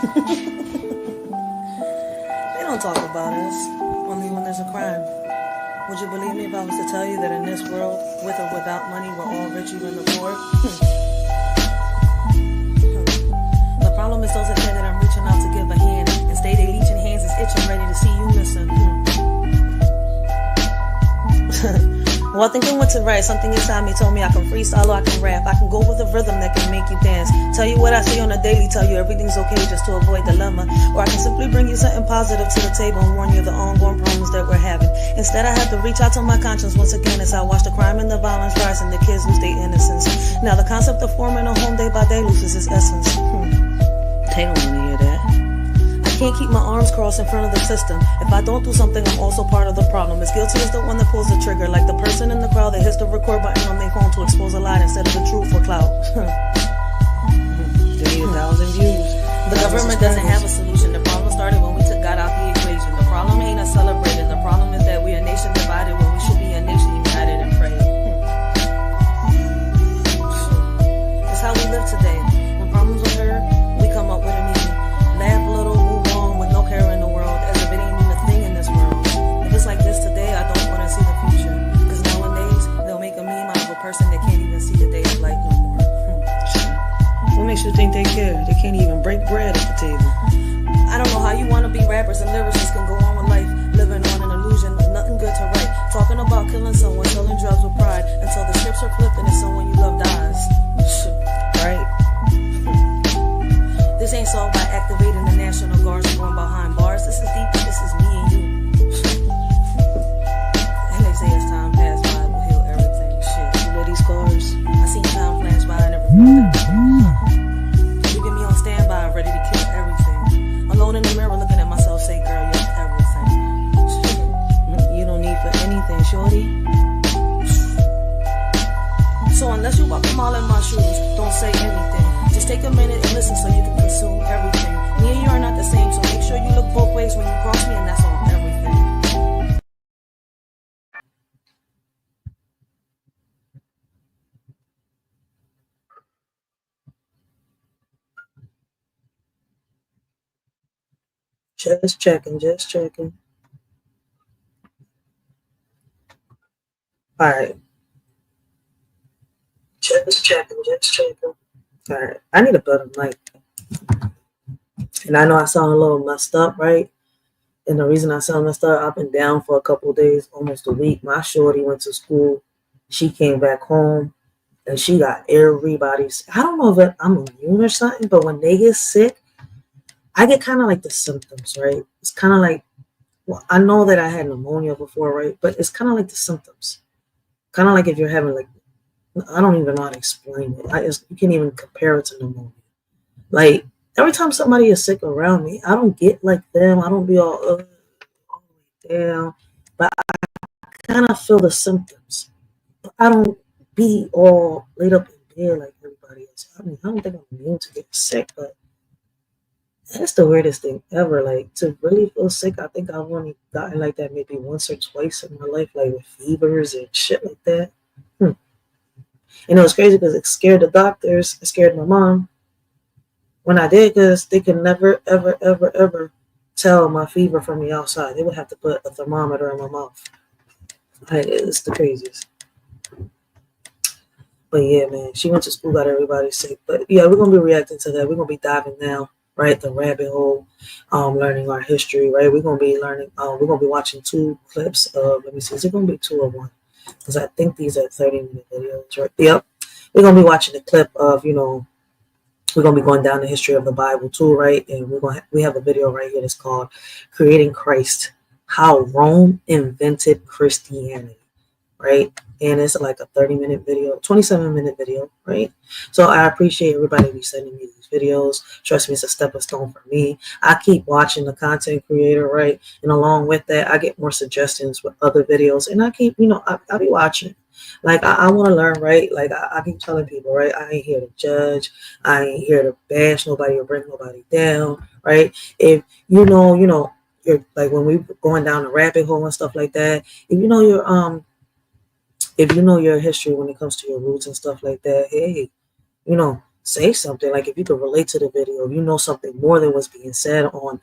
They don't talk about us, only when there's a crime. Would you believe me if I was to tell you that in this world, with or without money, we're all rich, even the poor? The problem is those that say that I'm reaching out to give a hand and stay they leeching hands is itching, ready to see you missing. Well, thinking what to write, something inside me told me I can freestyle or I can rap. I can go with a rhythm that can make you dance. Tell you what I see on a daily, tell you everything's okay just to avoid dilemma. Or I can simply bring you something positive to the table and warn you of the ongoing problems that we're having. Instead, I have to reach out to my conscience once again as I watch the crime and the violence rise and the kids lose their innocence. Now the concept of forming a home day by day loses its essence. They don't want to hear that. I can't keep my arms crossed in front of the system. If I don't do something, I'm also part of the problem. As guilty as the one that pulls the trigger, like the person in the crowd that hits the record button on their phone to expose a lie instead of the truth for clout. They need 1,000 views. The government doesn't have a solution. The problem started when we took God out the equation. The problem ain't us celebrating. The problem is that we a nation divided when we should be a nation united and praying. That's how we live today. When problems occur, we come up with a meaning. Laugh a little, move on with no care in the world, as if it ain't even a thing in this world. If it's like this today, I don't want to see the future. Because nowadays, they'll make a meme out of a person that can't even see the day of light no more. What makes you think they care? They can't even break bread at the table. I don't know how you want to be rappers and lyricists can go on with life, living on an illusion of nothing good to write. Talking about killing someone, selling drugs with pride, until the scripts are flipped and it's someone you love dies. Right? This ain't solved by activating the National Guards and going behind bars. This is deep, this is me and you. And they say as time passed by, we'll heal everything. Shit, you know these scars? I seen time flash by and never felt that. You get me on standby, ready to kill everything. Alone in the mirror looking at myself, say, girl, you're everything. You don't need for anything, shorty. So unless you walk a mile in my shoes, don't say anything. Just take a minute and listen so you can consume everything. Me and you are not the same, so make sure you look both ways when you cross me, and that's on everything. Just checking. Alright. Just checking. Alright. I need a better mic. And I know I sound a little messed up, right? And the reason I sound messed up, I've been down for a couple of days, almost a week. My shorty went to school. She came back home and she got everybody's. I don't know if I'm immune or something, but when they get sick, I get kind of like the symptoms, right? It's kind of like, well, I know that I had pneumonia before, right? But it's kind of like the symptoms. Kind of like if you're having like, I don't even know how to explain it. You can't even compare it to pneumonia. Like, every time somebody is sick around me, I don't get like them. I don't be all the way down. But I kind of feel the symptoms. But I don't be all laid up in bed like everybody else. I mean, I don't think I'm immune to getting sick, but that's the weirdest thing ever. Like, to really feel sick, I think I've only gotten like that maybe once or twice in my life, like with fevers and shit like that. And it was crazy because it scared the doctors. It scared my mom when I did, because they could never, ever tell my fever from the outside. They would have to put a thermometer in my mouth. It's the craziest. But yeah, man, she went to school, got everybody sick. But yeah, we're going to be reacting to that. We're going to be diving now, right, the rabbit hole, learning our history, right? We're going to be learning, we're going to be watching 2 clips of, let me see, is it going to be 2 or 1? Because I think these are 30-minute videos, right? Yep. We're going to be watching a clip of, we're going to be going down the history of the Bible too, right? And we have a video right here that's called Creating Christ, How Rome Invented Christianity, right? And it's like a 30-minute video, 27-minute video, right? So I appreciate everybody be sending me these videos. Trust me, it's a stepping stone for me. I keep watching the content creator, right? And along with that, I get more suggestions with other videos. And I keep, I'll be watching. Like, I want to learn, right? Like, I keep telling people, right? I ain't here to judge. I ain't here to bash nobody or bring nobody down, right? If you're like, when we going down the rabbit hole and stuff like that, if you know your history when it comes to your roots and stuff like that, hey, say something. Like if you could relate to the video, you know something more than what's being said on,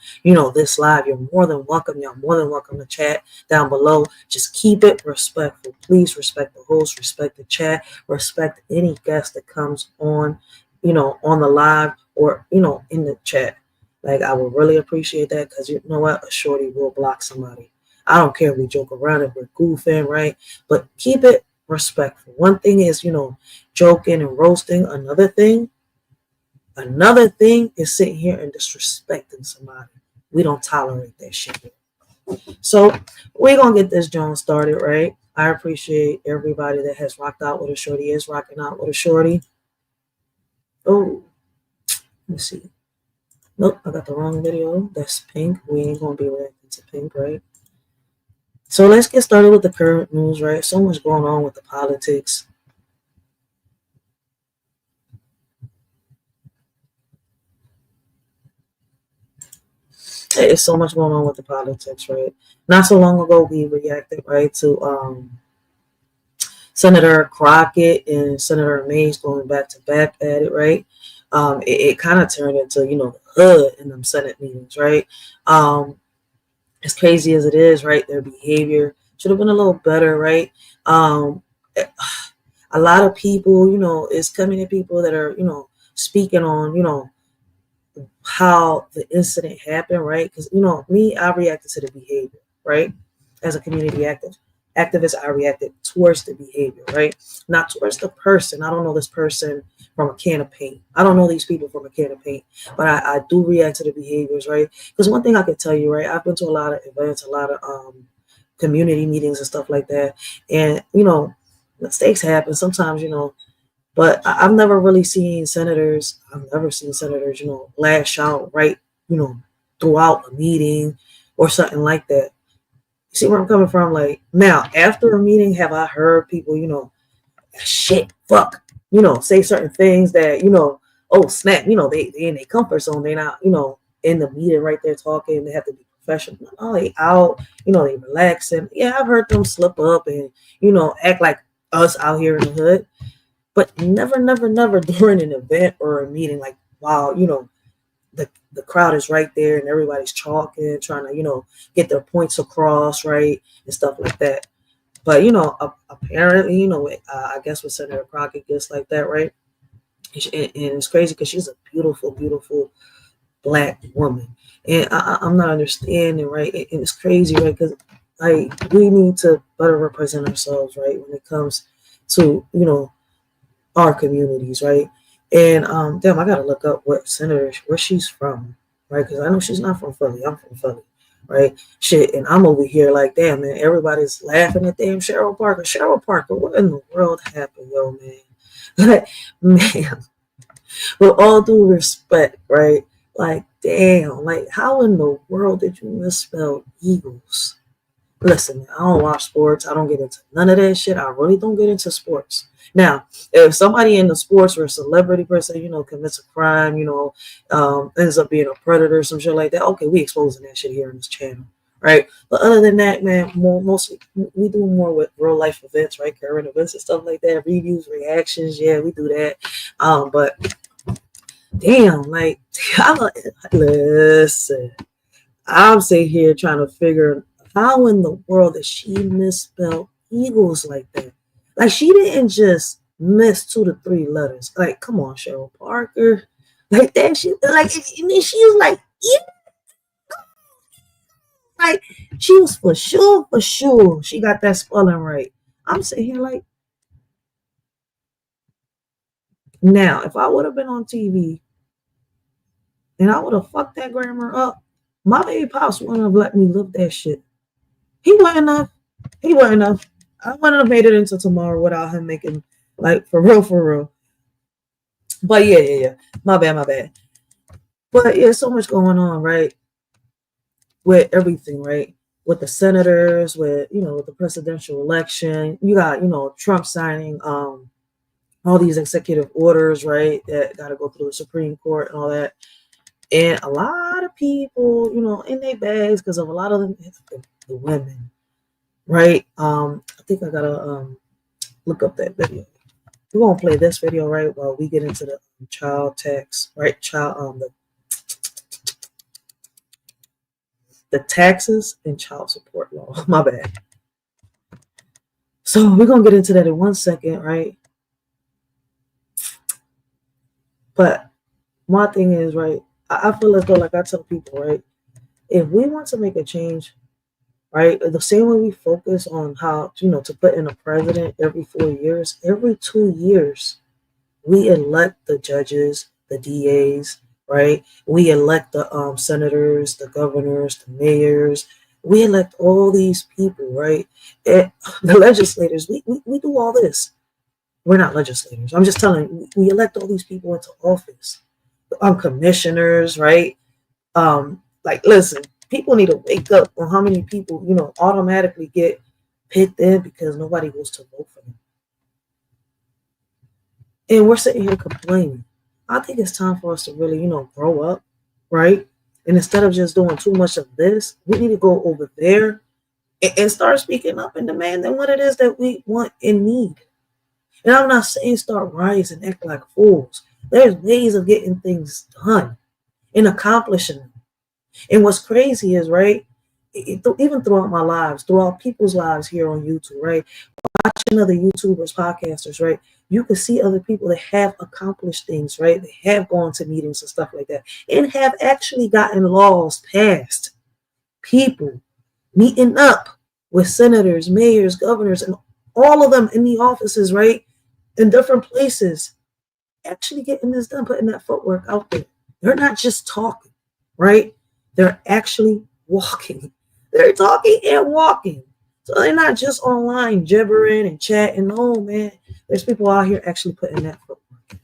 this live, you're more than welcome. You're more than welcome to chat down below. Just keep it respectful. Please respect the host, respect the chat, respect any guest that comes on, on the live or, in the chat. Like I would really appreciate that, because you know what? A shorty will block somebody. I don't care if we joke around, if we're goofing, right? But keep it respectful. One thing is, joking and roasting. Another thing is sitting here and disrespecting somebody. We don't tolerate that shit. So we're gonna get this joint started, right? I appreciate everybody that has rocked out with a shorty, is rocking out with a shorty. Oh, let me see. Nope, I got the wrong video. That's pink. We ain't gonna be reacting to pink, right? So let's get started with the current news, right? So much going on with the politics. There's so much going on with the politics, right? Not so long ago, we reacted, right, to Senator Crockett and Senator Mays going back to back at it, right? It kind of turned into, the hood in them Senate meetings, right? As crazy as it is, right, their behavior should have been a little better, right? A lot of people, is coming to people that are, speaking on, how the incident happened, right? Because, me, I reacted to the behavior, right? As a community activist, I reacted towards the behavior, right? Not towards the person. I don't know this person from a can of paint. I don't know these people from a can of paint, but I do react to the behaviors, right? Because one thing I can tell you, right, I've been to a lot of events, a lot of community meetings and stuff like that. And, mistakes happen sometimes, but I've never really seen senators, lash out, right, throughout a meeting or something like that. You see where I'm coming from? Like, now, after a meeting, have I heard people, shit, fuck, say certain things that, oh, snap, they in their comfort zone. They not, in the meeting right there talking. They have to be professional. Oh, they out, they relaxing. Yeah, I've heard them slip up and, act like us out here in the hood. But never, never, never during an event or a meeting, like, wow, the crowd is right there and everybody's talking, trying to, get their points across, right, and stuff like that. But, apparently, I guess with Senator Crockett gets like that, right? And it's crazy because she's a beautiful, beautiful Black woman. And I'm not understanding, right? And it's crazy, right? Because, like, we need to better represent ourselves, right, when it comes to, our communities, right? And damn, I gotta look up where she's from, right? Because I know she's not from Philly. I'm from Philly, right? Shit, and I'm over here like, damn, man, everybody's laughing at damn Cheryl Parker. Cheryl Parker, what in the world happened, yo, man? Like, man, with all due respect, right? Like, damn, like, how in the world did you misspell Eagles? Listen, I don't watch sports. I don't get into none of that shit. I really don't get into sports. Now, if somebody in the sports or a celebrity person, commits a crime, ends up being a predator, some shit like that, okay, we exposing that shit here on this channel, right? But other than that, man, mostly we do more with real life events, right? Current events and stuff like that, reviews, reactions, yeah, we do that. But damn, like, listen, I'm sitting here trying to figure how in the world did she misspell Eagles like that? Like, she didn't just miss 2 to 3 letters. Like, come on, Cheryl Parker. Like that, she was like, yeah. Like, she was for sure. She got that spelling right. I'm sitting here like, now, if I would have been on TV and I would have fucked that grammar up, my baby pops wouldn't have let me live that shit. He wouldn't have. I wouldn't have made it into tomorrow without him making, like, for real. But yeah. My bad. But yeah, so much going on, right? With everything, right? With the senators, with with the presidential election. You got, Trump signing all these executive orders, right? That gotta go through the Supreme Court and all that. And a lot of people, in their bags because of a lot of them, the women. Right. I think I gotta look up that video. we're gonna play this video right while we get into the child tax, right? The taxes and child support law. My bad. So we're gonna get into that in 1 second, right? But my thing is, right, I feel as though, like I tell people, right, if we want to make a change, right, the same way we focus on how, to put in a president every 4 years, every 2 years, we elect the judges, the DAs, right? We elect the senators, the governors, the mayors. We elect all these people, right? And the legislators, we do all this. We're not legislators. I'm just telling you, we elect all these people into office. Commissioners, right? Like, listen, people need to wake up on how many people, automatically get picked in because nobody goes to vote for them. And we're sitting here complaining. I think it's time for us to really, grow up, right? And instead of just doing too much of this, we need to go over there and start speaking up and demanding what it is that we want and need. And I'm not saying start rioting and act like fools. There's ways of getting things done and accomplishing them. And what's crazy is, right, even throughout my lives, throughout people's lives here on YouTube, right, watching other YouTubers, podcasters, right, you can see other people that have accomplished things, right? They have gone to meetings and stuff like that and have actually gotten laws passed. People meeting up with senators, mayors, governors, and all of them in the offices, right, in different places, actually getting this done, putting that footwork out there. They're not just talking, right? They're actually walking. They're talking and walking. So they're not just online gibbering and chatting. No, man. There's people out here actually putting that footwork.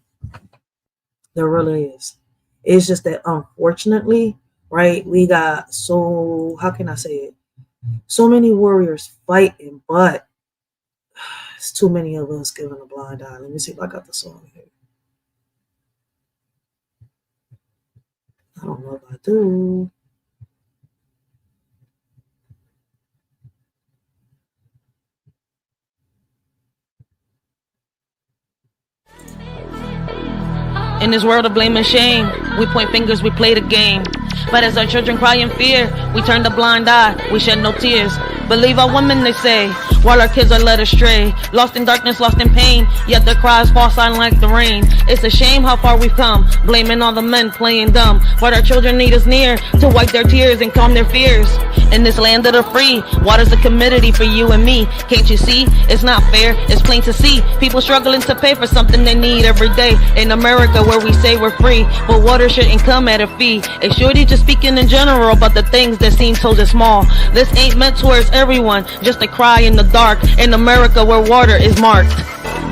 There really is. It's just that, unfortunately, right, we got how can I say it? So many warriors fighting, but it's too many of us giving a blind eye. Let me see if I got the song here. I don't know if I do. In this world of blame and shame, we point fingers, we play the game. But as our children cry in fear, we turn the blind eye, we shed no tears. Believe our women, they say, while our kids are led astray. Lost in darkness, lost in pain, yet their cries fall silent like the rain. It's a shame how far we've come, blaming all the men playing dumb. But our children need us near to wipe their tears and calm their fears. In this land of the free, water's a commodity for you and me. Can't you see? It's not fair, it's plain to see. People struggling to pay for something they need every day. In America where we say we're free, but water shouldn't come at a fee. A shorty just speaking in general about the things that seem so small. This ain't meant towards everyone, just a cry in the dark. In America where water is marked.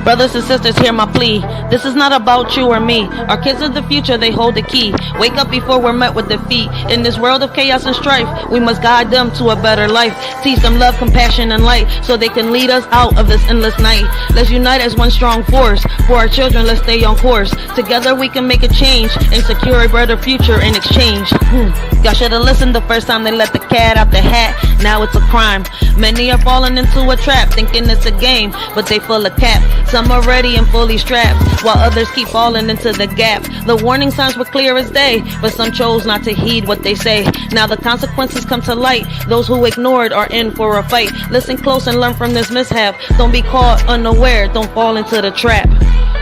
Brothers and sisters, hear my plea. This is not about you or me. Our kids are the future, they hold the key. Wake up before we're met with defeat. In this world of chaos and strife, we must guide them to a better life. Teach them love, compassion, and light, so they can lead us out of this endless night. Let's unite as one strong force. For our children, let's stay on course. Together we can make a change and secure a better future in exchange. Y'all should have listened the first time they let the cat out the hat. Now it's a crime. Many are falling into a trap, thinking it's a game, but they full of cap. Some are ready and fully strapped, while others keep falling into the gap. The warning signs were clear as day, but some chose not to heed what they say. Now the consequences come to light. Those who ignored are in for a fight. Listen close and learn from this mishap. Don't be caught unaware, don't fall into the trap.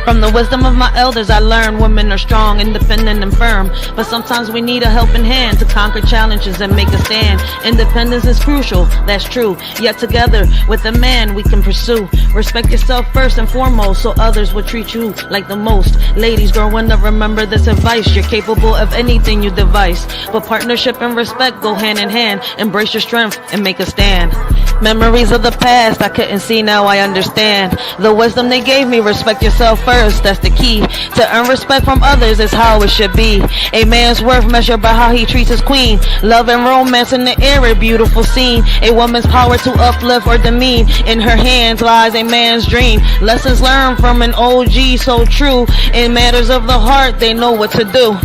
From the wisdom of my elders I learned women are strong, independent and firm. But sometimes we need a helping hand to conquer challenges and make a stand. Independence is crucial, that's true. Yet together with a man we can pursue. Respect yourself first and foremost, so others will treat you like the most. Ladies growing up, remember this advice. You're capable of anything you devise, but partnership and respect go hand in hand. Embrace your strength and make a stand. Memories of the past I couldn't see, now I understand. The wisdom they gave me, respect yourself first, that's the key. To earn respect from others is how it should be. A man's worth measured by how he treats his queen. Love and romance in the air, a beautiful scene. A woman's power to uplift or demean. In her hands lies a man's dream. Lessons learned from an OG so true. In matters of the heart they know what to do.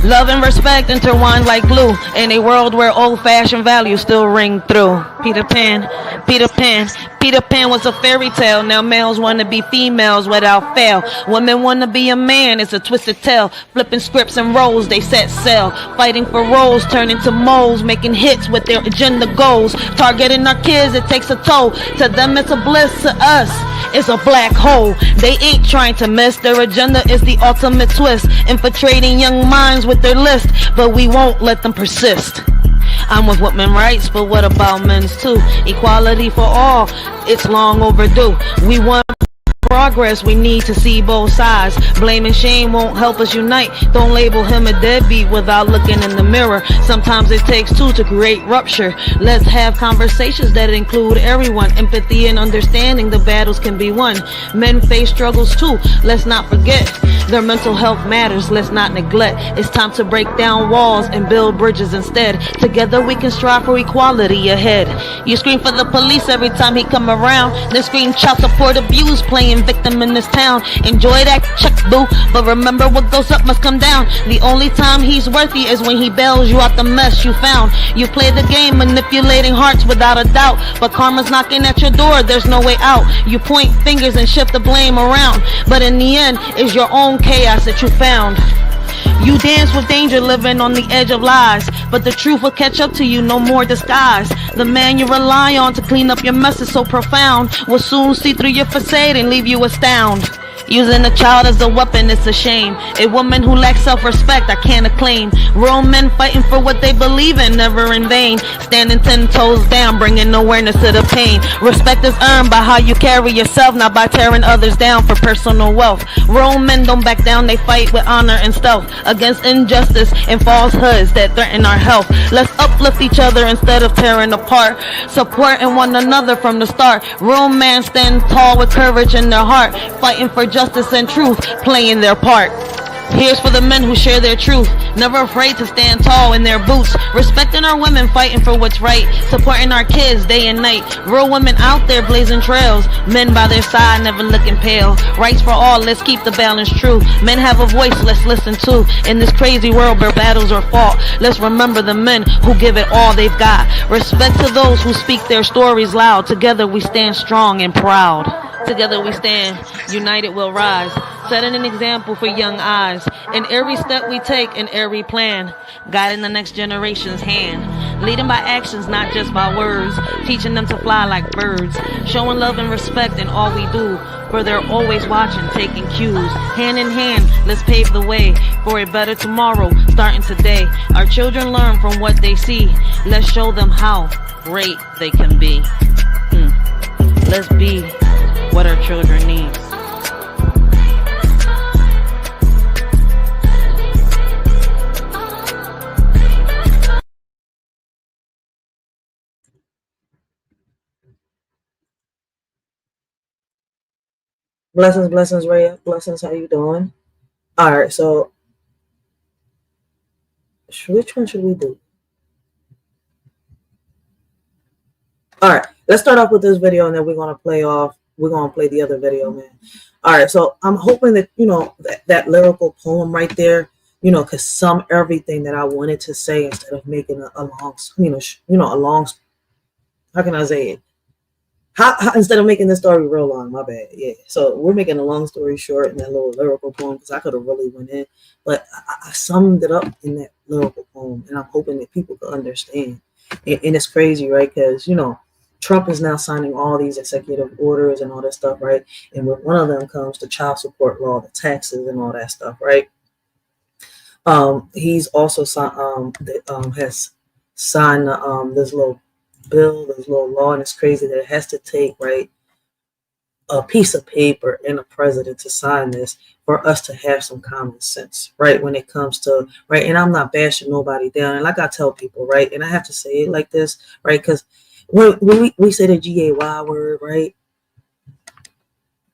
Love and respect intertwined like glue in a world where old-fashioned values still ring through. Peter Pan, Peter Pan, Peter Pan was a fairy tale. Now males want to be females without fail. Women want to be a man. It's a twisted tale. Flipping scripts and roles, they set sail. Fighting for roles, turning to moles, making hits with their agenda goals. Targeting our kids, it takes a toll. To them it's a bliss, to us it's a black hole. They ain't trying to miss. Their agenda is the ultimate twist, infiltrating young minds with their list, but we won't let them persist. I'm with women's rights, but what about men's too? Equality for all, it's long overdue. We want progress, we need to see both sides. Blame and shame won't help us unite. Don't label him a deadbeat without looking in the mirror. Sometimes it takes two to create rupture. Let's have conversations that include everyone. Empathy and understanding the battles can be won. Men face struggles too, let's not forget. Their mental health matters, let's not neglect. It's time to break down walls and build bridges instead. Together we can strive for equality ahead. You scream for the police every time he come around, then scream child support abuse, playing victim in this town. Enjoy that check, boo, but remember what goes up must come down. The only time he's worthy is when he bails you out the mess you found. You play the game manipulating hearts without a doubt, but karma's knocking at your door, there's no way out. You point fingers and shift the blame around, but in the end it's your own chaos that you found. You dance with danger, living on the edge of lies, but the truth will catch up to you, no more disguise. The man you rely on to clean up your mess is so profound, will soon see through your facade and leave you astounded. Using a child as a weapon, it's a shame. A woman who lacks self-respect, I can't acclaim. Real men fighting for what they believe in, never in vain. Standing 10 toes down, bringing awareness to the pain. Respect is earned by how you carry yourself, not by tearing others down for personal wealth. Real men don't back down, they fight with honor and stealth against injustice and falsehoods that threaten our health. Let's uplift each other instead of tearing apart, supporting one another from the start. Real men stand tall with courage in their heart, fighting for justice and truth, playing their part. Here's for the men who share their truth, never afraid to stand tall in their boots, respecting our women, fighting for what's right, supporting our kids day and night. Real women out there blazing trails, men by their side never looking pale. Rights for all, let's keep the balance true. Men have a voice, let's listen to. In this crazy world where battles are fought, let's remember the men who give it all they've got. Respect to those who speak their stories loud. Together we stand strong and proud. Together we stand, united we'll rise, setting an example for young eyes. In every step we take, in every plan, guiding the next generation's hand. Leading by actions, not just by words, teaching them to fly like birds. Showing love and respect in all we do, for they're always watching, taking cues. Hand in hand, let's pave the way for a better tomorrow, starting today. Our children learn from what they see. Let's show them how great they can be. Let's be what our children need. Blessings, Ray. Blessings, how you doing? All right, so which one should we do? All right, let's start off with this video, and then we're gonna play the other video, man. All right, so I'm hoping that that lyrical poem right there, could sum everything that I wanted to say instead of making a long, a long. How can I say it? How instead of making the story real long, my bad. Yeah. So we're making a long story short in that little lyrical poem because I could have really went in, but I summed it up in that lyrical poem, and I'm hoping that people can understand. And it's crazy, right? Because Trump is now signing all these executive orders and all that stuff, right? And with one of them comes the child support law, the taxes, and all that stuff, right? He's also has signed this little bill, this little law, and it's crazy that it has to take, right, a piece of paper and a president to sign this for us to have some common sense, right, when it comes to, right, and I'm not bashing nobody down, and like I tell people, right, and I have to say it like this, right, because when we say the GAY word, right,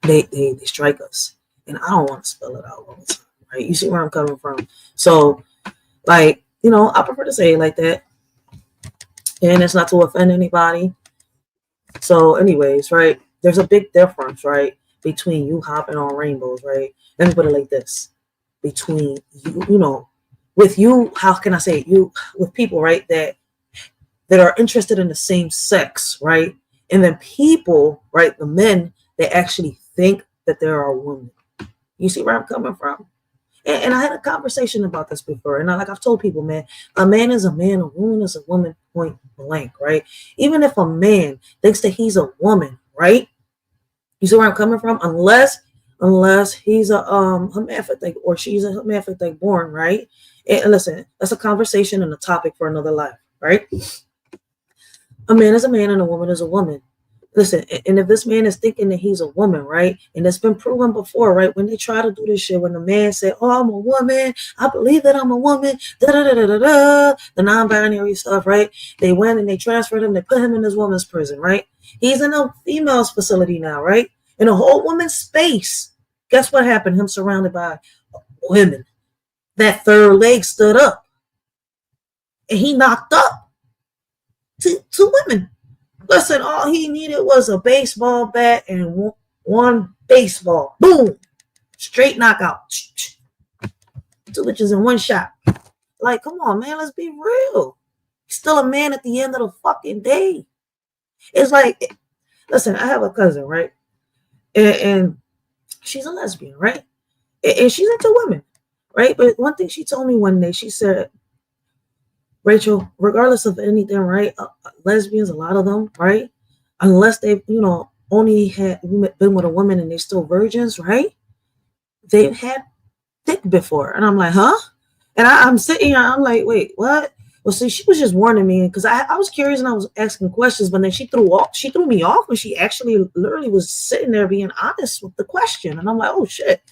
they strike us, and I don't want to spell it out all the time, right, you see where I'm coming from, so, like, I prefer to say it like that, and it's not to offend anybody. So anyways, right, there's a big difference, right, between you hopping on rainbows, right? Let me put it like this. Between, with you, how can I say it? You with people, right, that are interested in the same sex, right? And then people, right, the men that actually think that there are women. You see where I'm coming from? And I had a conversation about this before. And I've told people, man, a man is a man, a woman is a woman, point blank, right? Even if a man thinks that he's a woman, right? You see where I'm coming from? Unless he's a hermaphrodite or she's a hermaphrodite born, right? And listen, that's a conversation and a topic for another life, right? A man is a man and a woman is a woman. Listen, and if this man is thinking that he's a woman, right? And it's been proven before, right? When they try to do this shit, when the man said, "Oh, I'm a woman. I believe that I'm a woman," da da da da da da, the non-binary stuff, right? They went and they transferred him. They put him in this woman's prison, right? He's in a female's facility now, right? In a whole woman's space. Guess what happened? Him surrounded by women. That third leg stood up, and he knocked up two women. Listen, all he needed was a baseball bat and one baseball. Boom. Straight knockout. Two bitches in one shot. Like, come on, man. Let's be real. He's still a man at the end of the fucking day. It's like, listen, I have a cousin, right? And she's a lesbian, right? And she's into women, right? But one thing she told me one day, she said, Rachel, regardless of anything, right? Lesbians, a lot of them, right? Unless they've, only had been with a woman and they're still virgins, right? They've had dick before. And I'm like, huh? And I'm sitting here, I'm like, wait, what? Well, see, she was just warning me because I was curious and I was asking questions, but then she threw me off when she actually literally was sitting there being honest with the question. And I'm like, oh shit.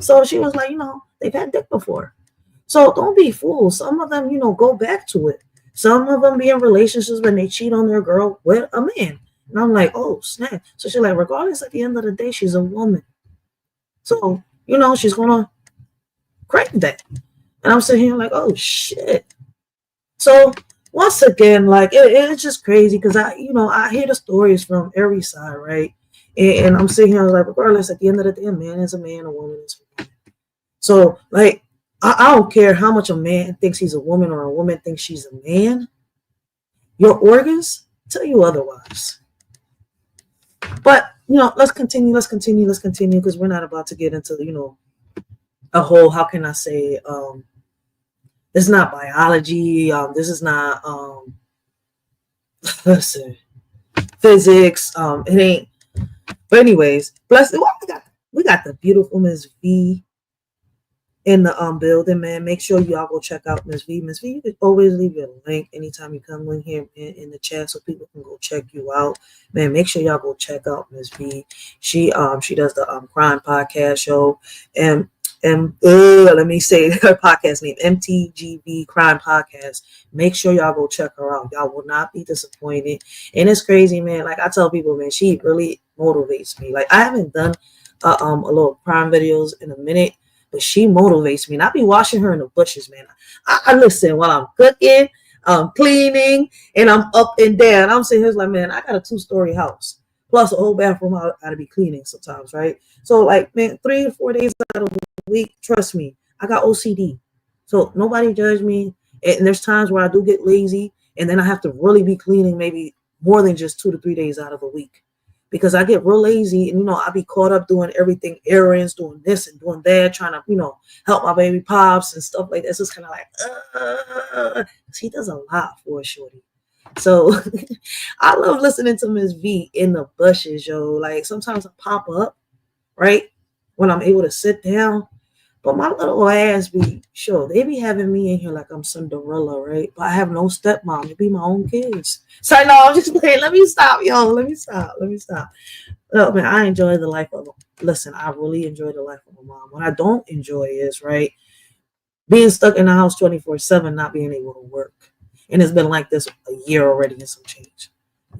So she was like, they've had dick before. So don't be fooled. Some of them, go back to it. Some of them be in relationships when they cheat on their girl with a man. And I'm like, oh, snap. So she's like, regardless, at the end of the day, she's a woman. So, she's going to crank that. And I'm sitting here like, oh, shit. So once again, like, it's just crazy because I hear the stories from every side, right? And I'm sitting here like, regardless, at the end of the day, a man is a man, a woman is a woman. So, like, I don't care how much a man thinks he's a woman or a woman thinks she's a man. Your organs tell you otherwise. But, let's continue because we're not about to get into, a whole, how can I say, this is not biology. This is not, listen, physics. It ain't. But anyways, we got the beautiful Miss V in the building, man. Make sure y'all go check out Miss V. Miss V, you can always leave your link anytime you come in here in the chat so people can go check you out. Man, make sure y'all go check out Miss V. She does the crime podcast show and let me say her podcast name, MTGV Crime Podcast. Make sure y'all go check her out. Y'all will not be disappointed. And it's crazy, man. Like I tell people, man, she really motivates me. Like I haven't done a little crime videos in a minute, but she motivates me. And I be watching her in the bushes, man. I listen while I'm cooking, I'm cleaning, and I'm up and down. I'm sitting here like, man, I got a 2-story house. Plus a whole bathroom I gotta be cleaning sometimes, right? So like, man, 3 or 4 days out of the week, trust me, I got OCD. So nobody judge me. And there's times where I do get lazy, and then I have to really be cleaning maybe more than just 2 to 3 days out of a week. Because I get real lazy and, I be caught up doing everything, errands, doing this and doing that, trying to, help my baby pops and stuff like that. So it's kind of like, he does a lot for a shorty. So I love listening to Miss V in the bushes, yo. Like sometimes I pop up, right, when I'm able to sit down. But my little ass be, sure, they be having me in here like I'm Cinderella, right? But I have no stepmom. It be my own kids. So no, I'm just playing. Let me stop, yo. Let me stop. Oh, man, I enjoy the life of, listen, I really enjoy the life of a mom. What I don't enjoy is, right, being stuck in the house 24/7, not being able to work. And it's been like this a year already and some change.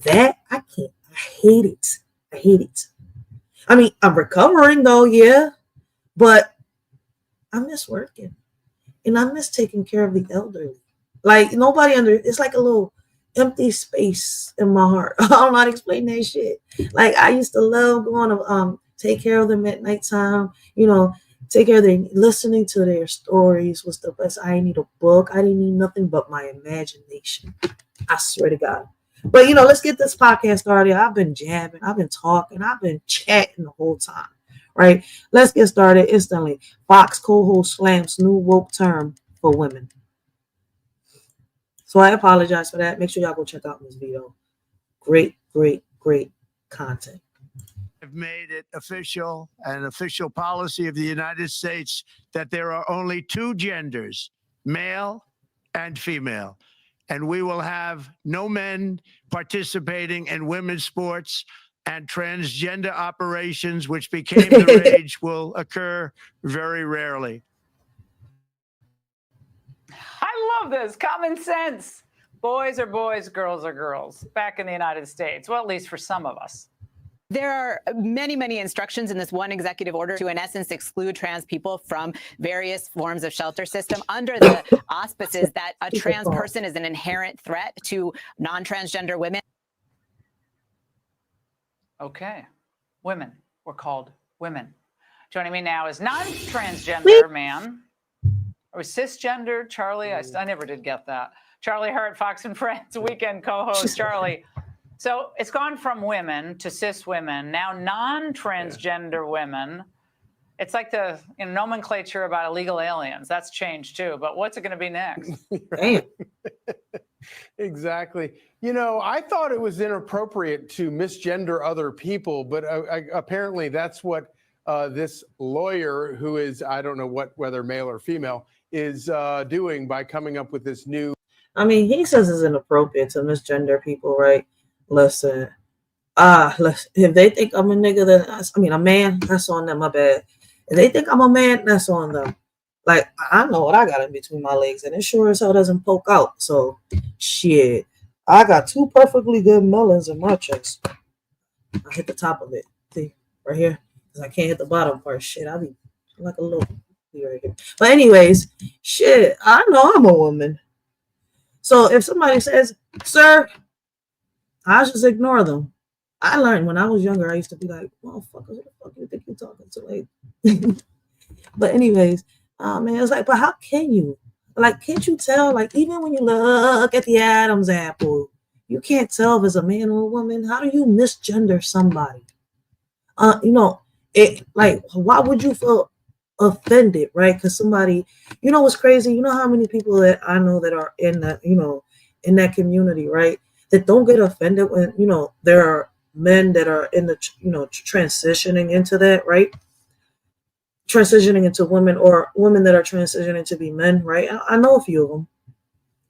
That, I can't. I hate it. I mean, I'm recovering though, yeah. But I miss working and I miss taking care of the elderly. Like it's like a little empty space in my heart. I don't know how to explain that shit. Like I used to love going to take care of them at nighttime, take care of their, listening to their stories was the best. I didn't need a book. I didn't need nothing but my imagination. I swear to God. But, you know, let's get this podcast started. I've been jabbing. I've been talking. I've been chatting the whole time, right? Let's get started instantly. Fox co-host slams new woke term for women. So I apologize for that. Make sure y'all go check out this video. Great, great, great content. Have made it official, an official policy of the United States, that there are only two genders, male and female. And we will have no men participating in women's sports, and transgender operations, which became the rage, will occur very rarely. I love this. Common sense. Boys are boys, girls are girls. Back in the United States. Well, at least for some of us. There are many, many instructions in this one executive order to, in essence, exclude trans people from various forms of shelter system under the auspices that a trans person is an inherent threat to non-transgender women. Okay. Women. We're called women. Joining me now is non-transgender man. Or cisgender Charlie. I never did get that. Charlie Hurt, Fox and Friends weekend co-host. Charlie. So it's gone from women to cis women, now non-transgender women. It's like the nomenclature about illegal aliens. That's changed too. But what's it going to be next? Exactly. You know, I thought it was inappropriate to misgender other people, but apparently that's what this lawyer, who is, I don't know whether male or female, is doing by coming up with this new. I mean, he says it's inappropriate to misgender people, right? Listen, if they think I'm a nigga, then a man, that's on them, my bad. If they think I'm a man, that's on them. Like, I know what I got in between my legs, and it sure as hell doesn't poke out. So, shit, I got two perfectly good melons in my chest. I hit the top of it, see, right here, because I can't hit the bottom part. Shit, I be like a little right here. But anyways, shit, I know I'm a woman. So if somebody says, sir, I just ignore them. I learned when I was younger, I used to be like, motherfucker, who the fuck you think you're talking to? Like, but anyways, man, it's like, but how can you? Like, can't you tell? Like, even when you look at the Adam's apple, you can't tell if it's a man or a woman. How do you misgender somebody? Why would you feel offended, right? Because somebody, you know what's crazy? You know how many people that I know that are in that, in that community, right? That don't get offended when, there are men that are in the, transitioning into that, right? Transitioning into women, or women that are transitioning to be men, right? I know a few of them.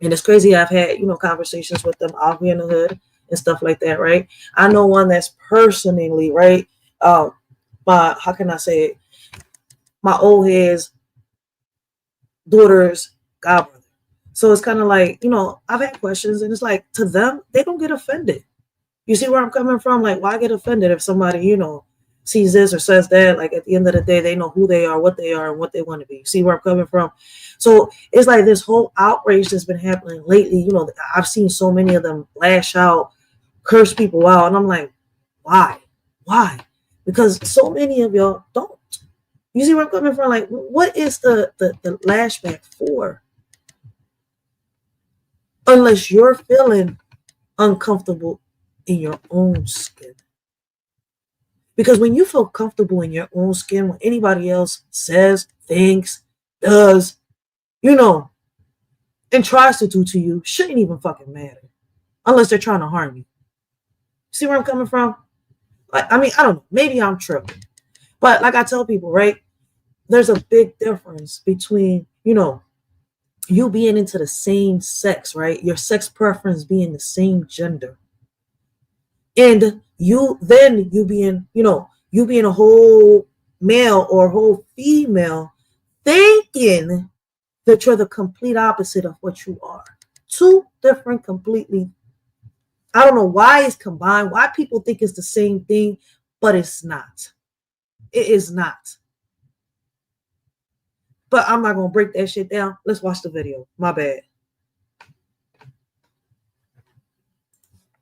And it's crazy. I've had, conversations with them out here in the hood and stuff like that, right? I know one that's personally, right? How can I say it? My old head's daughter's godbrother. So it's kind of like, I've had questions, and it's like, to them, they don't get offended. You see where I'm coming from? Like, why get offended if somebody, sees this or says that? Like, at the end of the day, they know who they are, and what they want to be. You see where I'm coming from? So it's like this whole outrage that's been happening lately. I've seen so many of them lash out, curse people out. And I'm like, why? Why? Because so many of y'all don't. You see where I'm coming from? Like, what is the lashback for? Unless you're feeling uncomfortable in your own skin. Because when you feel comfortable in your own skin, when anybody else says, thinks, does, and tries to do to you, shouldn't even fucking matter. Unless they're trying to harm you. See where I'm coming from? Like, I don't know. Maybe I'm tripping. But like I tell people, right? There's a big difference between, you being into the same sex, right? Your sex preference being the same gender. And you being, you being a whole male or whole female, thinking that you're the complete opposite of what you are. Two different completely, I don't know why it's combined, why people think it's the same thing, but it's not. It is not. But I'm not going to break that shit down. Let's watch the video. My bad.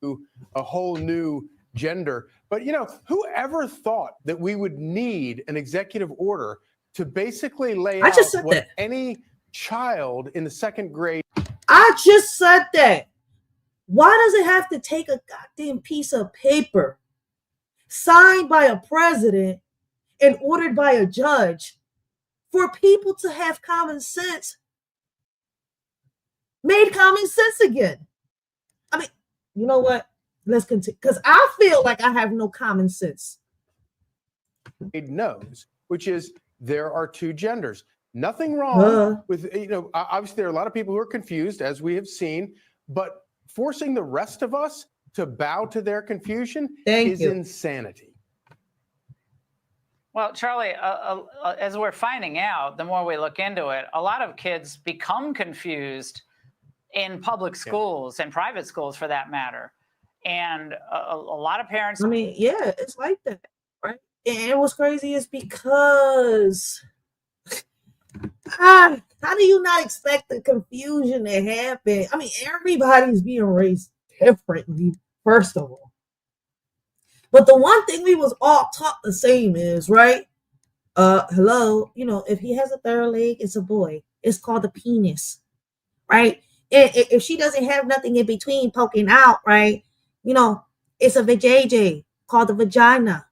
A whole new gender. But, whoever thought that we would need an executive order to basically lay I out just said what that. any child in the 2nd grade. I just said that. Why does it have to take a goddamn piece of paper signed by a president and ordered by a judge for people to have common sense? Made common sense again. I mean, you know what? Let's continue, because I feel like I have no common sense. Knows, which is there are 2 genders. Nothing wrong with, obviously there are a lot of people who are confused, as we have seen, but forcing the rest of us to bow to their confusion is insanity. Well, Charlie, as we're finding out, the more we look into it, a lot of kids become confused in public schools and private schools, for that matter. And a lot of parents. I mean, yeah, it's like that, right? And what's crazy is because how do you not expect the confusion to happen? I mean, everybody's being raised differently, first of all. But the one thing we was all taught the same is, right? Hello, if he has a 3rd leg, it's a boy. It's called a penis, right? And if she doesn't have nothing in between poking out, right? It's a vajayjay called the vagina.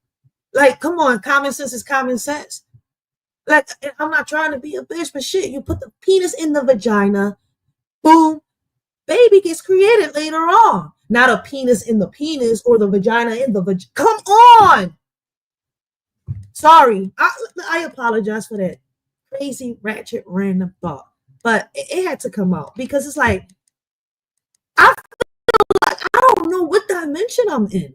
Like, come on, common sense is common sense. Like, I'm not trying to be a bitch, but shit, you put the penis in the vagina, boom, baby gets created later on. Not a penis in the penis or the vagina in the vagina. Come on. Sorry, I apologize for that crazy, ratchet, random thought, but it had to come out because it's like, I feel like I don't know what dimension I'm in.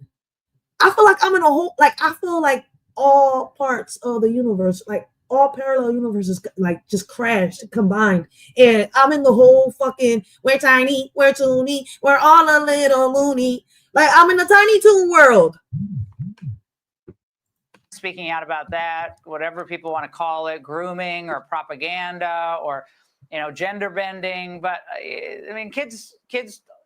I feel like I'm in a whole, like, I feel like all parts of the universe, like all parallel universes, like just crashed, combined. And I'm in the whole fucking, we're tiny, we're toony, we're all a little loony. Like, I'm in the Tiny Toon world. Speaking out about that, whatever people want to call it, grooming or propaganda or, gender bending. But I mean, kids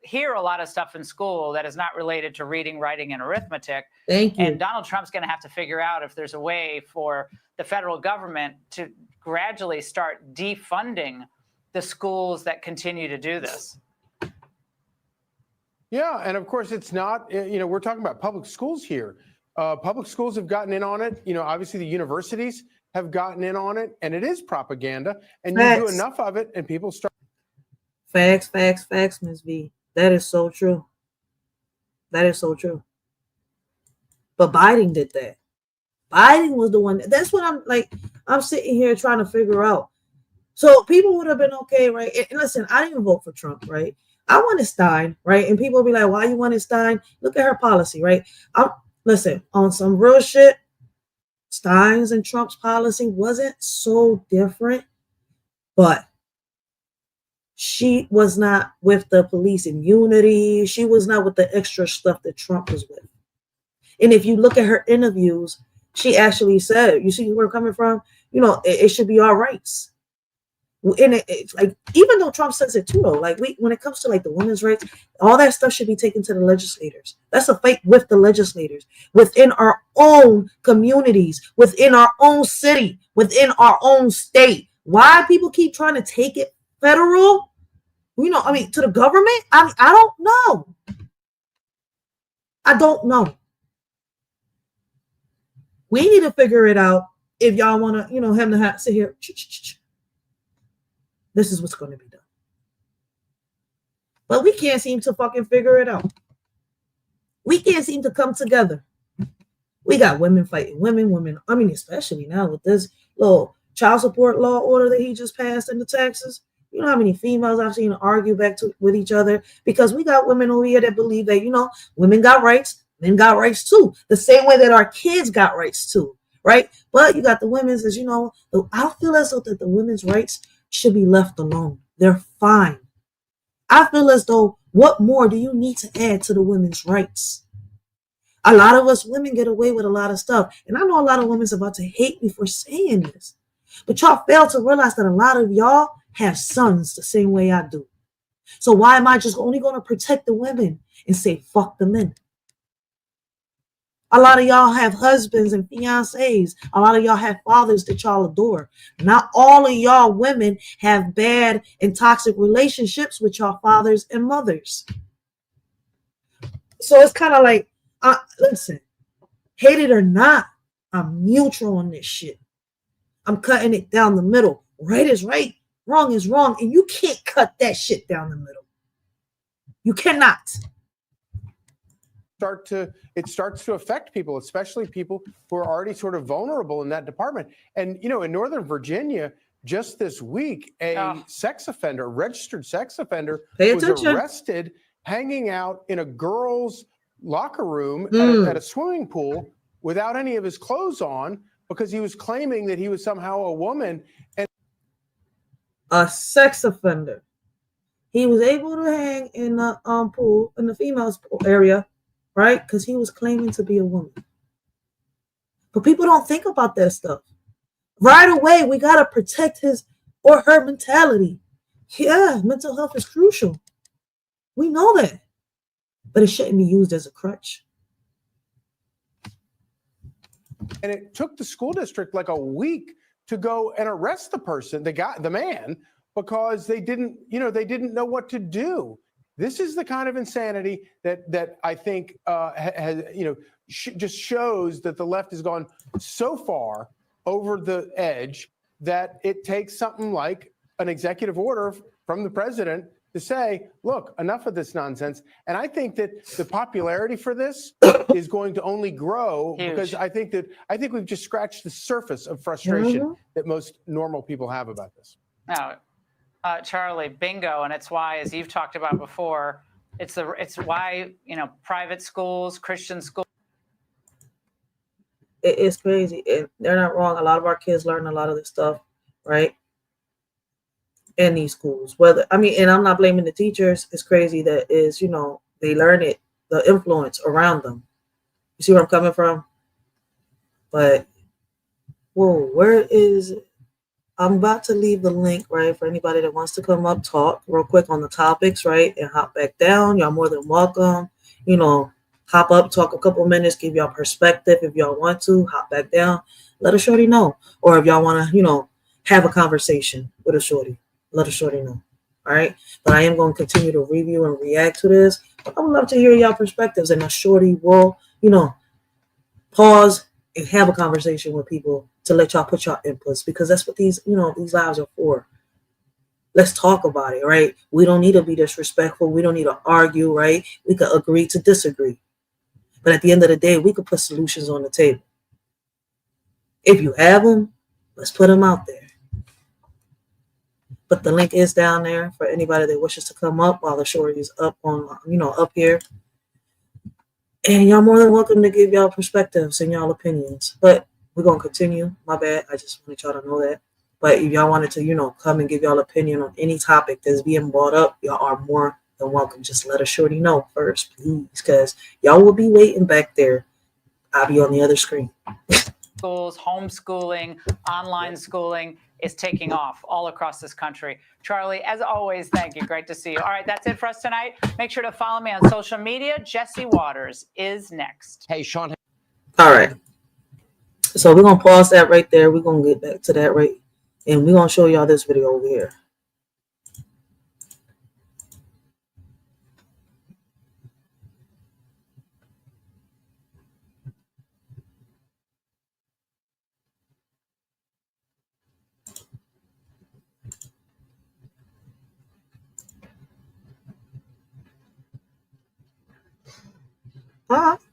hear a lot of stuff in school that is not related to reading, writing, and arithmetic. Thank you. And Donald Trump's going to have to figure out if there's a way for the federal government to gradually start defunding the schools that continue to do this. Yeah, and of course it's not, we're talking about public schools here. Public schools have gotten in on it. Obviously the universities have gotten in on it, and it is propaganda. And you do enough of it, and people start. Facts, Ms. V. That is so true. That is so true. But Biden did that. Biden was the one. That's what I'm sitting here trying to figure out. So people would have been okay, right? And listen, I didn't vote for Trump, right? I wanted Stein, right? And people will be like, why you wanted Stein? Look at her policy, right? Listen, on some real shit, Stein's and Trump's policy wasn't so different, but she was not with the police immunity. She was not with the extra stuff that Trump was with. And if you look at her interviews, she actually said, you see where I'm coming from? It should be our rights. And it's like, even though Trump says it too, though, like when it comes to like the women's rights, all that stuff should be taken to the legislators. That's a fight with the legislators, within our own communities, within our own city, within our own state. Why people keep trying to take it federal, to the government? I don't know. I don't know. We need to figure it out if y'all want to, him to sit here. This is what's going to be done. But we can't seem to fucking figure it out. We can't seem to come together. We got women fighting women. I mean, especially now with this little child support law order that he just passed in the Texas. You know how many females I've seen argue back with each other, because we got women over here that believe that, women got rights, men got rights too. The same way that our kids got rights too, right? But you got the women's, as I feel as though that the women's rights should be left alone. They're fine. I feel as though, what more do you need to add to the women's rights? A lot of us women get away with a lot of stuff. And I know a lot of women's about to hate me for saying this, but y'all fail to realize that a lot of y'all have sons the same way I do. So why am I just only going to protect the women and say, fuck the men? A lot of y'all have husbands and fiancés. A lot of y'all have fathers that y'all adore. Not all of y'all women have bad and toxic relationships with y'all fathers and mothers. So it's kind of like, listen, hate it or not, I'm neutral on this shit. I'm cutting it down the middle. Right is right, wrong is wrong, and you can't cut that shit down the middle. You cannot. It starts to affect people, especially people who are already sort of vulnerable in that department. And, you know, in Northern Virginia, just this week, a sex offender, a registered sex offender, was arrested hanging out in a girl's locker room at a swimming pool without any of his clothes on because he was claiming that he was somehow a woman. And a sex offender. He was able to hang in the pool, in the females pool area, right? Because he was claiming to be a woman. But people don't think about that stuff. Right away, we got to protect his or her mentality. Yeah, mental health is crucial. We know that. But it shouldn't be used as a crutch. And it took the school district like a week to go and arrest the person, the man, because they didn't know what to do. This is the kind of insanity that I think has, just shows that the left has gone so far over the edge that it takes something like an executive order from the president to say, look, enough of this nonsense. And I think that the popularity for this is going to only grow because I think we've just scratched the surface of frustration that most normal people have about this. No, Charlie, bingo. And it's why, as you've talked about before, it's why, private schools, Christian schools. It is crazy. They're not wrong. A lot of our kids learn a lot of this stuff, right? In these schools. And I'm not blaming the teachers. It's crazy that is, they learn it, the influence around them. You see where I'm coming from? But, whoa, where is it? I'm about to leave the link, right, for anybody that wants to come up, talk real quick on the topics, right, and hop back down. Y'all more than welcome. Hop up, talk a couple minutes, give y'all perspective if y'all want to. Hop back down. Let a shorty know. Or if y'all want to, have a conversation with a shorty, let a shorty know. All right? But I am going to continue to review and react to this. I would love to hear y'all perspectives, and a shorty will, pause and have a conversation with people to let y'all put y'all inputs, because that's what these lives are for. Let's talk about it, right? We don't need to be disrespectful. We don't need to argue, right? We could agree to disagree. But at the end of the day, we could put solutions on the table. If you have them, let's put them out there. But the link is down there for anybody that wishes to come up while the shorty is up on, up here. And y'all more than welcome to give y'all perspectives and y'all opinions. But we're going to continue. My bad. I just wanted y'all to know that. But if y'all wanted to, come and give y'all opinion on any topic that's being brought up, y'all are more than welcome. Just let a shorty know first, please, because y'all will be waiting back there. I'll be on the other screen. Schools, homeschooling, online schooling is taking off all across this country. Charlie, as always, thank you. Great to see you. All right, that's it for us tonight. Make sure to follow me on social media. Jesse Waters is next. Hey, Sean. All right. So we're going to pause that right there. We're going to get back to that right. And we're going to show y'all this video over here.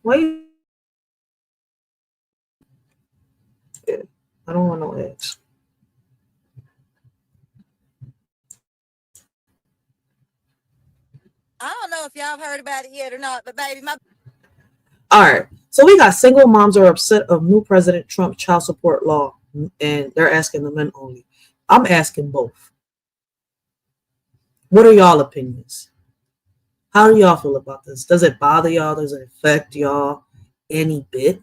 Wait. I don't want no eggs. I don't know if y'all have heard about it yet or not, but baby, All right. So we got single moms are upset of new President Trump child support law, and they're asking the men only. I'm asking both. What are y'all opinions? How do y'all feel about this? Does it bother y'all? Does it affect y'all any bit?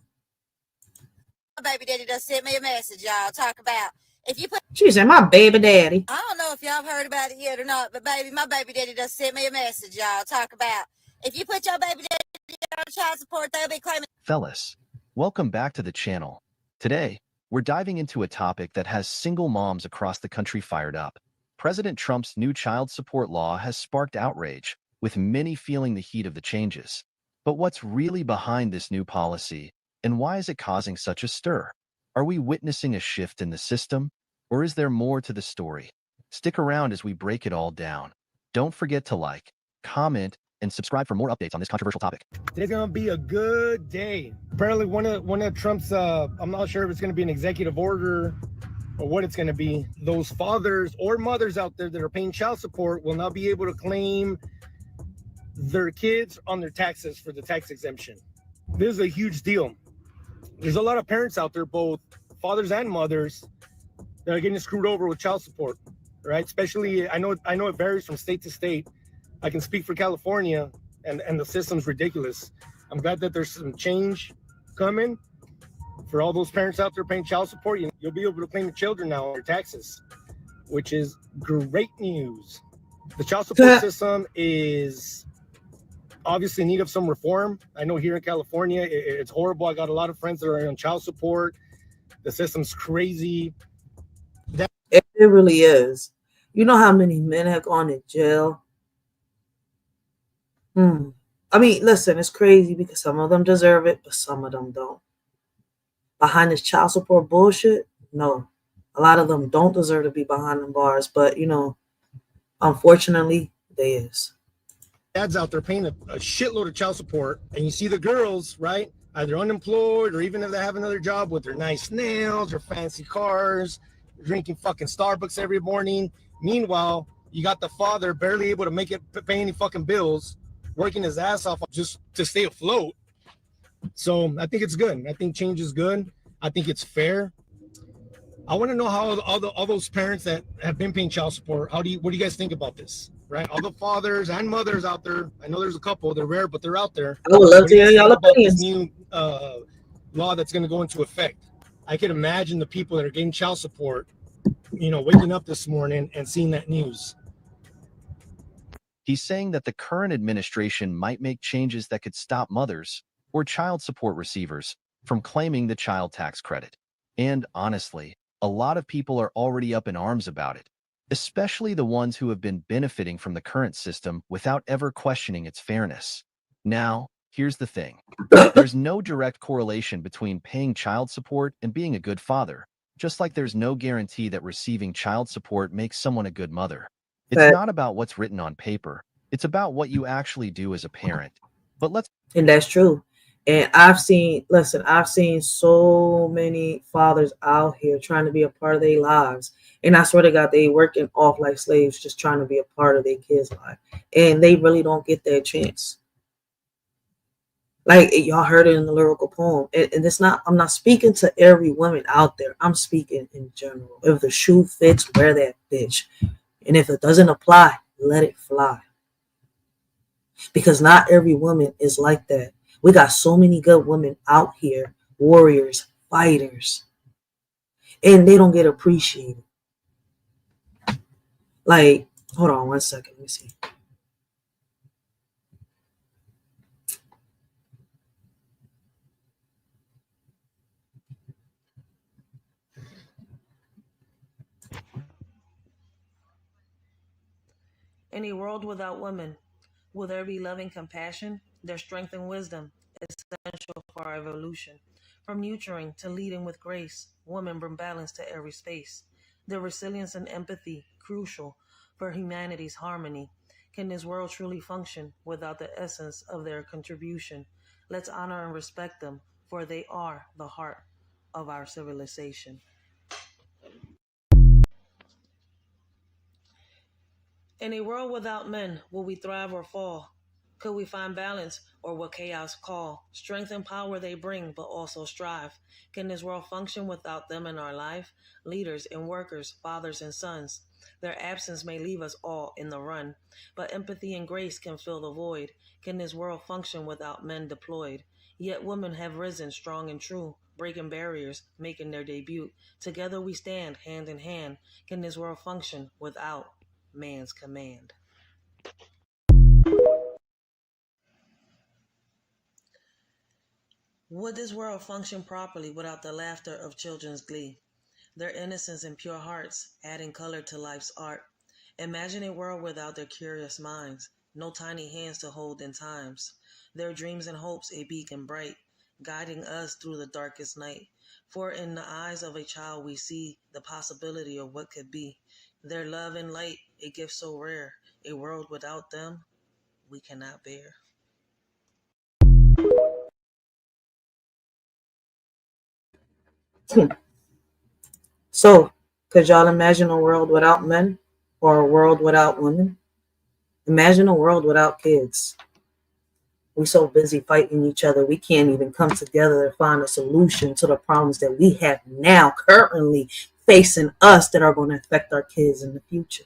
my baby daddy just sent me a message, y'all. Talk about if you put. She said, my baby daddy. I don't know if y'all have heard about it yet or not, but baby, my baby daddy just sent me a message, y'all. Talk about if you put your baby daddy on child support, they'll be claiming. Fellas, Welcome back to the channel. Today, we're diving into a topic that has single moms across the country fired up. President Trump's new child support law has sparked outrage, with many feeling the heat of the changes. But what's really behind this new policy, and why is it causing such a stir? Are we witnessing a shift in the system, or is there more to the story? Stick around as we break it all down. Don't forget to like, comment, and subscribe for more updates on this controversial topic. Today's gonna be a good day. Apparently, one of Trump's, I'm not sure if it's gonna be an executive order or what it's gonna be. Those fathers or mothers out there that are paying child support will now be able to claim their kids on their taxes for the tax exemption. This is a huge deal. There's a lot of parents out there, both fathers and mothers, that are getting screwed over with child support, right? Especially, I know it varies from state to state. I can speak for California, and the system's ridiculous. I'm glad that there's some change coming for all those parents out there paying child support. You'll be able to claim your children now on your taxes, which is great news. The child support system is obviously in need of some reform. I know here in California, it's horrible. I got a lot of friends that are on child support. The system's crazy. It really is. You know how many men have gone to jail? I mean, listen, it's crazy because some of them deserve it, but some of them don't. Behind this child support bullshit, no. A lot of them don't deserve to be behind the bars, but, unfortunately, they is. Dads out there paying a shitload of child support, and you see the girls, right, either unemployed or even if they have another job with their nice nails or fancy cars, drinking fucking Starbucks every morning. Meanwhile, you got the father barely able to pay any fucking bills, working his ass off just to stay afloat. So I think it's good. I think change is good. I think it's fair. I want to know how all those parents that have been paying child support, what do you guys think about this? Right? All the fathers and mothers out there. I know there's a couple, they're rare, but they're out there. I would love to hear y'all opinions. This new law that's going to go into effect. I could imagine the people that are getting child support, waking up this morning and seeing that news. He's saying that the current administration might make changes that could stop mothers or child support receivers from claiming the child tax credit. And honestly, a lot of people are already up in arms about it, especially the ones who have been benefiting from the current system without ever questioning its fairness. Now, here's the thing. There's no direct correlation between paying child support and being a good father, just like there's no guarantee that receiving child support makes someone a good mother. It's not about what's written on paper. It's about what you actually do as a parent. And that's true. And I've seen so many fathers out here trying to be a part of their lives. And I swear to God, they working off like slaves, just trying to be a part of their kids' life. And they really don't get that chance. Like y'all heard it in the lyrical poem. And I'm not speaking to every woman out there. I'm speaking in general. If the shoe fits, wear that bitch. And if it doesn't apply, let it fly. Because not every woman is like that. We got so many good women out here, warriors, fighters, and they don't get appreciated. Like, hold on one second. Let me see. In a world without women, will there be loving compassion? Their strength and wisdom is essential for our evolution. From nurturing to leading with grace, women bring balance to every space. Their resilience and empathy, crucial for humanity's harmony. Can this world truly function without the essence of their contribution? Let's honor and respect them, for they are the heart of our civilization. In a world without men, will we thrive or fall? Could we find balance, or will chaos call? Strength and power they bring, but also strive. Can this world function without them in our life? Leaders and workers, fathers and sons. Their absence may leave us all in the run, but empathy and grace can fill the void. Can this world function without men deployed? Yet women have risen strong and true, breaking barriers, making their debut. Together we stand, hand in hand. Can this world function without man's command? Would this world function properly without the laughter of children's glee, their innocence and pure hearts adding color to life's art? Imagine a world without their curious minds, no tiny hands to hold in times, their dreams and hopes a beacon bright, guiding us through the darkest night. For in the eyes of a child we see the possibility of what could be, their love and light, a gift so rare, a world without them we cannot bear. So, could y'all imagine a world without men or a world without women? Imagine a world without kids. We so busy fighting each other, we can't even come together to find a solution to the problems that we have now currently facing us that are going to affect our kids in the future.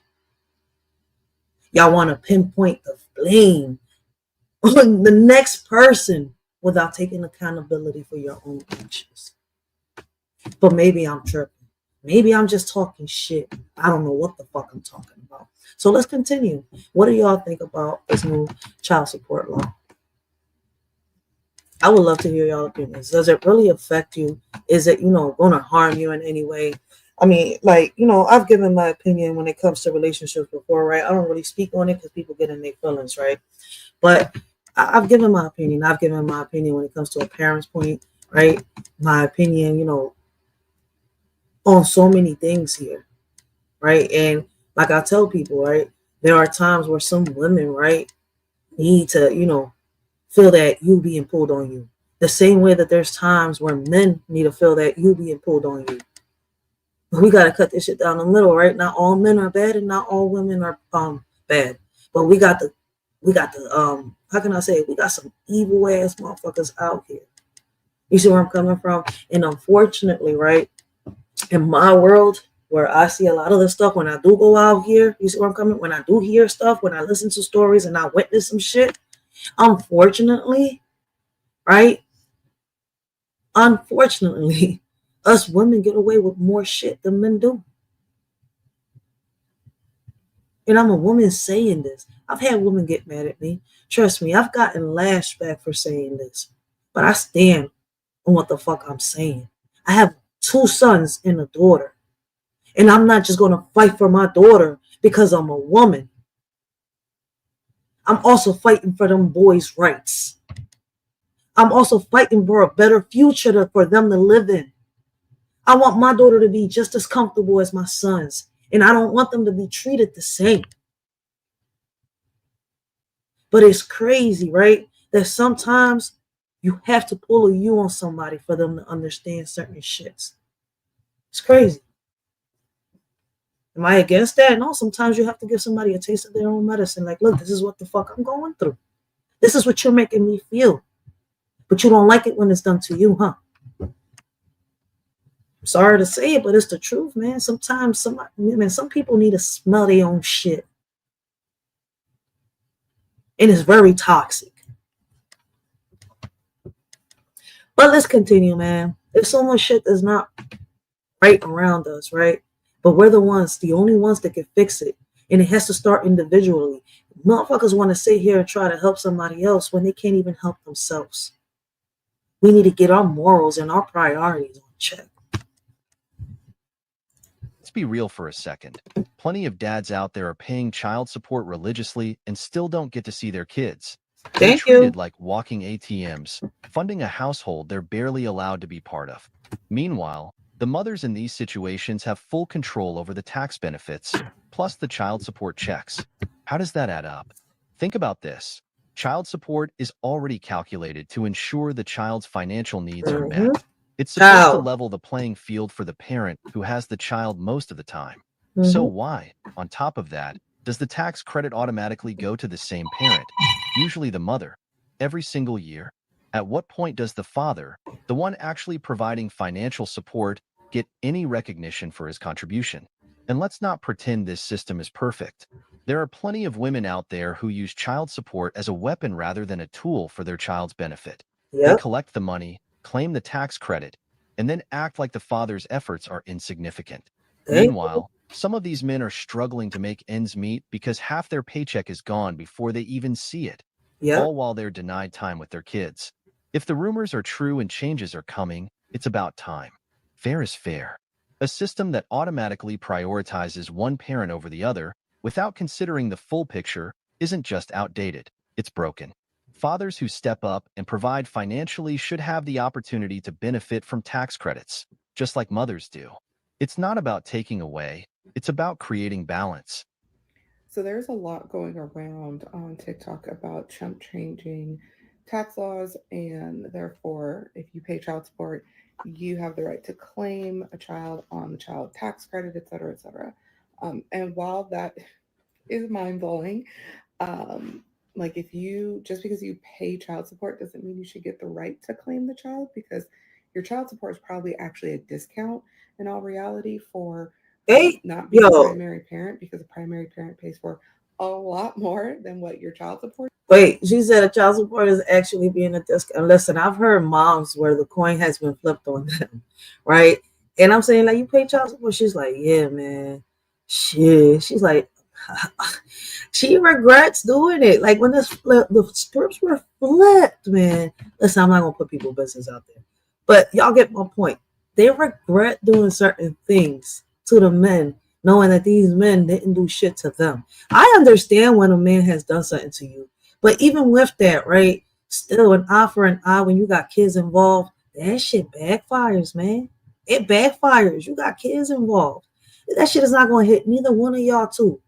Y'all want to pinpoint the blame on the next person without taking accountability for your own actions. But maybe I'm tripping. Maybe I'm just talking shit. I don't know what the fuck I'm talking about. So let's continue. What do y'all think about this new child support law? I would love to hear y'all opinions. Does it really affect you? Is it, going to harm you in any way? I mean, I've given my opinion when it comes to relationships before, right? I don't really speak on it because people get in their feelings, right? But I've given my opinion. I've given my opinion when it comes to a parent's point, right? My opinion, on so many things here, right? And like I tell people, right, there are times where some women, right, need to, feel that you being pulled on you. The same way that there's times where men need to feel that you being pulled on you. We got to cut this shit down the middle, right? Not all men are bad and not all women are bad. But we got the how can I say it? We got some evil ass motherfuckers out here. You see where I'm coming from? And unfortunately, right, in my world where I see a lot of this stuff, when I do go out here, you see where I'm coming? When I do hear stuff, when I listen to stories and I witness some shit, unfortunately, right? Unfortunately, us women get away with more shit than men do. And I'm a woman saying this. I've had women get mad at me. Trust me, I've gotten lashed back for saying this. But I stand on what the fuck I'm saying. I have 2 sons and a daughter. And I'm not just going to fight for my daughter because I'm a woman. I'm also fighting for them boys' rights. I'm also fighting for a better future for them to live in. I want my daughter to be just as comfortable as my sons. And I don't want them to be treated the same. But it's crazy, right? That sometimes you have to pull a U on somebody for them to understand certain shits. It's crazy. Am I against that? No, sometimes you have to give somebody a taste of their own medicine. Like, look, this is what the fuck I'm going through. This is what you're making me feel. But you don't like it when it's done to you, huh? I'm sorry to say it, but it's the truth, man. Sometimes some people need to smell their own shit. And it's very toxic. But let's continue, man. There's so much shit that's not right around us, right? But we're the only ones that can fix it. And it has to start individually. Motherfuckers want to sit here and try to help somebody else when they can't even help themselves. We need to get our morals and our priorities on check. Let's be real for a second. Plenty of dads out there are paying child support religiously and still don't get to see their kids. They're treated like walking ATMs, funding a household they're barely allowed to be part of. Meanwhile, the mothers in these situations have full control over the tax benefits, plus the child support checks. How does that add up? Think about this. Child support is already calculated to ensure the child's financial needs are met. It's supposed to level the playing field for the parent who has the child most of the time. So why, on top of that, does the tax credit automatically go to the same parent, usually the mother, every single year? At what point does the father, the one actually providing financial support, get any recognition for his contribution? And let's not pretend this system is perfect. There are plenty of women out there who use child support as a weapon rather than a tool for their child's benefit. They collect the money, claim the tax credit, and then act like the father's efforts are insignificant. Meanwhile, some of these men are struggling to make ends meet because half their paycheck is gone before they even see it, all while they're denied time with their kids. If the rumors are true and changes are coming, it's about time. Fair is fair. A system that automatically prioritizes one parent over the other without considering the full picture isn't just outdated, it's broken. Fathers who step up and provide financially should have the opportunity to benefit from tax credits, just like mothers do. It's not about taking away, it's about creating balance. So there's a lot going around on TikTok about Trump changing tax laws, and therefore, if you pay child support, you have the right to claim a child on the child tax credit, et cetera, et cetera. And while that is mind blowing, like if you just because you pay child support doesn't mean you should get the right to claim the child, because your child support is probably actually a discount in all reality for Hey, not being a yo, primary parent, because a primary parent pays for a lot more than what your child support. wait, she said a child support is actually being a discount. Listen, I've heard moms where the coin has been flipped on them, right? And I'm saying, like, you pay child support? She's like, yeah, man. Shit. She's like, she regrets doing it. Like, when the scripts were flipped, man. Listen, I'm not going to put people's business out there. But y'all get my point. They regret doing certain things to the men, knowing that these men didn't do shit to them. I understand when a man has done something to you. But even with that, right, still an eye for an eye when you got kids involved, that shit backfires, man. It backfires. You got kids involved. That shit is not going to hit neither one of y'all too.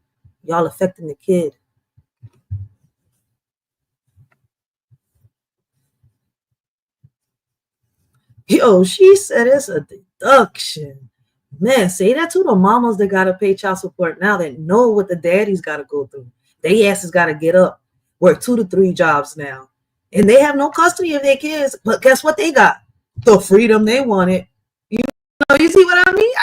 Y'all affecting the kid. Yo, she said it's a deduction. Man, say that to the mamas that got to pay child support now that know what the daddies got to go through. They asses got to get up, work 2 to 3 jobs now. And they have no custody of their kids. But guess what they got? The freedom they wanted. You know, you see what I mean?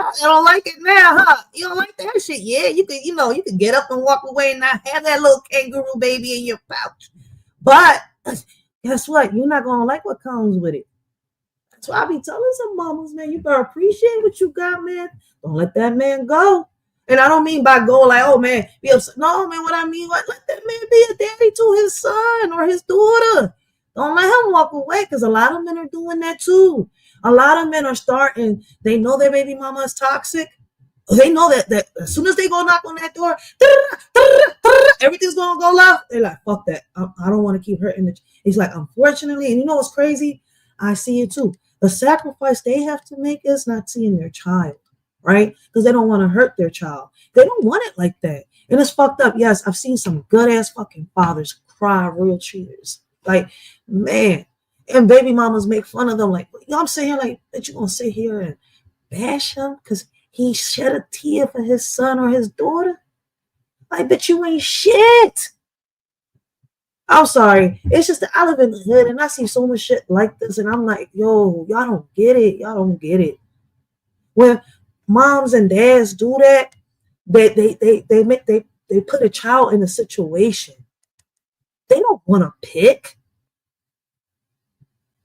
I don't like it now, huh? You don't like that shit? Yeah, you can get up and walk away and not have that little kangaroo baby in your pouch. But guess what? You're not going to like what comes with it. That's why I be telling some mamas, man, you better appreciate what you got, man. Don't let that man go. And I don't mean by go like, oh, man, be upset. No, man, what I mean, let that man be a daddy to his son or his daughter. Don't let him walk away, because a lot of men are doing that too. A lot of men are starting, they know their baby mama is toxic. They know that as soon as they go knock on that door, everything's going to go loud. They're like, fuck that. I don't want to keep hurting it. He's like, unfortunately, and you know what's crazy? I see it too. The sacrifice they have to make is not seeing their child, right? Because they don't want to hurt their child. They don't want it like that. And it's fucked up. Yes, I've seen some good ass fucking fathers cry real tears. Like, man. And baby mamas make fun of them. Like, you know what I'm saying? Like, that you going to sit here and bash him because he shed a tear for his son or his daughter? I bet you ain't shit. I'm sorry. It's just that I live in the hood and I see so much shit like this. And I'm like, yo, y'all don't get it. Y'all don't get it. When moms and dads do that, they put a child in a situation they don't want to pick.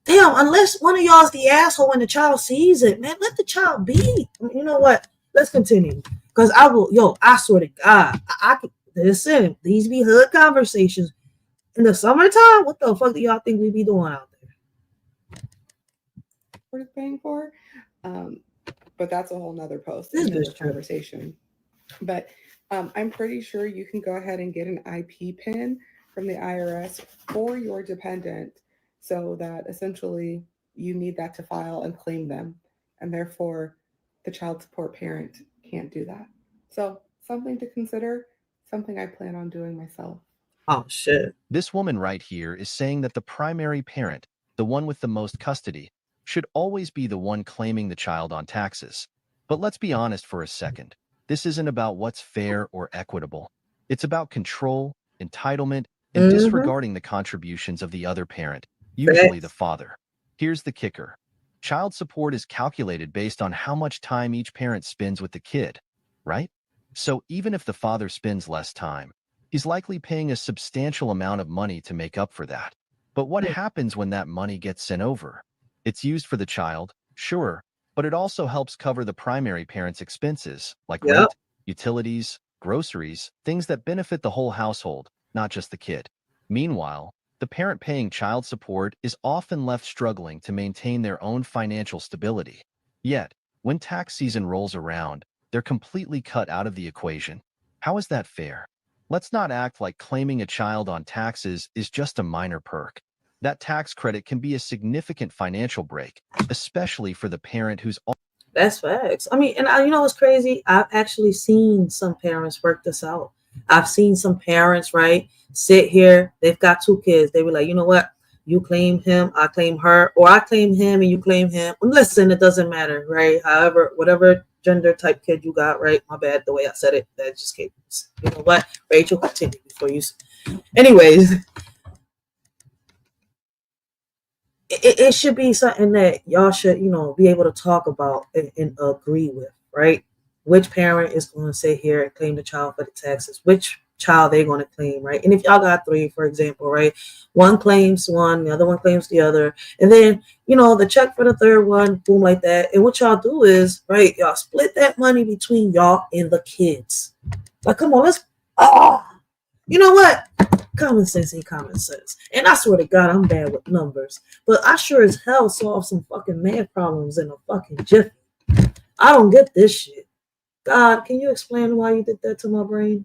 Damn, unless one of y'all is the asshole when the child sees it, man, let the child be. You know what? Let's continue. Because I swear to God, I could listen. These be hood conversations. In the summertime, what the fuck do y'all think we be doing out there? Worth paying for. But that's a whole nother post, This another is true. conversation. But I'm pretty sure you can go ahead and get an IP pin from the IRS for your dependent, so that essentially you need that to file and claim them. And therefore, the child support parent can't do that. So something to consider, something I plan on doing myself. Oh, shit. This woman right here is saying that the primary parent, the one with the most custody, should always be the one claiming the child on taxes. But let's be honest for a second. This isn't about what's fair or equitable. It's about control, entitlement, and disregarding the contributions of the other parent, usually the father. Here's the kicker. Child support is calculated based on how much time each parent spends with the kid, right? So even if the father spends less time, he's likely paying a substantial amount of money to make up for that. But what happens when that money gets sent over? It's used for the child, sure, but it also helps cover the primary parent's expenses, like rent, utilities, groceries, things that benefit the whole household, not just the kid. Meanwhile, The parent paying child support is often left struggling to maintain their own financial stability. Yet, when tax season rolls around, they're completely cut out of the equation. How is that fair? Let's not act like claiming a child on taxes is just a minor perk. That tax credit can be a significant financial break, especially for the parent who's That's facts. I mean, and you know what's crazy? I've actually seen some parents work this out. I've seen some parents, right, sit here. They've got 2 kids. They were like, you know what? You claim him, I claim her, or I claim him and you claim him. Listen, it doesn't matter, right? However, whatever gender type kid you got, right? My bad, the way I said it, that just came. You know what? Rachel, continue before you. Anyways, it should be something that y'all should, you know, be able to talk about and agree with, right? Which parent is going to sit here and claim the child for the taxes? Which child they're going to claim, right? And if y'all got 3, for example, right? One claims one, the other one claims the other. And then, you know, the check for the 3rd one, boom, like that. And what y'all do is, right, y'all split that money between y'all and the kids. Like, come on, you know what? Common sense ain't common sense. And I swear to God, I'm bad with numbers. But I sure as hell solved some fucking math problems in a fucking jiffy. I don't get this shit. God, can you explain why you did that to my brain?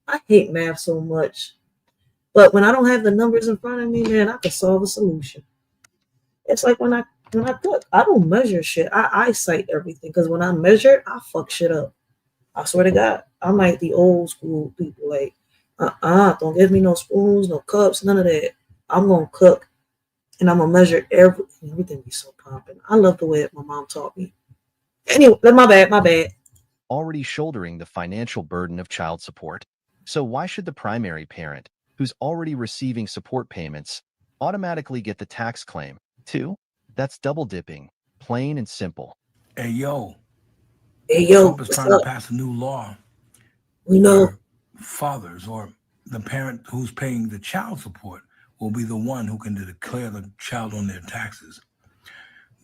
I hate math so much. But when I don't have the numbers in front of me, man, I can solve a solution. It's like when I cook, I don't measure shit. I eyesight everything. Because when I measure, I fuck shit up. I swear to God. I'm like the old school people. Like, don't give me no spoons, no cups, none of that. I'm gonna cook and I'm gonna measure everything. Everything be so pumping. I love the way my mom taught me. Anyway, my bad. already shouldering the financial burden of child support. So why should the primary parent, who's already receiving support payments, automatically get the tax claim, too? That's double dipping, plain and simple. Hey, yo. Trump is trying to pass a new law. We know. Fathers or the parent who's paying the child support will be the one who can declare the child on their taxes.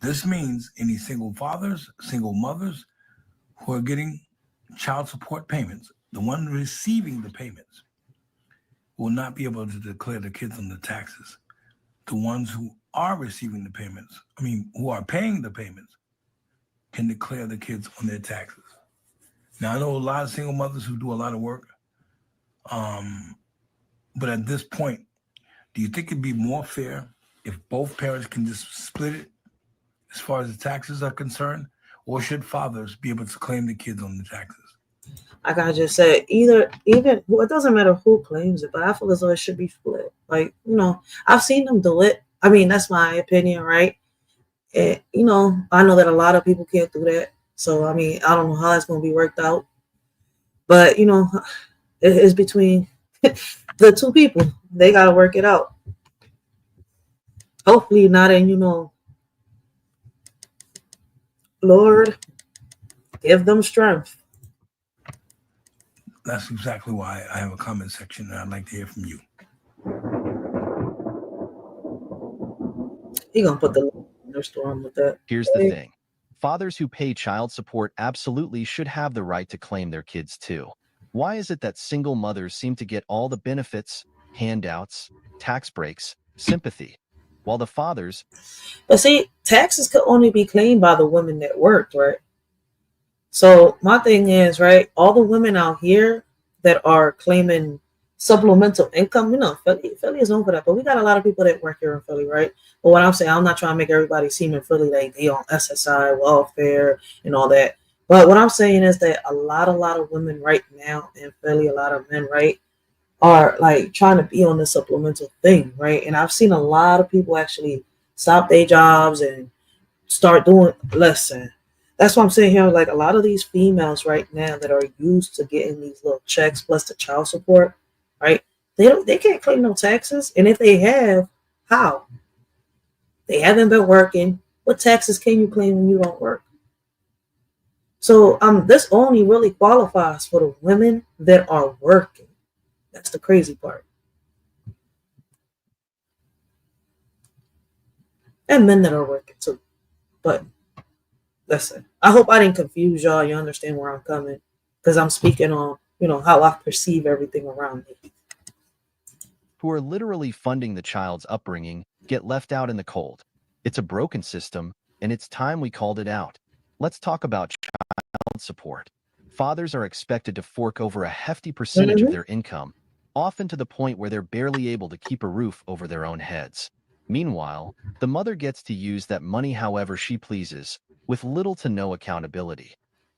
This means any single fathers, single mothers who are getting child support payments, the one receiving the payments, will not be able to declare the kids on the taxes. The ones who are receiving the payments, who are paying the payments, can declare the kids on their taxes. Now, I know a lot of single mothers who do a lot of work. But at this point, do you think it'd be more fair if both parents can just split it as far as the taxes are concerned? Or should fathers be able to claim the kids on the taxes? Like I just said, even it doesn't matter who claims it, but I feel as though it should be split. Like, you know, I've seen them do it. I mean, that's my opinion, right? And, you know, I know that a lot of people can't do that. So, I mean, I don't know how it's going to be worked out. But, you know, it's between the 2 people. They got to work it out. Hopefully not in, you know, Lord, give them strength. That's exactly why I have a comment section, and I'd like to hear from you. He gonna put the storm with that. Here's the thing. Fathers who pay child support absolutely should have the right to claim their kids too. Why is it that single mothers seem to get all the benefits, handouts, tax breaks, sympathy, while the fathers... But see, taxes could only be claimed by the women that worked, right? So my thing is, right, all the women out here that are claiming supplemental income, you know, Philly is known for that, but we got a lot of people that work here in Philly, right? But what I'm saying, I'm not trying to make everybody seem in Philly like they on SSI, welfare, and all that. But what I'm saying is that a lot of women right now in Philly, a lot of men, right, are like trying to be on the supplemental thing, right? And I've seen a lot of people actually stop their jobs and start doing listen. That's what I'm saying here. Like a lot of these females right now that are used to getting these little checks plus the child support, right? They can't claim no taxes. And if they have, how? They haven't been working. What taxes can you claim when you don't work? So this only really qualifies for the women that are working. That's the crazy part. And men that are working too. But listen, I hope I didn't confuse y'all. You understand where I'm coming. Because I'm speaking on, you know, how I perceive everything around me. who are literally funding the child's upbringing, get left out in the cold. It's a broken system, and it's time we called it out. Let's talk about child support. Fathers are expected to fork over a hefty percentage of their income, often to the point where they're barely able to keep a roof over their own heads. Meanwhile, the mother gets to use that money however she pleases, with little to no accountability.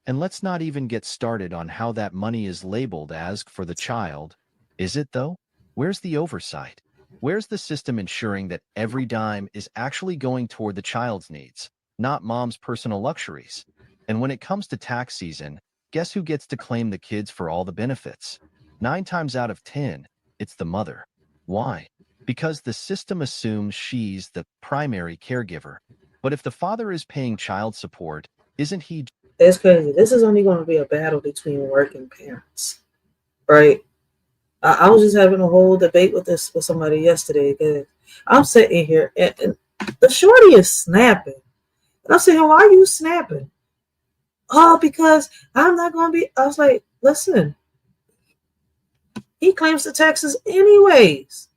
And let's not even get started on how that money is labeled as for the child. Is it though? Where's the oversight? Where's the system ensuring that every dime is actually going toward the child's needs, not mom's personal luxuries? And when it comes to tax season, guess who gets to claim the kids for all the benefits? 9 times out of 10, it's the mother. Why? Because the system assumes she's the primary caregiver. But if the father is paying child support, isn't he? It's crazy. This is only going to be a battle between working parents, right? I was just having a whole debate with somebody yesterday because I'm sitting here and the shorty is snapping. And I'm saying, why are you snapping? Oh, because I'm not going to be. I was like, listen, he claims the taxes anyways.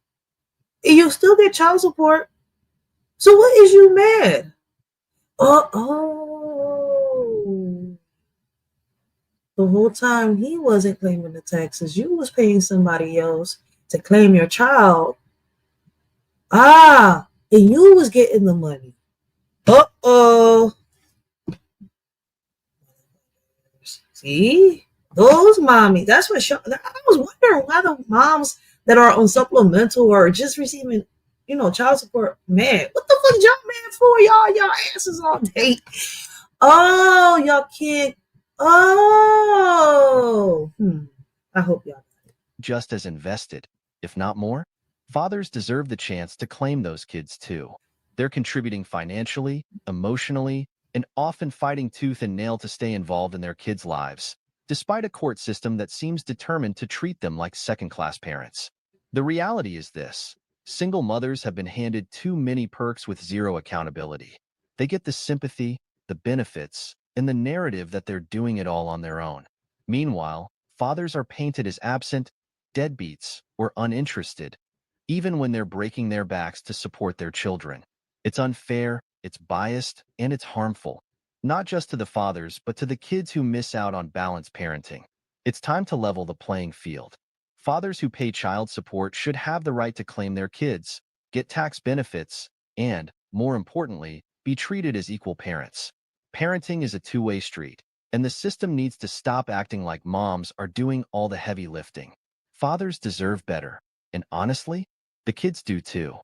You still get child support. So what is you mad? The whole time he wasn't claiming the taxes. You was paying somebody else to claim your child. And you was getting the money. See? Those mommies. That's what I was wondering why the moms that are on supplemental or just receiving, child support, man, what the fuck y'all mad for? Y'all asses all day. Oh, y'all can't. I hope y'all Just as invested, if not more. Fathers deserve the chance to claim those kids too. They're contributing financially, emotionally, and often fighting tooth and nail to stay involved in their kids' lives, despite a court system that seems determined to treat them like second-class parents. The reality is this: single mothers have been handed too many perks with zero accountability. They get the sympathy, the benefits, and the narrative that they're doing it all on their own. Meanwhile, fathers are painted as absent, deadbeats, or uninterested, even when they're breaking their backs to support their children. It's unfair, it's biased, and it's harmful, not just to the fathers, but to the kids who miss out on balanced parenting. It's time to level the playing field. Fathers who pay child support should have the right to claim their kids, get tax benefits, and, more importantly, be treated as equal parents. Parenting is a two-way street, and the system needs to stop acting like moms are doing all the heavy lifting. Fathers deserve better, and honestly, the kids do too.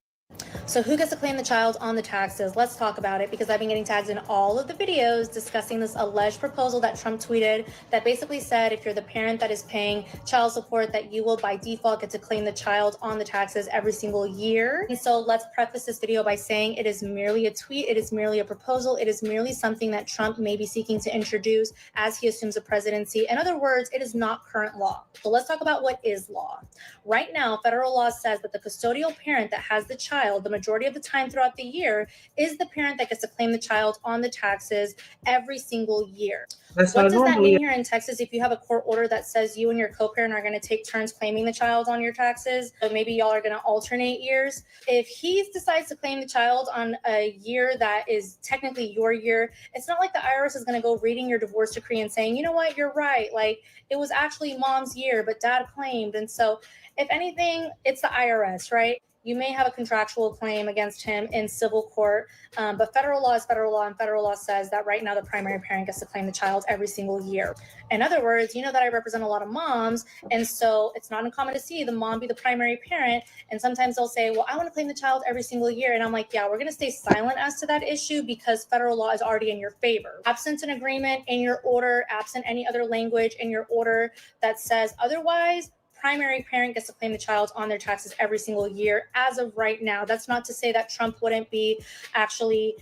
So who gets to claim the child on the taxes? Let's talk about it, because I've been getting tagged in all of the videos discussing this alleged proposal that Trump tweeted that basically said if you're the parent that is paying child support, that you will by default get to claim the child on the taxes every single year. And so let's preface this video by saying it is merely a tweet, it is merely a proposal, it is merely something that Trump may be seeking to introduce as he assumes the presidency. In other words, it is not current law. So let's talk about what is law. Right now, federal law says that the custodial parent that has the child, the majority of the time throughout the year, is the parent that gets to claim the child on the taxes every single year. What does that mean here in Texas? If you have a court order that says you and your co-parent are going to take turns claiming the child on your taxes, so maybe y'all are going to alternate years. If he decides to claim the child on a year that is technically your year, it's not like the IRS is going to go reading your divorce decree and saying, you know what, you're right. Like, it was actually mom's year, but dad claimed. And so if anything, it's the IRS, right? You may have a contractual claim against him in civil court, but federal law is federal law, and federal law says that right now the primary parent gets to claim the child every single year. In other words, you know that I represent a lot of moms, and so it's not uncommon to see the mom be the primary parent, and sometimes they'll say, well, I want to claim the child every single year, and I'm like, yeah, we're going to stay silent as to that issue because federal law is already in your favor. Absent an agreement in your order, absent any other language in your order that says otherwise, primary parent gets to claim the child on their taxes every single year as of right now. That's not to say that Trump wouldn't be actually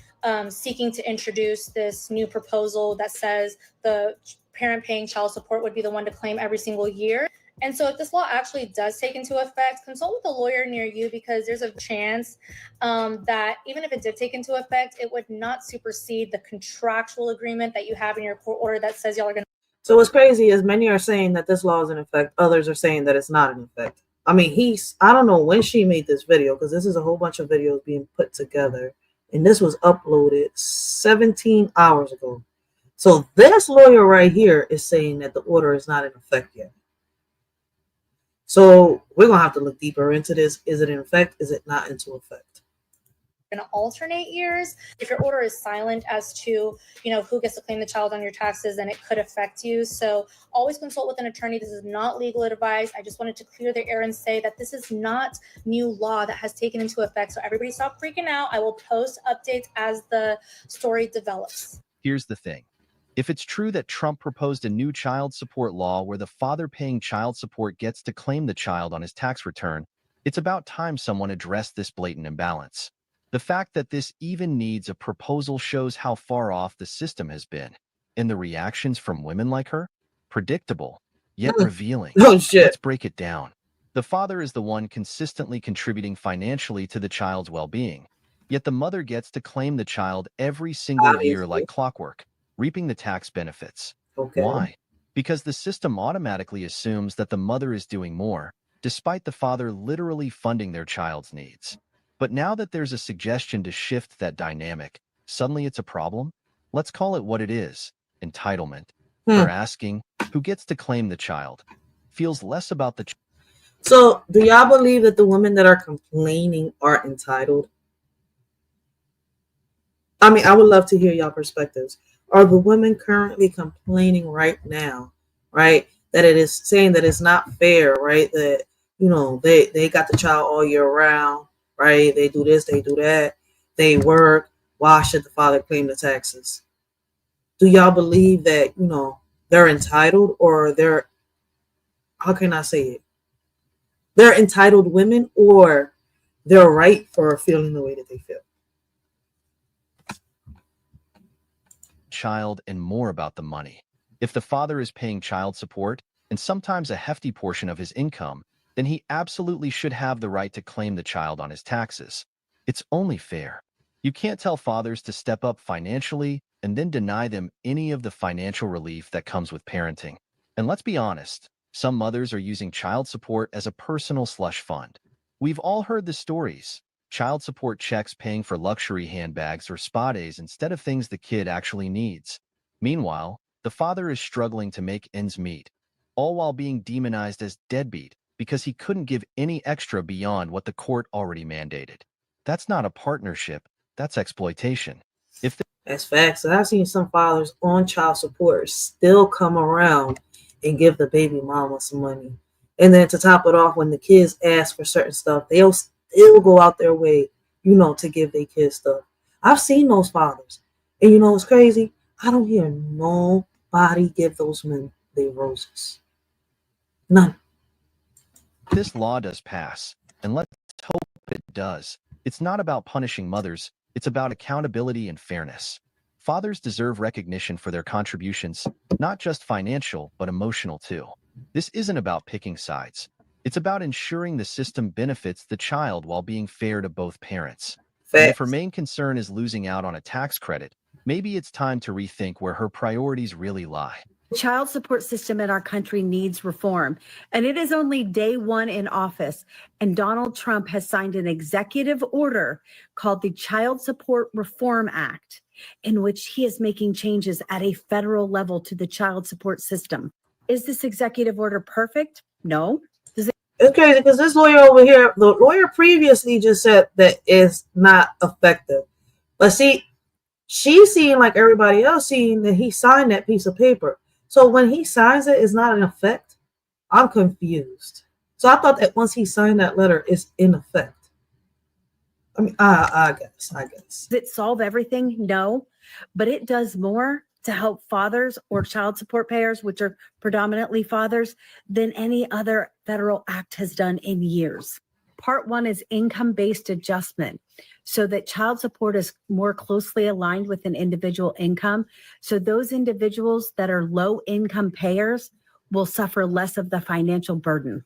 seeking to introduce this new proposal that says the parent paying child support would be the one to claim every single year. And so if this law actually does take into effect, consult with a lawyer near you, because there's a chance that even if it did take into effect, it would not supersede the contractual agreement that you have in your court order that says y'all are going to. So what's crazy is many are saying that this law is in effect. Others are saying that it's not in effect. I mean, I don't know when she made this video, because this is a whole bunch of videos being put together. And this was uploaded 17 hours ago. So this lawyer right here is saying that the order is not in effect yet. So we're going to have to look deeper into this. Is it in effect? Is it not into effect? Going to alternate years. If your order is silent as to, who gets to claim the child on your taxes, then it could affect you. So always consult with an attorney. This is not legal advice. I just wanted to clear the air and say that this is not new law that has taken into effect. So everybody stop freaking out. I will post updates as the story develops. Here's the thing. If it's true that Trump proposed a new child support law where the father paying child support gets to claim the child on his tax return, it's about time someone addressed this blatant imbalance. The fact that this even needs a proposal shows how far off the system has been. And the reactions from women like her? Predictable, yet revealing. Oh, shit. Let's break it down. The father is the one consistently contributing financially to the child's well-being. Yet the mother gets to claim the child every single year like clockwork, reaping the tax benefits. Okay. Why? Because the system automatically assumes that the mother is doing more, despite the father literally funding their child's needs. But now that there's a suggestion to shift that dynamic, suddenly it's a problem? Let's call it what it is, entitlement. For asking, who gets to claim the child? Feels less about the So do y'all believe that the women that are complaining are entitled? I mean, I would love to hear y'all perspectives. Are the women currently complaining right now, right, that it is saying that it's not fair, right, that, they got the child all year round, right? They do this, they do that, they work. Why should the father claim the taxes? Do y'all believe that, they're entitled, or they're, how can I say it? They're entitled women, or they're right for feeling the way that they feel? child and more about the money. If the father is paying child support, and sometimes a hefty portion of his income, then he absolutely should have the right to claim the child on his taxes. It's only fair. You can't tell fathers to step up financially and then deny them any of the financial relief that comes with parenting. And let's be honest, some mothers are using child support as a personal slush fund. We've all heard the stories. Child support checks paying for luxury handbags or spa days instead of things the kid actually needs. Meanwhile, the father is struggling to make ends meet, all while being demonized as deadbeat because he couldn't give any extra beyond what the court already mandated. That's not a partnership, that's exploitation. That's facts. I've seen some fathers on child support still come around and give the baby mama some money. And then to top it off, when the kids ask for certain stuff, they'll still go out their way, to give their kids stuff. I've seen those fathers. And what's crazy? I don't hear nobody give those men their roses. None. This law does pass, and let's hope it does. It's not about punishing mothers, it's about accountability and fairness. Fathers deserve recognition for their contributions, not just financial, but emotional too. This isn't about picking sides. It's about ensuring the system benefits the child while being fair to both parents. And if her main concern is losing out on a tax credit, maybe it's time to rethink where her priorities really lie. The child support system in our country needs reform, and it is only day one in office, and Donald Trump has signed an executive order called the Child Support Reform Act, in which he is making changes at a federal level to the child support system. Is this executive order perfect? No. It's crazy because this lawyer over here, the lawyer previously just said that it's not effective. But see, she's seeing like everybody else seeing that he signed that piece of paper. So when he signs it, it's not in effect. I'm confused. So I thought that once he signed that letter, it's in effect. I mean, I guess. Does it solve everything? No, but it does more to help fathers or child support payers, which are predominantly fathers, than any other federal act has done in years. Part one is income-based adjustment, so that child support is more closely aligned with an individual income. So those individuals that are low-income payers will suffer less of the financial burden.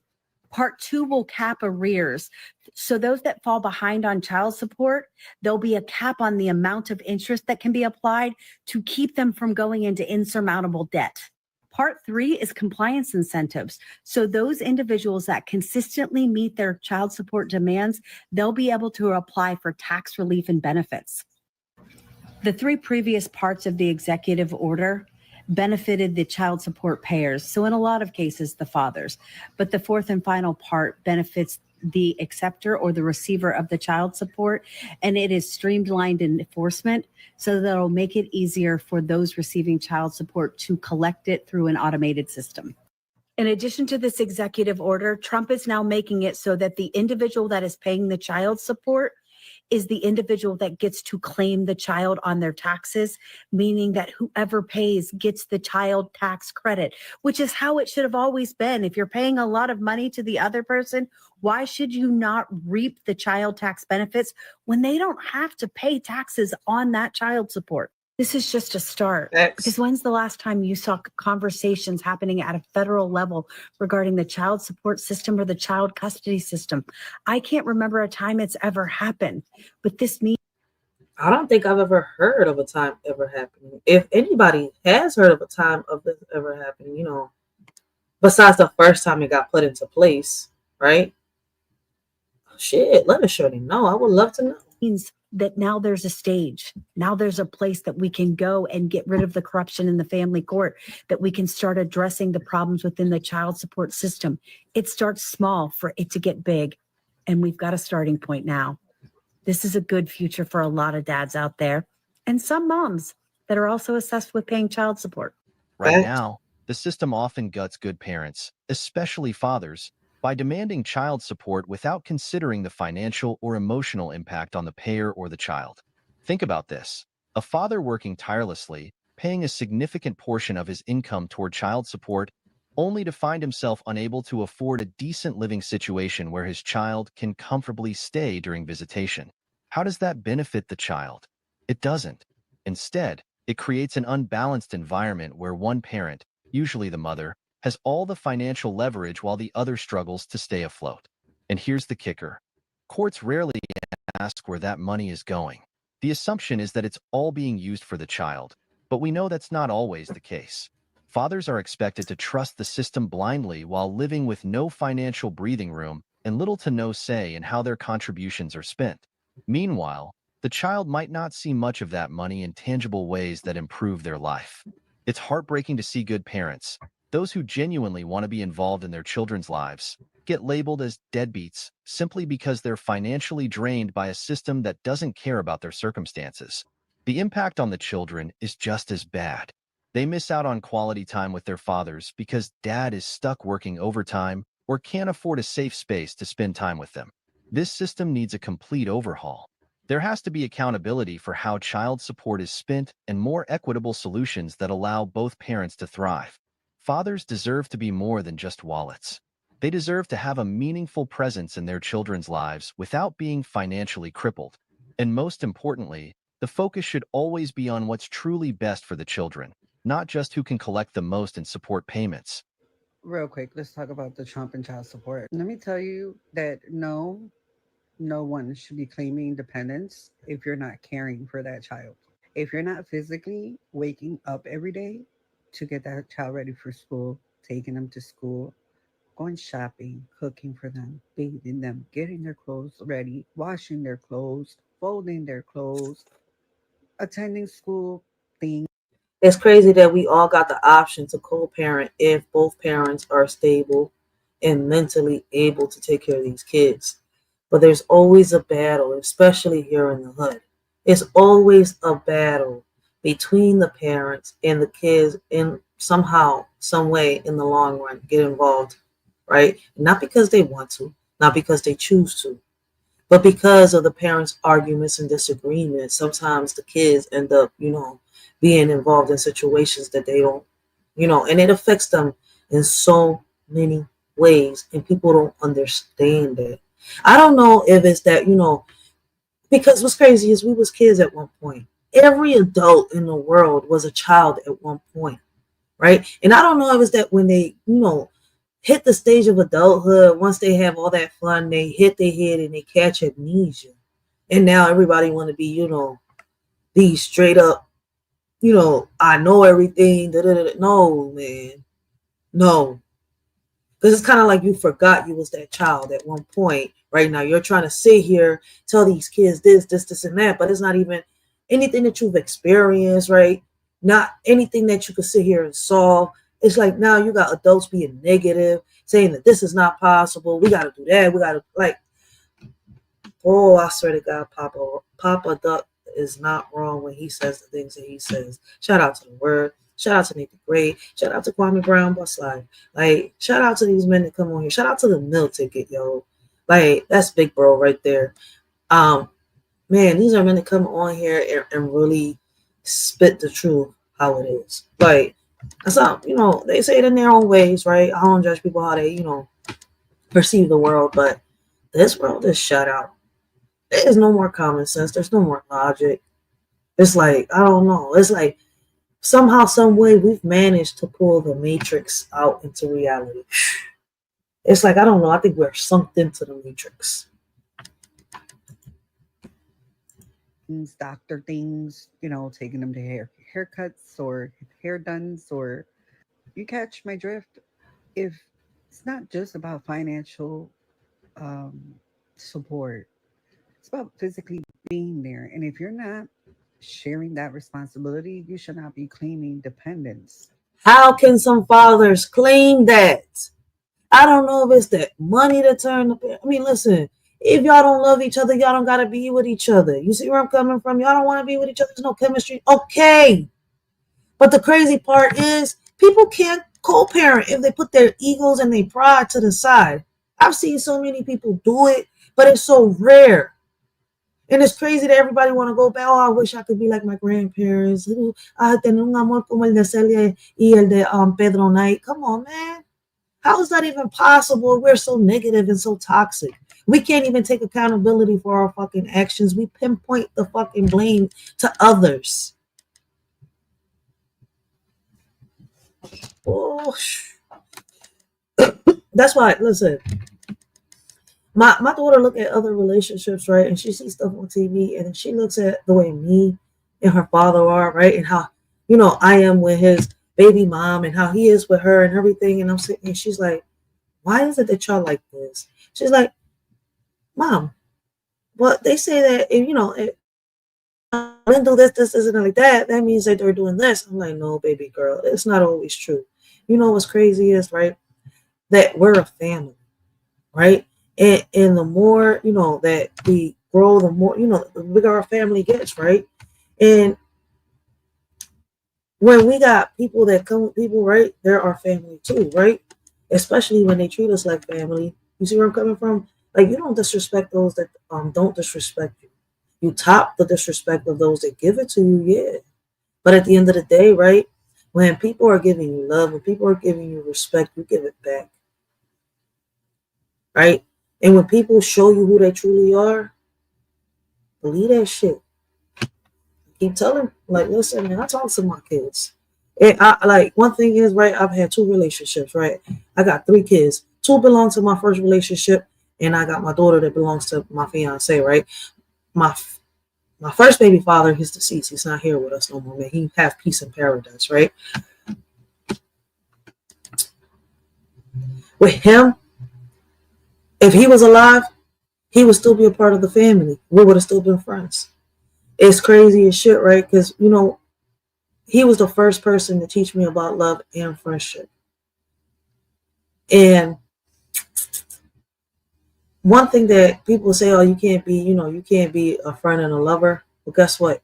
Part two will cap arrears. So those that fall behind on child support, there'll be a cap on the amount of interest that can be applied to keep them from going into insurmountable debt. Part 3 is compliance incentives. So those individuals that consistently meet their child support demands, they'll be able to apply for tax relief and benefits. The 3 previous parts of the executive order benefited the child support payers. So in a lot of cases, the fathers. But the 4th and final part benefits the acceptor or the receiver of the child support, and it is streamlined in enforcement so that it'll make it easier for those receiving child support to collect it through an automated system. In addition to this executive order, Trump is now making it so that the individual that is paying the child support is the individual that gets to claim the child on their taxes, meaning that whoever pays gets the child tax credit, which is how it should have always been. If you're paying a lot of money to the other person, why should you not reap the child tax benefits when they don't have to pay taxes on that child support? This is just a start. Because when's the last time you saw conversations happening at a federal level regarding the child support system or the child custody system? I can't remember a time it's ever happened, but this means. I don't think I've ever heard of a time ever happening. If anybody has heard of a time of this ever happening, besides the first time it got put into place, right? Shit, let us shorty know. I would love to know. Means that now there's a stage. Now there's a place that we can go and get rid of the corruption in the family court, that we can start addressing the problems within the child support system. It starts small for it to get big, and we've got a starting point now. This is a good future for a lot of dads out there and some moms that are also assessed with paying child support. Right now, the system often guts good parents, especially fathers, by demanding child support without considering the financial or emotional impact on the payer or the child. Think about this. A father working tirelessly, paying a significant portion of his income toward child support, only to find himself unable to afford a decent living situation where his child can comfortably stay during visitation. How does that benefit the child? It doesn't. Instead, it creates an unbalanced environment where one parent, usually the mother, has all the financial leverage while the other struggles to stay afloat. And here's the kicker. Courts rarely ask where that money is going. The assumption is that it's all being used for the child, but we know that's not always the case. Fathers are expected to trust the system blindly while living with no financial breathing room and little to no say in how their contributions are spent. Meanwhile, the child might not see much of that money in tangible ways that improve their life. It's heartbreaking to see good parents, those who genuinely want to be involved in their children's lives, get labeled as deadbeats simply because they're financially drained by a system that doesn't care about their circumstances. The impact on the children is just as bad. They miss out on quality time with their fathers because dad is stuck working overtime or can't afford a safe space to spend time with them. This system needs a complete overhaul. There has to be accountability for how child support is spent and more equitable solutions that allow both parents to thrive. Fathers deserve to be more than just wallets. They deserve to have a meaningful presence in their children's lives without being financially crippled. And most importantly, the focus should always be on what's truly best for the children, not just who can collect the most in support payments. Real quick, let's talk about the Trump and child support. Let me tell you that no one should be claiming independence if you're not caring for that child. If you're not physically waking up every day to get that child ready for school, taking them to school, going shopping, cooking for them, bathing them, getting their clothes ready, washing their clothes, folding their clothes, attending school things. It's crazy that we all got the option to co-parent if both parents are stable and mentally able to take care of these kids. But there's always a battle, especially here in the hood. It's always a battle between the parents and the kids, and somehow, some way in the long run get involved, right? Not because they want to, not because they choose to, but because of the parents' arguments and disagreements. Sometimes the kids end up, being involved in situations that they don't, and it affects them in so many ways, and people don't understand it. I don't know if it's that, because what's crazy is we was kids at one point. Every adult in the world was a child at one point, right? And I don't know if it's that when they, hit the stage of adulthood, once they have all that fun, they hit their head and they catch amnesia. And now everybody want to be, these straight up, I know everything. No, man. No. Because it's kind of like you forgot you was that child at one point. Right now, you're trying to sit here, tell these kids this, and that, but it's not even anything that you've experienced, right? Not anything that you could sit here and solve. It's like now you got adults being negative, saying that this is not possible. We got to do that. We got to, like, oh, I swear to God, Papa Duck is not wrong when he says the things that he says. Shout out to the Word. Shout out to Nathan Gray. Shout out to Kwame Brown Bus Live. Like, shout out to these men that come on here. Shout out to the meal ticket, yo. Like, that's big bro right there. Man, these are men that come on here and really spit the truth how it is. Like, that's not, they say it in their own ways, right? I don't judge people how they, perceive the world, but this world is shut out. There's no more common sense. There's no more logic. It's like, I don't know. It's like somehow, some way we've managed to pull the matrix out into reality. It's like, I don't know. I think we're sunk into the matrix. Doctor things, taking them to haircuts or hair dones, or you catch my drift. If it's not just about financial support, it's about physically being there. And if you're not sharing that responsibility, you should not be claiming dependence. How can some fathers claim that? I don't know if it's that money to turn the. I mean, listen, if y'all don't love each other, y'all don't got to be with each other. You see where I'm coming from? Y'all don't want to be with each other. There's no chemistry. Okay. But the crazy part is people can't co-parent if they put their egos and their pride to the side. I've seen so many people do it, but it's so rare. And it's crazy that everybody want to go back. Oh, I wish I could be like my grandparents. Tener un amor como el de Celia y el de Pedro Knight. Come on, man. How is that even possible? We're so negative and so toxic. We can't even take accountability for our fucking actions. We pinpoint the fucking blame to others. Oh, that's why, listen, my daughter look at other relationships, right? And she sees stuff on TV, and she looks at the way me and her father are, right? And how, I am with his baby mom and how he is with her and everything. And I'm sitting and she's like, why is it that y'all like this? She's like, Mom, well, they say that if men do this isn't like that, that means that they're doing this. I'm like, no, baby girl, it's not always true. What's crazy is, right, that we're a family, right? And the more, that we grow, the more, the bigger our family gets, right? And when we got people that come with people, right, they're our family too, right? Especially when they treat us like family. You see where I'm coming from? Like, you don't disrespect those that don't disrespect you. You top the disrespect of those that give it to you, yeah. But at the end of the day, right, when people are giving you love, when people are giving you respect, you give it back, right? And when people show you who they truly are, believe that shit. Keep telling, like, listen, man, I talk to my kids. And one thing is, right, I've had 2 relationships, right? I got 3 kids. 2 belong to my first relationship, and I got my daughter that belongs to my fiance, right? My first baby father, he's deceased. He's not here with us no more, man. He have peace in paradise, right? With him, if he was alive, he would still be a part of the family. We would have still been friends. It's crazy as shit, right? Because, he was the first person to teach me about love and friendship. And one thing that people say, oh, you can't be a friend and a lover. Well, guess what?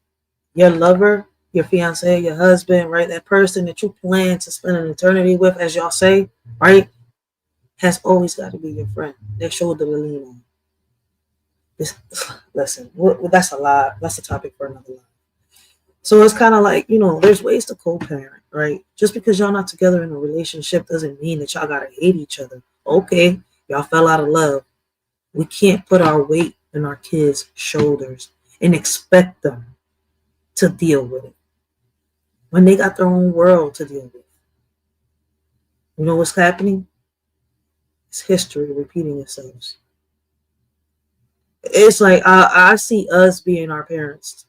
Your lover, your fiance, your husband, right? That person that you plan to spend an eternity with, as y'all say, right? Has always got to be your friend. That shoulder to lean on. Listen, that's a lot. That's a topic for another life. So it's kind of like, there's ways to co-parent, right? Just because y'all not together in a relationship doesn't mean that y'all got to hate each other. Okay, y'all fell out of love. We can't put our weight on our kids' shoulders and expect them to deal with it when they got their own world to deal with. You know what's happening? It's history repeating itself. It's like I see us being our parents.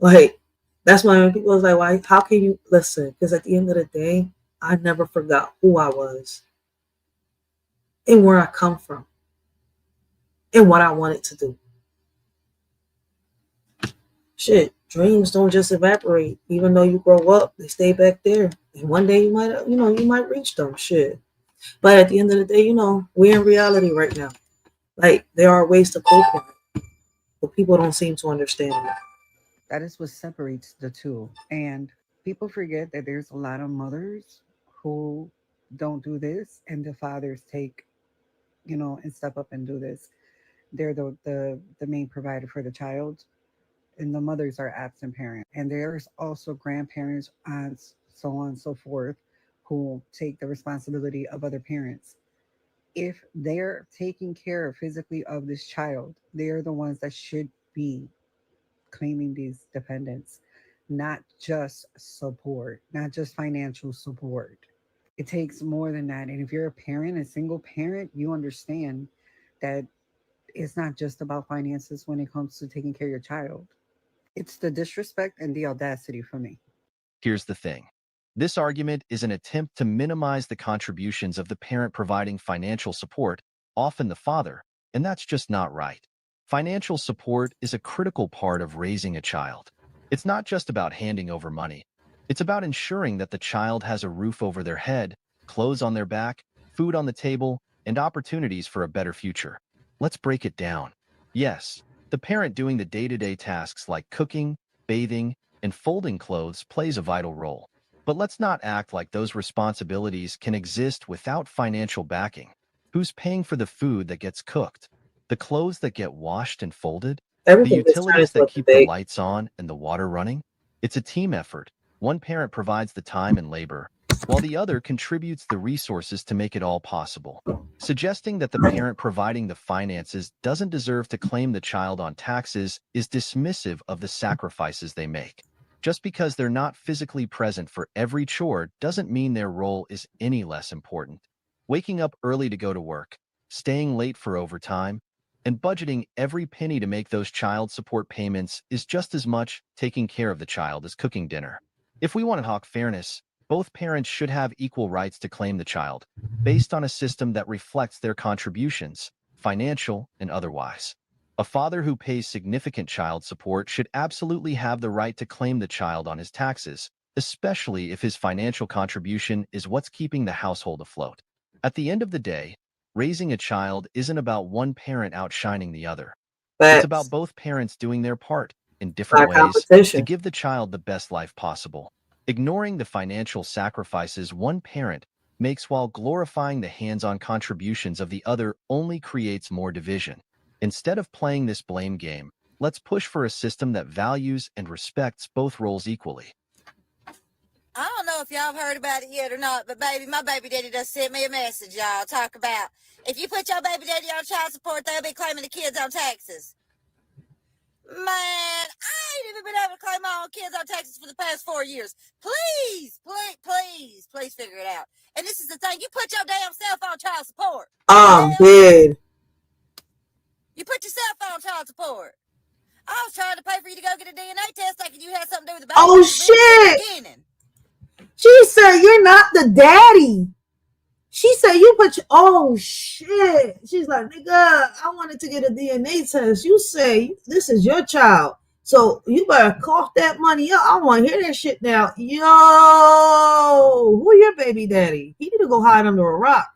Like, that's why when people was like, why? How can you listen? Because at the end of the day, I never forgot who I was and where I come from and what I wanted to do. Shit, dreams don't just evaporate. Even though you grow up, they stay back there. And one day you might reach them. Shit. But at the end of the day, we're in reality right now. Like, there are ways to cope with it, but people don't seem to understand it. That is what separates the two. And people forget that there's a lot of mothers who don't do this, and the fathers take, and step up and do this. They're the main provider for the child, and the mothers are absent parents. And there's also grandparents, aunts, so on and so forth, who take the responsibility of other parents. If they're taking care physically of this child, they're the ones that should be claiming these dependents, not just support, not just financial support. It takes more than that. And if you're a parent, a single parent, you understand that it's not just about finances when it comes to taking care of your child. It's the disrespect and the audacity for me. Here's the thing. This argument is an attempt to minimize the contributions of the parent providing financial support, often the father, and that's just not right. Financial support is a critical part of raising a child. It's not just about handing over money. It's about ensuring that the child has a roof over their head, clothes on their back, food on the table, and opportunities for a better future. Let's break it down. Yes, the parent doing the day-to-day tasks like cooking, bathing, and folding clothes plays a vital role. But let's not act like those responsibilities can exist without financial backing. Who's paying for the food that gets cooked, the clothes that get washed and folded, the Everything gets turned utilities into a that keep the debate. lights on and the water running? It's a team effort. One parent provides the time and labor, while the other contributes the resources to make it all possible. Suggesting that the parent providing the finances doesn't deserve to claim the child on taxes is dismissive of the sacrifices they make. Just because they're not physically present for every chore doesn't mean their role is any less important. Waking up early to go to work, staying late for overtime, and budgeting every penny to make those child support payments is just as much taking care of the child as cooking dinner. If we want to talk fairness, both parents should have equal rights to claim the child, based on a system that reflects their contributions, financial and otherwise. A father who pays significant child support should absolutely have the right to claim the child on his taxes, especially if his financial contribution is what's keeping the household afloat. At the end of the day, raising a child isn't about one parent outshining the other. It's about Facts. both parents doing their part in different Not ways to competition. give the child the best life possible. Ignoring the financial sacrifices one parent makes while glorifying the hands-on contributions of the other only creates more division. Instead of playing this blame game, let's push for a system that values and respects both roles equally. I don't know if y'all have heard about it yet or not, but baby, my baby daddy just sent me a message, y'all. Talk about if you put your baby daddy on child support, they'll be claiming the kids on taxes. Man, I ain't even been able to claim my own kids on taxes for the past 4 years. Please figure it out. And this is the thing, you put your damn self on child support. I'm dead. You put yourself on child support. I was trying to pay for you to go get a DNA test thinking you had something to do with the baby. Oh, shit. She said, you're not the daddy. She said, you put your, oh, shit. She's like, nigga, I wanted to get a DNA test. You say, this is your child. So you better cough that money up. I want to hear that shit now. Yo, who your baby daddy? He need to go hide under a rock.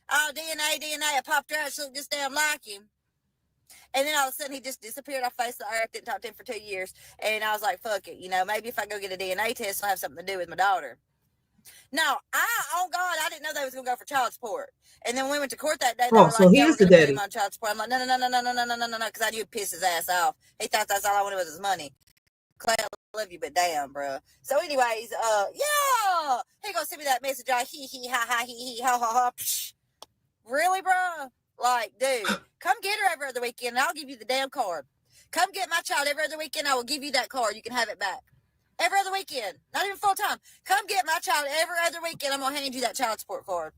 Oh, DNA. I popped her out. She looked just damn like him. And then all of a sudden, he just disappeared off the face of the earth. Didn't talk to him for 2 years. And I was like, fuck it. Maybe if I go get a DNA test, it'll have something to do with my daughter. No, oh God, I didn't know they was going to go for child support. And then when we went to court that day, they were so like, he is the we're gonna put daddy. him on child support. I'm like, no, because I knew it'd piss his ass off. He thought that's all I wanted was his money. Clay, I love you, but damn, bro. So anyways, yeah, he gonna send me that message, hee, ha, ha, hee, ha, ha, ha, psh. Really, bro? Like, dude, come get her every other weekend, and I'll give you the damn card. Come get my child every other weekend, I will give you that card. You can have it back. Every other weekend. Not even full time. Come get my child every other weekend. I'm going to hand you that child support card.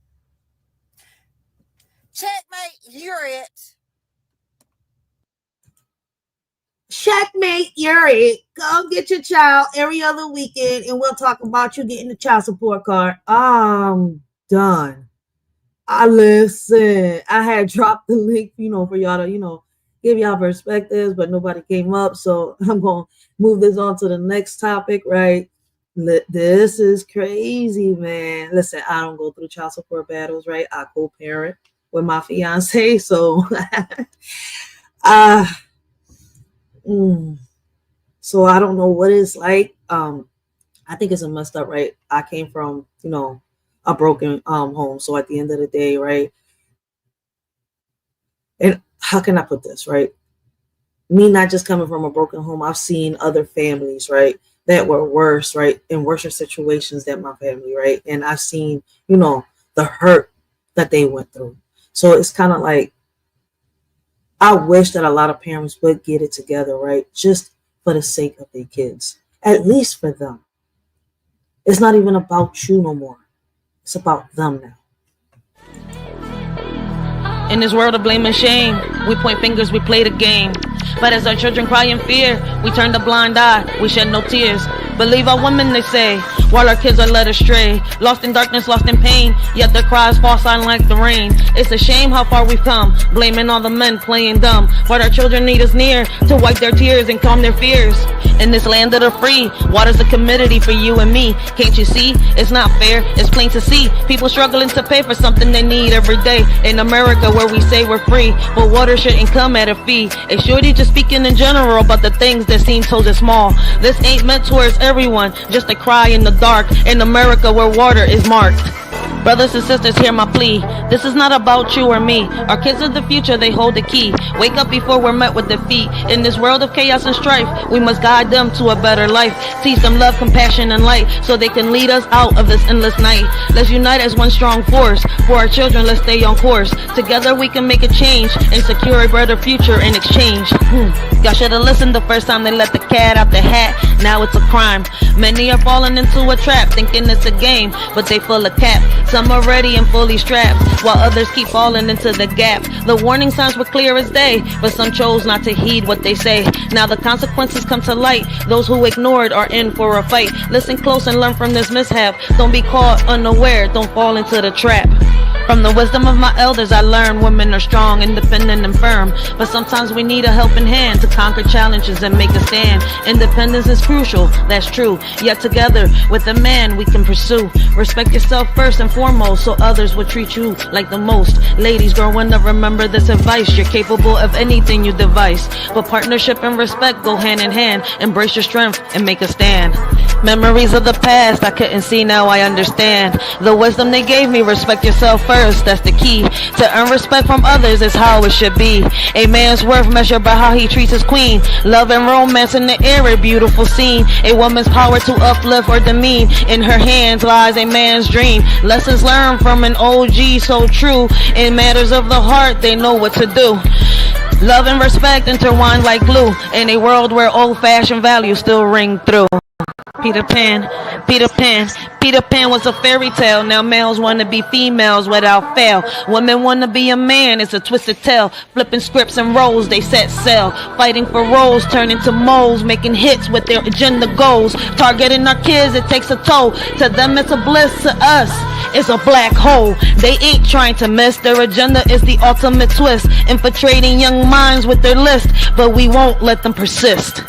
Checkmate, you're it. checkmate, you're it. Go get your child every other weekend and we'll talk about you getting the child support card. I'm done. I had dropped the link, for y'all to, give y'all perspectives, but nobody came up. So I'm going to move this on to the next topic, right? This is crazy, man. Listen, I don't go through child support battles, right? I co-parent with my fiance. So, so I don't know what it's like. I think it's a messed up, right? I came from, a broken home. So at the end of the day, right? And how can I put this, right? Me not just coming from a broken home, I've seen other families, right, that were worse, right, in worse situations than my family, right? And I've seen, the hurt that they went through. So it's kind of like, I wish that a lot of parents would get it together, right? Just for the sake of their kids, at least for them. It's not even about you no more. It's about them now. In this world of blame and shame, we point fingers, we play the game. But as our children cry in fear, we turn the blind eye, we shed no tears. Believe our women, they say, while our kids are led astray. Lost in darkness, lost in pain, yet their cries fall silent like the rain. It's a shame how far we've come, blaming all the men playing dumb. But our children need us near to wipe their tears and calm their fears. In this land of the free, water's a commodity for you and me. Can't you see? It's not fair, it's plain to see. People struggling to pay for something they need every day. In America where we say we're free, but water shouldn't come at a fee. A shorty just speaking in general about the things that seem so small. This ain't meant towards everyone, just a cry in the dark. In America where water is marked. Brothers and sisters, hear my plea. This is not about you or me. Our kids are the future, they hold the key. Wake up before we're met with defeat. In this world of chaos and strife, we must guide them to a better life. Teach them love, compassion, and light, so they can lead us out of this endless night. Let's unite as one strong force. For our children, let's stay on course. Together we can make a change and secure a better future in exchange. Y'all should have listened the first time they let the cat out the hat. Now it's a crime. Many are falling into a trap, thinking it's a game, but they full of cap. Some are ready and fully strapped, while others keep falling into the gap. The warning signs were clear as day, but some chose not to heed what they say. Now the consequences come to light. Those who ignored are in for a fight. Listen close and learn from this mishap. Don't be caught unaware, don't fall into the trap. From the wisdom of my elders, I learned women are strong, independent, and firm. But sometimes we need a helping hand to conquer challenges and make a stand. Independence is crucial, that's true. Yet together with a man we can pursue. Respect yourself first and foremost, so others will treat you like the most. Ladies, growing up, remember this advice. You're capable of anything you devise, but partnership and respect go hand in hand. Embrace your strength and make a stand. Memories of the past I couldn't see, now I understand. The wisdom they gave me, respect yourself first, that's the key. To earn respect from others is how it should be. A man's worth measured by how he treats his queen. Love and romance in the air, a beautiful scene. A woman's power to uplift or demean. In her hands lies a man's dream. Lessons learned from an OG so true. In matters of the heart, they know what to do. Love and respect intertwined like glue. In a world where old-fashioned values still ring through. Peter Pan, Peter Pan, Peter Pan was a fairy tale. Now males want to be females without fail. Women want to be a man, it's a twisted tale. Flipping scripts and roles, they set sail. Fighting for roles, turning to moles. Making hits with their agenda goals. Targeting our kids, it takes a toll. To them it's a bliss, to us it's a black hole. They ain't trying to miss, their agenda is the ultimate twist. Infiltrating young minds with their list, but we won't let them persist.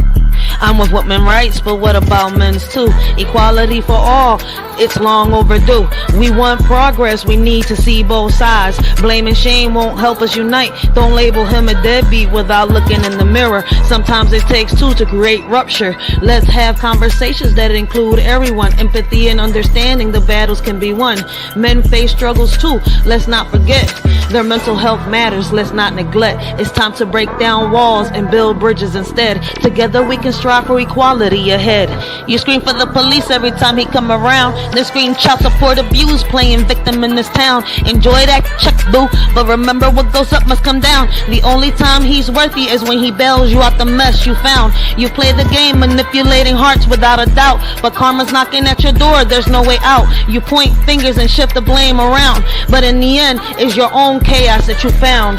I'm with women's rights, but what about men's too? Equality for all, it's long overdue. We want progress, we need to see both sides. Blame and shame won't help us unite. Don't label him a deadbeat without looking in the mirror. Sometimes it takes two to create rupture. Let's have conversations that include everyone. Empathy and understanding, the battles can be won. Men face struggles too, let's not forget. Their mental health matters, let's not neglect. It's time to break down walls and build bridges instead. Together we can strive for equality ahead. You scream for the police every time he come around, then scream child support abuse, playing victim in this town. Enjoy that check, boo, but remember what goes up must come down. The only time he's worthy is when he bails you out the mess you found. You play the game, manipulating hearts without a doubt, but karma's knocking at your door, there's no way out. You point fingers and shift the blame around, but in the end, it's your own chaos that you found.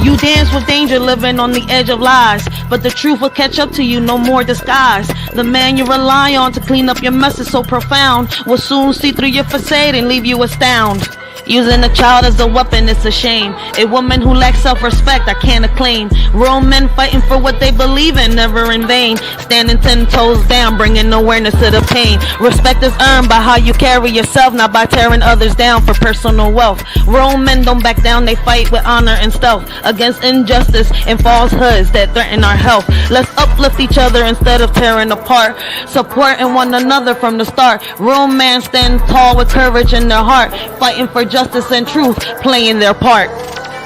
You dance with danger, living on the edge of lies, but the truth will catch up to you, no more disguise. The man you rely on to clean up your mess is so profound, will soon see through your facade and leave you astounded. Using a child as a weapon, it's a shame. A woman who lacks self-respect, I can't acclaim. Real men fighting for what they believe in, never in vain. Standing 10 toes down, bringing awareness to the pain. Respect is earned by how you carry yourself, not by tearing others down for personal wealth. Real men don't back down, they fight with honor and stealth against injustice and falsehoods that threaten our health. Let's uplift each other instead of tearing apart, supporting one another from the start. Real men stand tall with courage in their heart, fighting for justice and truth, playing their part.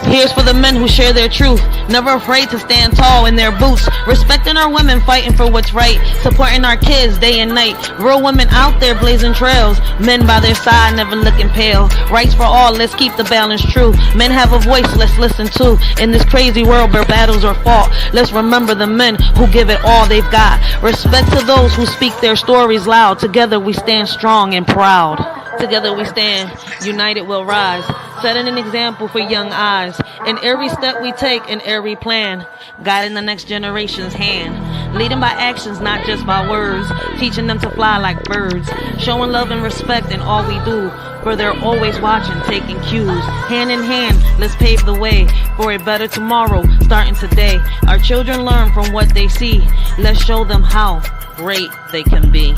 Here's for the men who share their truth, never afraid to stand tall in their boots, respecting our women, fighting for what's right, supporting our kids day and night. Real women out there blazing trails, men by their side never looking pale. Rights for all, let's keep the balance true. Men have a voice, let's listen to. In this crazy world where battles are fought, let's remember the men who give it all they've got. Respect to those who speak their stories loud. Together we stand strong and proud. Together we stand, united we'll rise, setting an example for young eyes. In every step we take, in every plan, guiding the next generation's hand. Leading by actions, not just by words, teaching them to fly like birds. Showing love and respect in all we do, for they're always watching, taking cues. Hand in hand, let's pave the way for a better tomorrow, starting today. Our children learn from what they see. Let's show them how great they can be.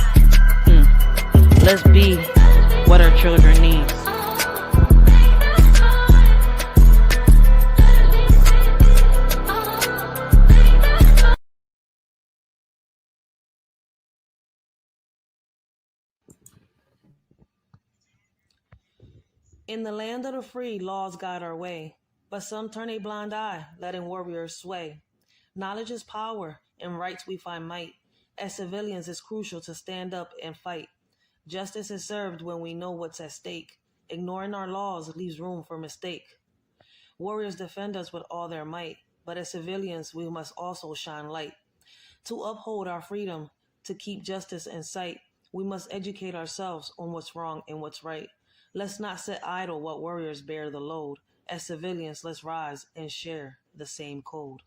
Let's be what our children need. In the land of the free, laws guide our way, but some turn a blind eye, letting warriors sway. Knowledge is power, and rights we find might. As civilians, it's crucial to stand up and fight. Justice is served when we know what's at stake. Ignoring our laws leaves room for mistake. Warriors defend us with all their might, but as civilians, we must also shine light. To uphold our freedom, to keep justice in sight, we must educate ourselves on what's wrong and what's right. Let's not sit idle while warriors bear the load. As civilians, let's rise and share the same code.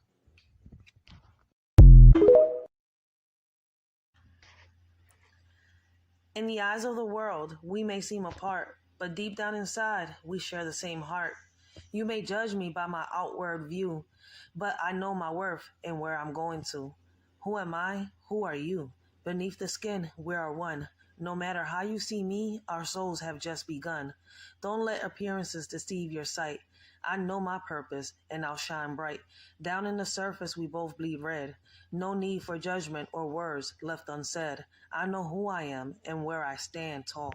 In the eyes of the world, we may seem apart, but deep down inside, we share the same heart. You may judge me by my outward view, but I know my worth and where I'm going to. Who am I? Who are you? Beneath the skin, we are one. No matter how you see me, our souls have just begun. Don't let appearances deceive your sight. I know my purpose, and I'll shine bright. Down in the surface, we both bleed red. No need for judgment or words left unsaid. I know who I am and where I stand tall.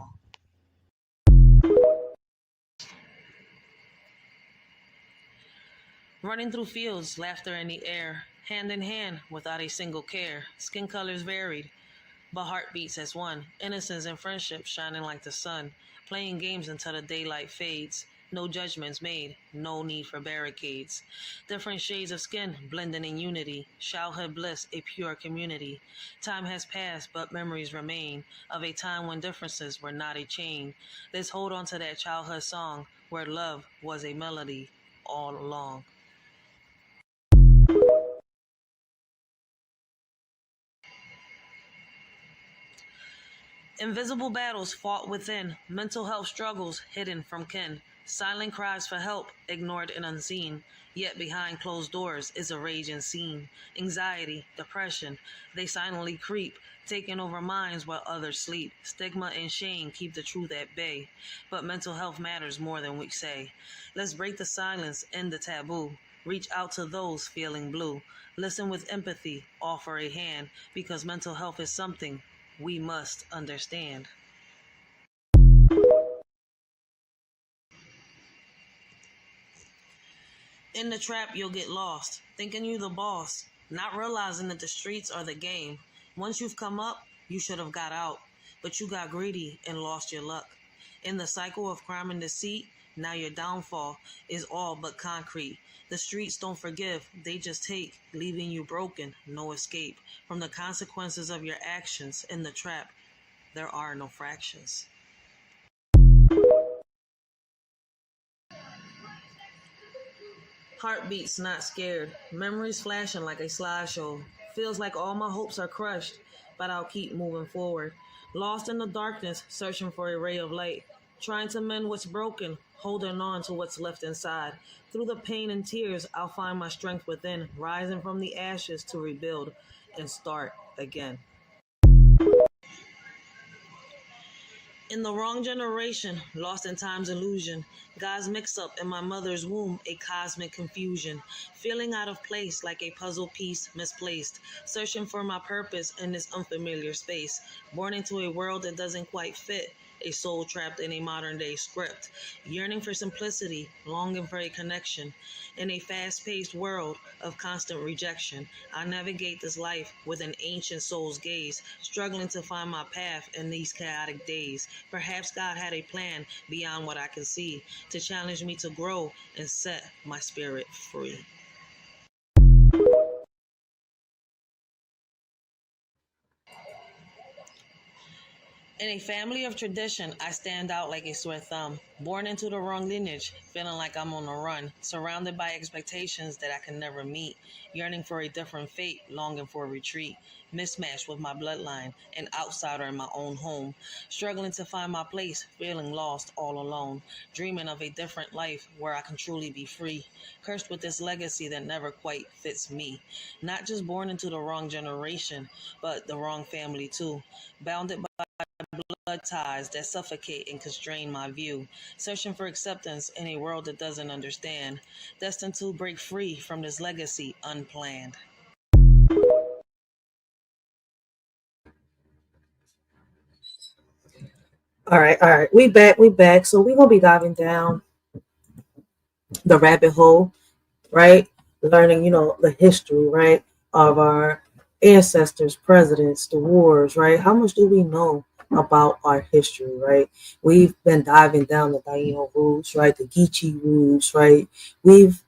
Running through fields, laughter in the air, hand in hand without a single care. Skin colors varied, but heartbeats as one. Innocence and friendship shining like the sun. Playing games until the daylight fades. No judgments made, no need for barricades. Different shades of skin blending in unity. Childhood bliss, a pure community. Time has passed, but memories remain of a time when differences were not a chain. Let's hold on to that childhood song where love was a melody all along. Invisible battles fought within, mental health struggles hidden from kin, silent cries for help ignored and unseen, yet behind closed doors is a raging scene. Anxiety, depression, they silently creep, taking over minds while others sleep. Stigma and shame keep the truth at bay, but mental health matters more than we say. Let's break the silence, end the taboo. Reach out to those feeling blue. Listen with empathy, offer a hand, because mental health is something we must understand. In the trap, you'll get lost, thinking you the boss, not realizing that the streets are the game. Once you've come up, you should have got out, but you got greedy and lost your luck. In the cycle of crime and deceit, now your downfall is all but concrete. The streets don't forgive, they just take, leaving you broken, no escape. From the consequences of your actions in the trap, there are no fractions. Heartbeats not scared, memories flashing like a slideshow. Feels like all my hopes are crushed, but I'll keep moving forward. Lost in the darkness, searching for a ray of light. Trying to mend what's broken, holding on to what's left inside. Through the pain and tears, I'll find my strength within, rising from the ashes to rebuild and start again. In the wrong generation, lost in time's illusion. God's mix-up in my mother's womb, a cosmic confusion. Feeling out of place like a puzzle piece misplaced. Searching for my purpose in this unfamiliar space. Born into a world that doesn't quite fit. A soul trapped in a modern-day script. Yearning for simplicity, longing for a connection. In a fast-paced world of constant rejection, I navigate this life with an ancient soul's gaze, struggling to find my path in these chaotic days. Perhaps God had a plan beyond what I can see, to challenge me to grow and set my spirit free. In a family of tradition, I stand out like a sore thumb. Born into the wrong lineage, feeling like I'm on the run. Surrounded by expectations that I can never meet. Yearning for a different fate, longing for a retreat. Mismatched with my bloodline, an outsider in my own home. Struggling to find my place, feeling lost all alone. Dreaming of a different life where I can truly be free. Cursed with this legacy that never quite fits me. Not just born into the wrong generation, but the wrong family too. Bounded by blood ties that suffocate and constrain my view, searching for acceptance in a world that doesn't understand, destined to break free from this legacy unplanned. All right. We back. So we're gonna be diving down the rabbit hole, right? Learning, the history, right, of our ancestors, presidents, the wars, right? How much do we know about our history, right? We've been diving down the Taino roots, right? The Geechee roots, right? We've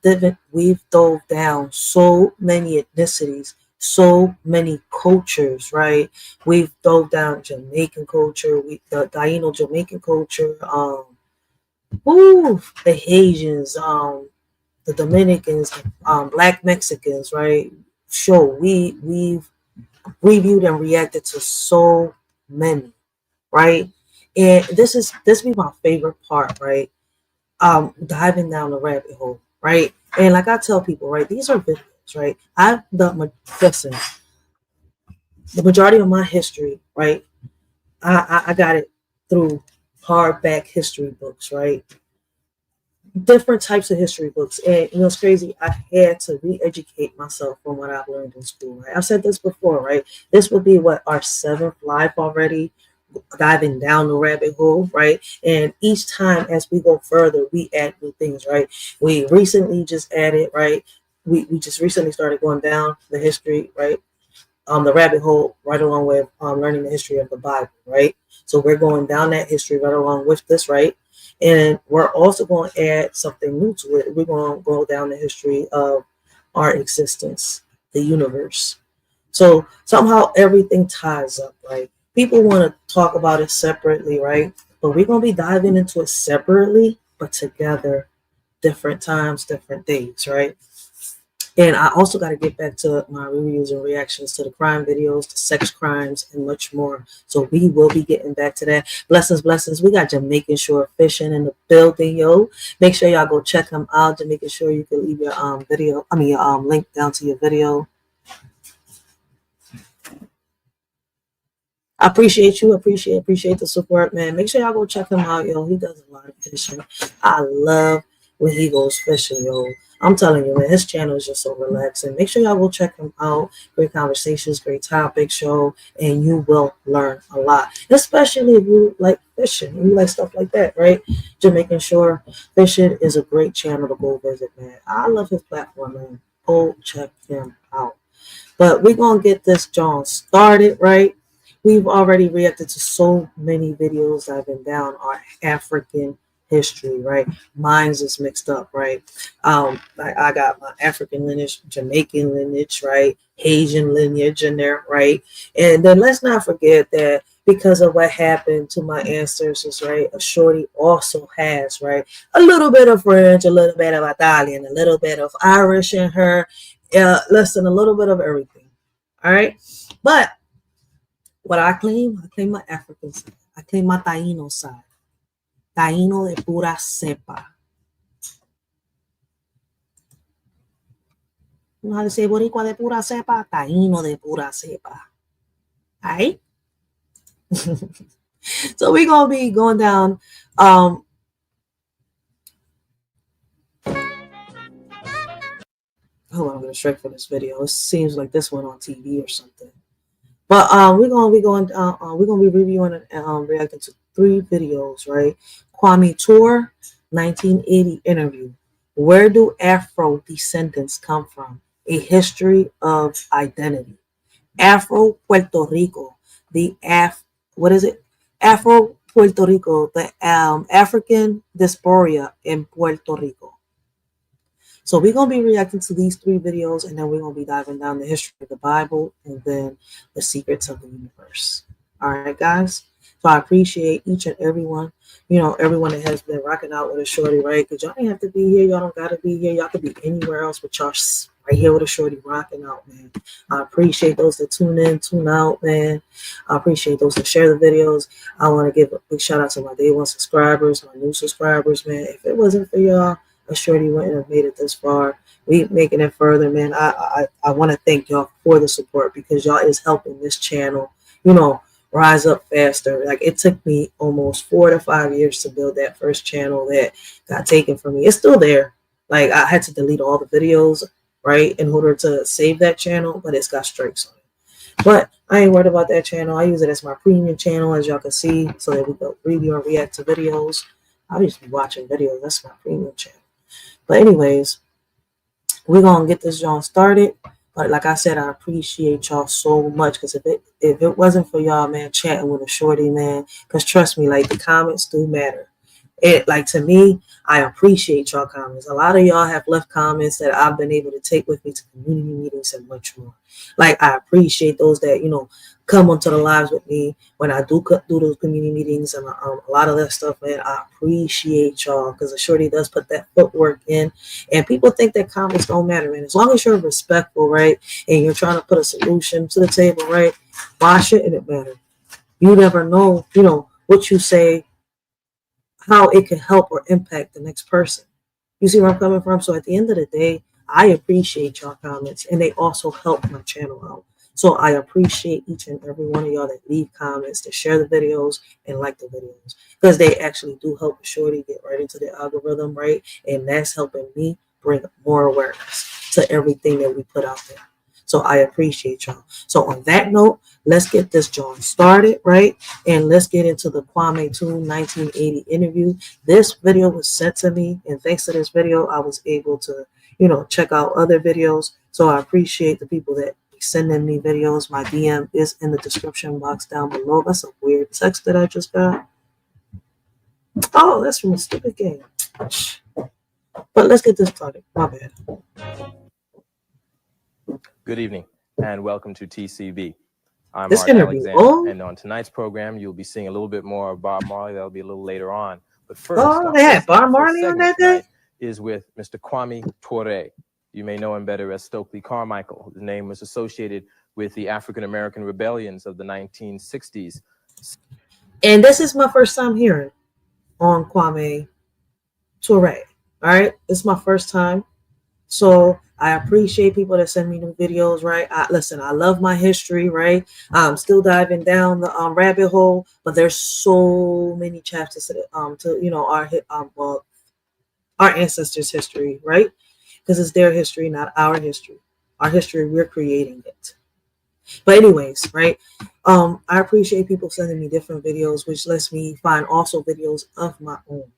dove down so many ethnicities, so many cultures, right? We've dove down Jamaican culture, the Taino Jamaican culture, the Haitians, the Dominicans, Black Mexicans, right? We've reviewed and reacted to so many, right? And this be my favorite part, right? Diving down the rabbit hole, right? And like I tell people, right, these are videos, right? Listen, the majority of my history, right? I got it through hardback history books, right? Different types of history books. And it's crazy. I had to re-educate myself from what I've learned in school, right? I've said this before, right? This would be our 7th life already, diving down the rabbit hole, right? And each time as we go further, we add new things, right? We recently just added, right? We just recently started going down the history, right? The rabbit hole right along with learning the history of the Bible, right? So we're going down that history right along with this, right? And we're also going to add something new to it. We're going to go down the history of our existence, the universe. So somehow everything ties up, right? People want to talk about it separately, right? But we're going to be diving into it separately, but together, different times, different days, right? And I also got to get back to my reviews and reactions to the crime videos, the sex crimes, and much more. So we will be getting back to that. Blessings. We got Jamaican Shore Fishing in the building, yo. Make sure y'all go check them out. Jamaican Shore, you can leave your your link down to your video. I appreciate you. Appreciate the support, man. Make sure y'all go check him out, yo. He does a lot of fishing. I love when he goes fishing, yo. I'm telling you, man, his channel is just so relaxing. Make sure y'all go check him out. Great conversations, great topics, yo, and you will learn a lot. Especially if you like fishing, and you like stuff like that, right? Jamaican Shore Fishing is a great channel to go visit, man. I love his platform, man. Go check him out. But we're gonna get this John started, right? We've already reacted to so many videos I've been down our African history, right? Mine's is mixed up, right? I got my African lineage, Jamaican lineage, right? Haitian lineage in there, right? And then let's not forget that because of what happened to my ancestors, right? A shorty also has, right, a little bit of French, a little bit of Italian, a little bit of Irish in her. Listen, a little bit of everything. All right. But what I claim my African side. I claim my Taino side. Taino de pura cepa. You know how to say Boricua de pura cepa? Taino de pura cepa. All right. So we're gonna be going down. Hold on, I'm gonna strike for this video. It seems like this one on TV or something. But we're gonna be reviewing and reacting to 3 videos, right? Kwame Ture, 1980 interview. Where do Afro descendants come from? A history of identity. Afro Puerto Rico, Afro Puerto Rico, the African diaspora in Puerto Rico. So we're going to be reacting to these 3 videos, and then we're going to be diving down the history of the Bible and then the secrets of the universe. All right, guys. So I appreciate each and everyone, everyone that has been rocking out with a shorty, right? Because y'all ain't have to be here. Y'all don't got to be here. Y'all could be anywhere else, but y'all right here with a shorty rocking out, man. I appreciate those that tune in, tune out, man. I appreciate those that share the videos. I want to give a big shout out to my day 1 subscribers, my new subscribers, man. If it wasn't for y'all, a shorty wouldn't have made it this far. We making it further, man. I want to thank y'all for the support, because y'all is helping this channel, rise up faster. Like, it took me almost 4 to 5 years to build that first channel that got taken from me. It's still there. Like, I had to delete all the videos, right, in order to save that channel, but it's got strikes on it. But I ain't worried about that channel. I use it as my premium channel, as y'all can see, so that we can review and react to videos. I used to be watching videos. That's my premium channel. But anyways, we're gonna get this John started. But like I said, I appreciate y'all so much, because if it wasn't for y'all, man, chatting with a shorty, man, because trust me, like, the comments do matter. To me, I appreciate y'all comments. A lot of y'all have left comments that I've been able to take with me to community meetings and much more. Like, I appreciate those that, come onto the lives with me when I do those community meetings and a lot of that stuff, man. I appreciate y'all, because the shorty does put that footwork in. And people think that comments don't matter, man. As long as you're respectful, right, and you're trying to put a solution to the table, right, why shouldn't it matter? You never know, what you say, how it can help or impact the next person. You see where I'm coming from? So at the end of the day, I appreciate y'all comments, and they also help my channel out. So I appreciate each and every one of y'all that leave comments, that share the videos and like the videos, because they actually do help the shorty get right into the algorithm, right? And that's helping me bring more awareness to everything that we put out there. So I appreciate y'all. So on that note, let's get this John started, right? And let's get into the Kwame Ture 1980 interview. This video was sent to me, and thanks to this video, I was able to, check out other videos. So I appreciate the people that sending me videos. My DM is in the description box down below. That's a weird text that I just got. Oh, that's from a stupid game. But let's get this started. My bad. Good evening and welcome to TCB. I'm This Mark interview. Alexander, and on tonight's program, you'll be seeing a little bit more of Bob Marley. That'll be a little later on. But first, They had Bob Marley on that day? Is with Mr. Kwame Ture. You may know him better as Stokely Carmichael. His name was associated with the African-American rebellions of the 1960s. And this is my first time hearing on Kwame Ture. All right, this is my first time. So I appreciate people that send me new videos, right? Listen, I love my history, right? I'm still diving down the rabbit hole, but there's so many chapters to our ancestors' history, right? Because it's their history, not our history. Our history, we're creating it. But anyways, right? I appreciate people sending me different videos, which lets me find also videos of my own.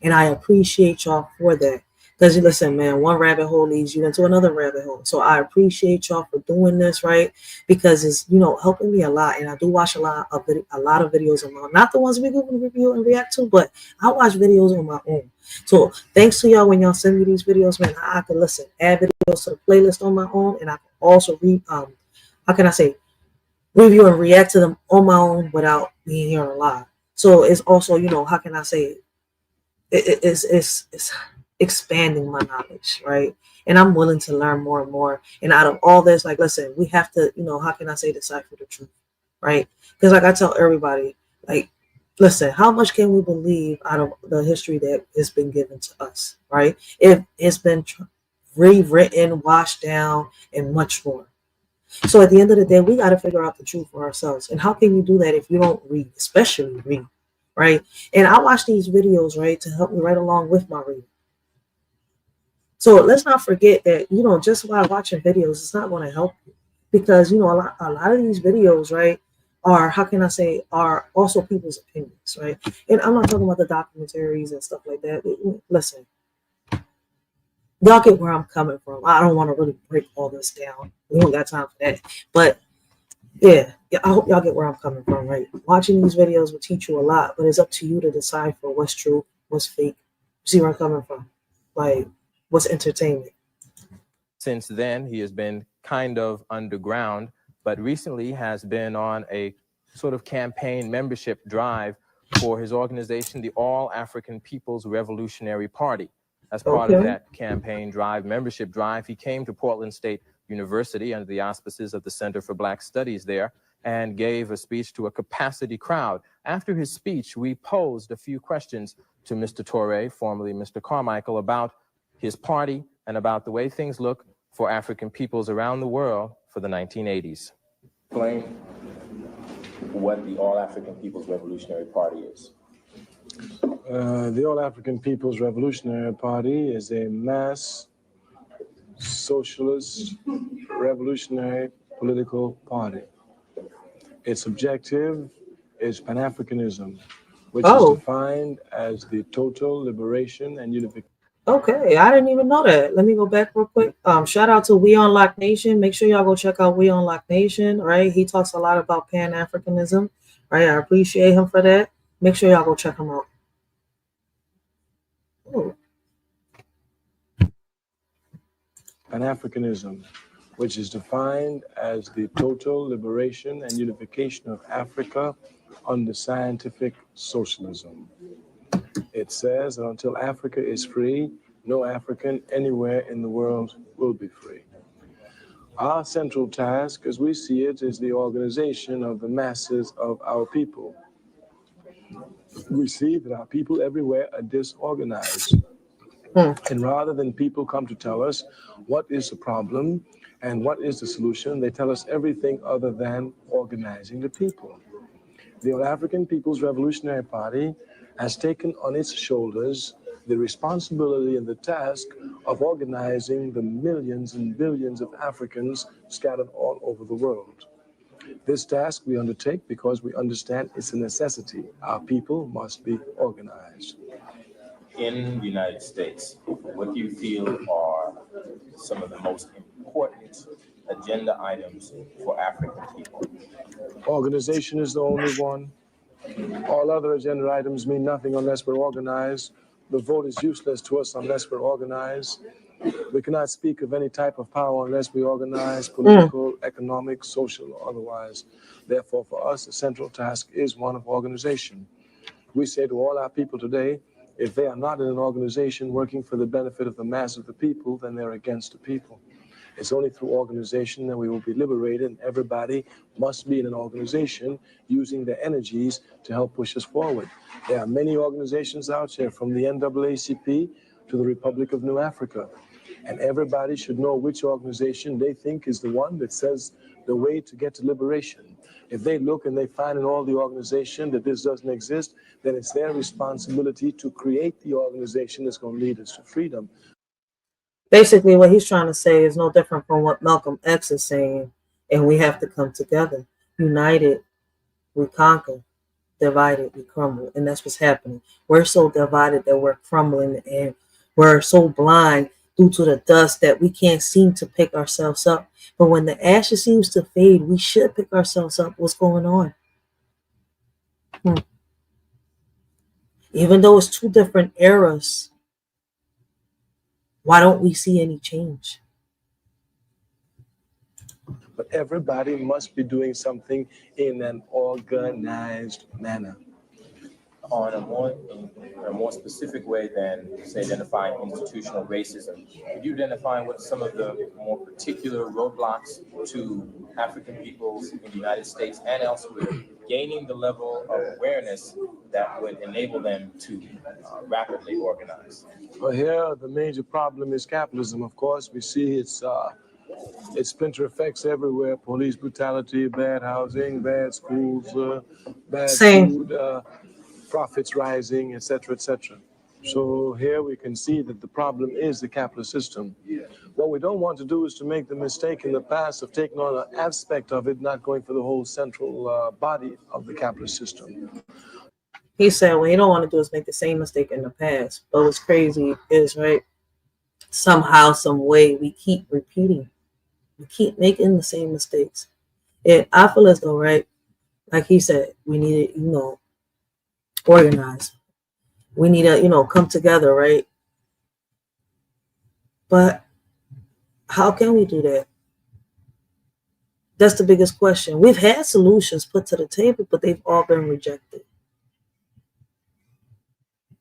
And I appreciate y'all for that. Because you listen, man, one rabbit hole leads you into another rabbit hole. So I appreciate y'all for doing this, right? Because it's, helping me a lot. And I do watch a lot of videos on my own. Not the ones we go and review and react to, but I watch videos on my own. So thanks to y'all when y'all send me these videos, man, I can listen, add videos to the playlist on my own, and I can also read, how can I say, review and react to them on my own without being here alive. So it's also, how can I say it's expanding my knowledge, right? And I'm willing to learn more and more. And out of all this, like, listen, we have to, how can I say, decipher the truth, right? Because like I tell everybody, like, listen, how much can we believe out of the history that has been given to us, right? If it's been rewritten, washed down, and much more. So at the end of the day, we got to figure out the truth for ourselves. And how can you do that if you don't read, especially read, right? And I watch these videos, right, to help me right along with my reading. So let's not forget that, just while watching videos, it's not going to help you, because, a lot of these videos, right, are, how can I say, are also people's opinions, right? And I'm not talking about the documentaries and stuff like that. Listen, y'all get where I'm coming from. I don't want to really break all this down. We don't got time for that. But yeah, I hope y'all get where I'm coming from, right? Watching these videos will teach you a lot, but it's up to you to decide for what's true, what's fake. See where I'm coming from? Like, what's entertainment? Since then, he has been kind of underground, but recently has been on a sort of campaign membership drive for his organization, the All African People's Revolutionary Party. As part of that campaign drive, membership drive, he came to Portland State University under the auspices of the Center for Black Studies there and gave a speech to a capacity crowd. After his speech, we posed a few questions to Mr. Toure, formerly Mr. Carmichael, about his party and about the way things look for African peoples around the world for the 1980s. Explain what the All African People's Revolutionary Party is. The All African People's Revolutionary Party is a mass socialist revolutionary political party. Its objective is Pan-Africanism, which is defined as the total liberation and unification. Okay, I didn't even know that. Let me go back real quick. Shout out to We on Lock Nation. Make sure y'all go check out We on Lock Nation, right? He talks a lot about Pan-Africanism, right? I appreciate him for that. Make sure y'all go check him out. Ooh. Pan-Africanism, which is defined as the total liberation and unification of Africa under scientific socialism. It says that until Africa is free, no African anywhere in the world will be free. Our central task, as we see it, is the organization of the masses of our people. We see that our people everywhere are disorganized. And rather than people come to tell us what is the problem and what is the solution, they tell us everything other than organizing the people. The All African People's Revolutionary Party has taken on its shoulders the responsibility and the task of organizing the millions and billions of Africans scattered all over the world. This task we undertake because we understand it's a necessity. Our people must be organized. In the United States, what do you feel are some of the most important agenda items for African people? Organization is the only one. All other agenda items mean nothing unless we're organized. The vote is useless to us unless we're organized. We cannot speak of any type of power unless we organize, political, economic, social, or otherwise. Therefore, for us, the central task is one of organization. We say to all our people today, if they are not in an organization working for the benefit of the mass of the people, then they're against the people. It's only through organization that we will be liberated, and everybody must be in an organization using their energies to help push us forward. There are many organizations out there, from the NAACP to the Republic of New Africa, and everybody should know which organization they think is the one that says the way to get to liberation. If they look and they find in all the organization that this doesn't exist, then it's their responsibility to create the organization that's going to lead us to freedom. Basically, what he's trying to say is no different from what Malcolm X is saying, and we have to come together. United, we conquer. Divided, we crumble, and that's what's happening. We're so divided that we're crumbling, and we're so blind due to the dust that we can't seem to pick ourselves up. But when the ashes seems to fade, we should pick ourselves up. What's going on? Even though it's two different eras, why don't we see any change? But everybody must be doing something in an organized manner. On a more specific way than, say, identifying institutional racism, could you identify what some of the more particular roadblocks to African peoples in the United States and elsewhere gaining the level of awareness that would enable them to rapidly organize? Well, here the major problem is capitalism. Of course, we see its splinter effects everywhere: police brutality, bad housing, bad schools, bad food, profits rising, etc., etc. So here we can see that the problem is the capitalist system. What we don't want to do is to make the mistake in the past of taking on an aspect of it, not going for the whole central body of the capitalist system. He said what you don't want to do is make the same mistake in the past. But what's crazy is, right, somehow, some way, we keep repeating. We keep making the same mistakes. And I feel as though, right, like he said, we need to, organize. We need to, come together, right? But how can we do that? That's the biggest question. We've had solutions put to the table, but they've all been rejected.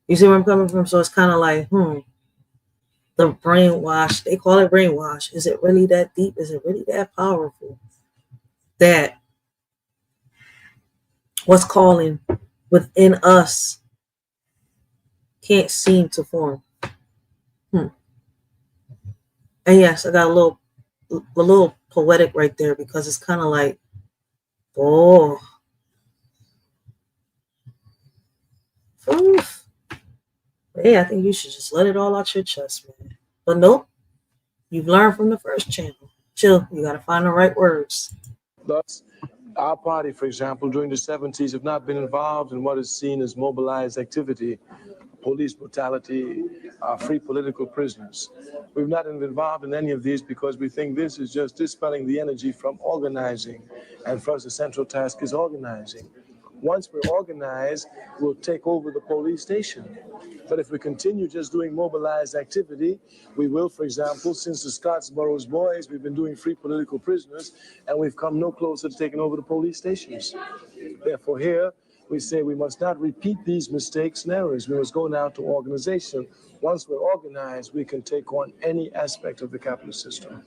You see where I'm coming from? So it's kind of like, the brainwash, they call it brainwash. Is it really that deep? Is it really that powerful? That what's calling within us can't seem to form. And yes, I got a little poetic right there, because it's kind of like, oof. Hey, I think you should just let it all out your chest, man. But nope, you've learned from the first channel. Chill, you got to find the right words. Thus, our party, for example, during the 70s have not been involved in what is seen as mobilized activity, police brutality, free political prisoners. We've not been involved in any of these because we think this is just dispelling the energy from organizing. And for us, the central task is organizing. Once we're organized, we'll take over the police station. But if we continue just doing mobilized activity, we will, for example, since the Scottsboro boys, we've been doing free political prisoners, and we've come no closer to taking over the police stations. Therefore, here, we say we must not repeat these mistakes and errors. We must go now to organization. Once we're organized, we can take on any aspect of the capitalist system.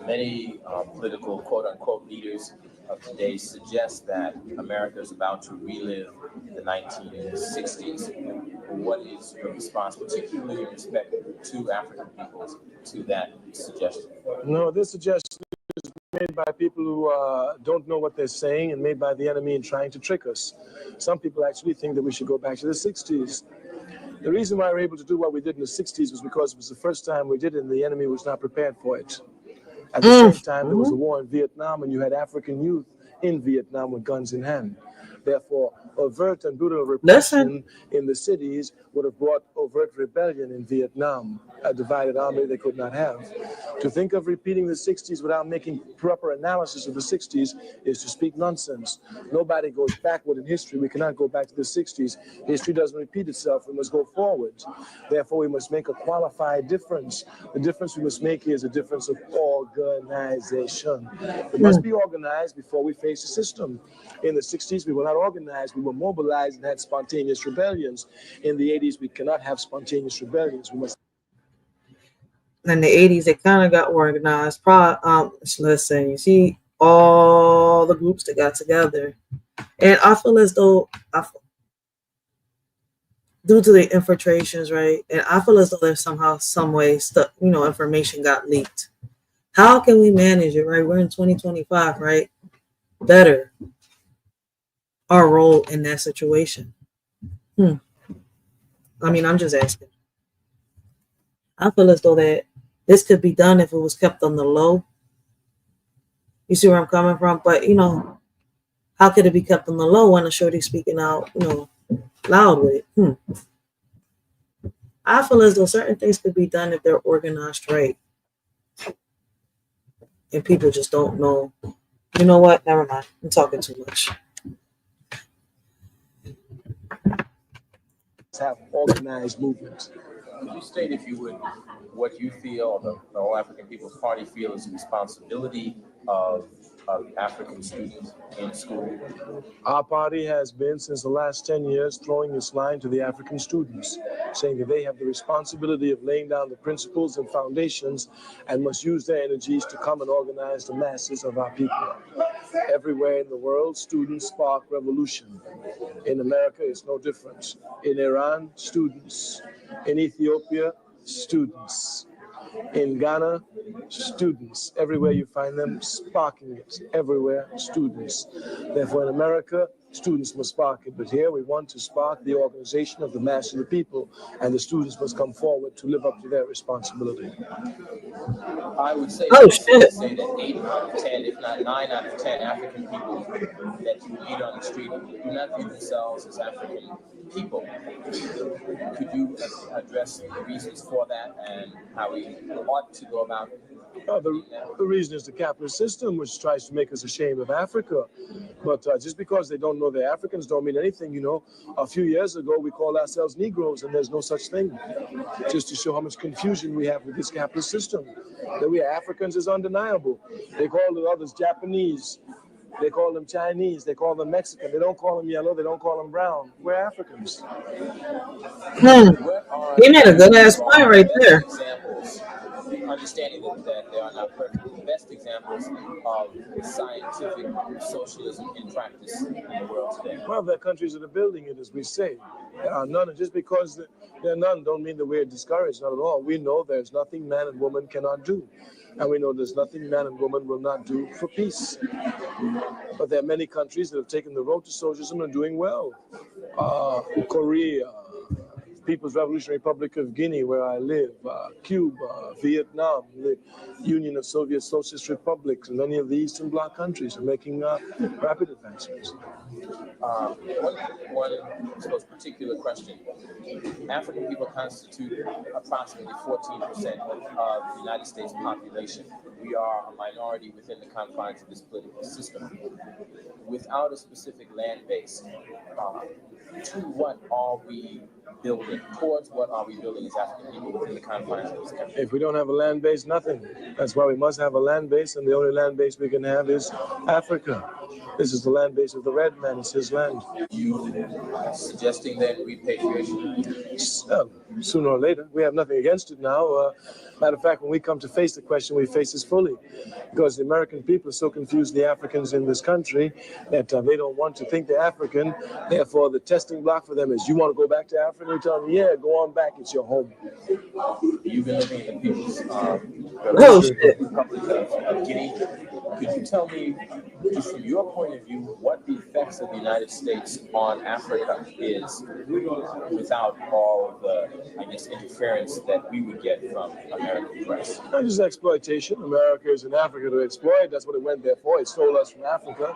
Many political quote-unquote leaders of today suggest that America is about to relive the 1960s. What is your response, particularly in respect to African peoples, to that suggestion? No, this suggestion is made by people who don't know what they're saying and made by the enemy in trying to trick us. Some people actually think that we should go back to the 60s. The reason why we're able to do what we did in the 60s was because it was the first time we did it and the enemy was not prepared for it. At the same time, there was a war in Vietnam, and you had African youth in Vietnam with guns in hand. Therefore, overt and brutal repression in the cities would have brought overt rebellion in Vietnam, a divided army they could not have. To think of repeating the 60s without making proper analysis of the 60s is to speak nonsense. Nobody goes backward in history. We cannot go back to the 60s. History doesn't repeat itself. We must go forward. Therefore, we must make a qualified difference. The difference we must make here is a difference of organization. We must be organized before we face the system. In the 60s, we were not organized. We were mobilized and had spontaneous rebellions. In the 80s, we cannot have spontaneous rebellions. We must. In the 80s, they kind of got organized. Listen, you see all the groups that got together. And I feel as though, due to the infiltrations, right? And I feel as though there's somehow, some way, information got leaked. How can we manage it, right? We're in 2025, right? Better our role in that situation. I mean, I'm just asking. I feel as though that this could be done if it was kept on the low. You see where I'm coming from? But, how could it be kept on the low when a shorty speaking out, loud with it? I feel as though certain things could be done if they're organized right. And people just don't know. You know what? Never mind. I'm talking too much. Have organized movement. Could you state, if you would, what you feel, the All African People's Party feel is the responsibility of African students in school? Our party has been, since the last 10 years, throwing this line to the African students, saying that they have the responsibility of laying down the principles and foundations and must use their energies to come and organize the masses of our people. Everywhere in the world, students spark revolution. In America, it's no different. In Iran, students. In Ethiopia, students. In Ghana, students. Everywhere you find them, sparking it. Everywhere, students. Therefore, in America, students must spark it. But here, we want to spark the organization of the mass of the people, and the students must come forward to live up to their responsibility. I would say, Oh, shit. say that 8 out of 10, if not 9 out of 10 African people that you meet on the street do not view themselves as African people. Could you address the reasons for that and how we ought to go about it? The reason is the capitalist system, which tries to make us ashamed of Africa. But just because they don't know they're Africans don't mean anything. You know, a few years ago, we called ourselves Negroes, and there's no such thing. Just to show how much confusion we have with this capitalist system. That we are Africans is undeniable. They call the others Japanese. They call them Chinese. They call them Mexican. They don't call them yellow. They don't call them brown. We're Africans. He made a good ass point right there. Examples, understanding that there are not perfect, the best examples of scientific socialism in practice in the world today. Well, there are countries that are building it, as we say. There are none, and just because there are none don't mean that we're discouraged, not at all. We know there's nothing man and woman cannot do. And we know there's nothing man and woman will not do for peace. But there are many countries that have taken the road to socialism and are doing well. Korea, People's Revolutionary Republic of Guinea, where I live, Cuba, Vietnam, the Union of Soviet Socialist Republics, and many of the Eastern Bloc countries are making rapid advancements. One suppose, particular question. African people constitute approximately 14% of the United States population. We are a minority within the confines of this political system. Without a specific land base, to what are we building? Towards what are we building as African people within the confines of this country? If we don't have a land base, nothing. That's why we must have a land base, and the only land base we can have is Africa. This is the land base of the red man. It's his land. You suggesting that repatriation? Sooner or later. We have nothing against it now. Matter of fact, when we come to face the question, we face this fully. Because the American people are so confused, the Africans in this country, that they don't want to think they're African. Therefore, the testing block for them is, you want to go back to Africa? You tell them, yeah, go on back. It's your home. You've been living in the People's Republic of Guinea. Could you tell me, just from your point of view, what the effects of the United States on Africa is without all of the, I guess, interference that we would get from American press? Not just exploitation. America is in Africa to exploit. That's what it went there for. It stole us from Africa.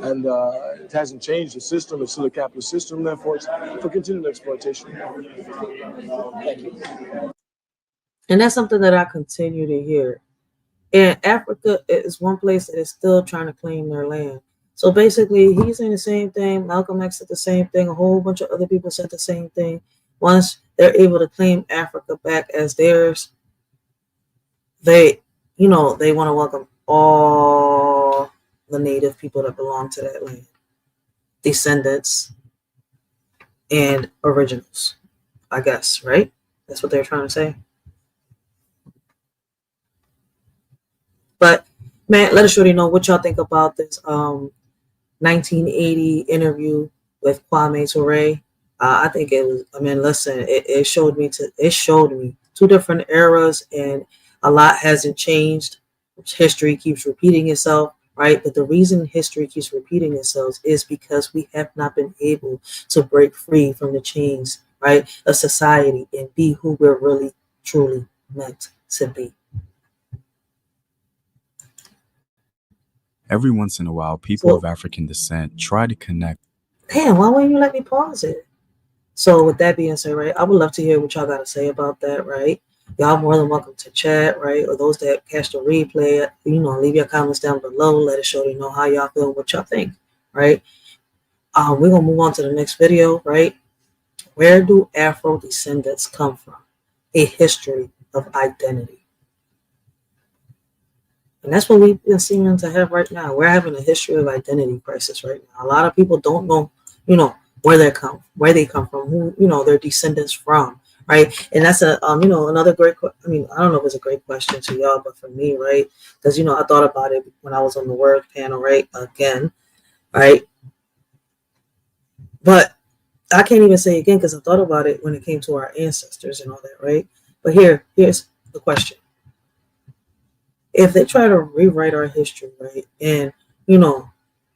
And it hasn't changed the system. It's still a capitalist system. Therefore, it's for continued exploitation. Thank you. And that's something that I continue to hear. And Africa is one place that is still trying to claim their land. So basically, he's saying the same thing. Malcolm X said the same thing. A whole bunch of other people said the same thing. Once they're able to claim Africa back as theirs, they want to welcome all the native people that belong to that land, descendants and originals, I guess, right? That's what they're trying to say. But man, let us really know what y'all think about this 1980 interview with Kwame Ture. I think it was. I mean, listen, it showed me two different eras, and a lot hasn't changed. History keeps repeating itself, right? But the reason history keeps repeating itself is because we have not been able to break free from the chains, right, of society and be who we're really truly meant to be. Every once in a while, people of African descent try to connect. Damn, why wouldn't you let me pause it? So with that being said, right, I would love to hear what y'all got to say about that, right? Y'all more than welcome to chat, right? Or those that catch the replay, leave your comments down below. Let us show you know how y'all feel, what y'all think, right? We're going to move on to the next video, right? Where do Afro descendants come from? A history of identity. And that's what we've been seeing to have right now. We're having a history of identity crisis right now. A lot of people don't know, where they come from, who, their descendants from, right? And that's another great. I don't know if it's a great question to y'all, but for me, right? Because I thought about it when I was on the word panel, right? Again, right? But I can't even say again because I thought about it when it came to our ancestors and all that, right? But here's the question. If they try to rewrite our history, right, and,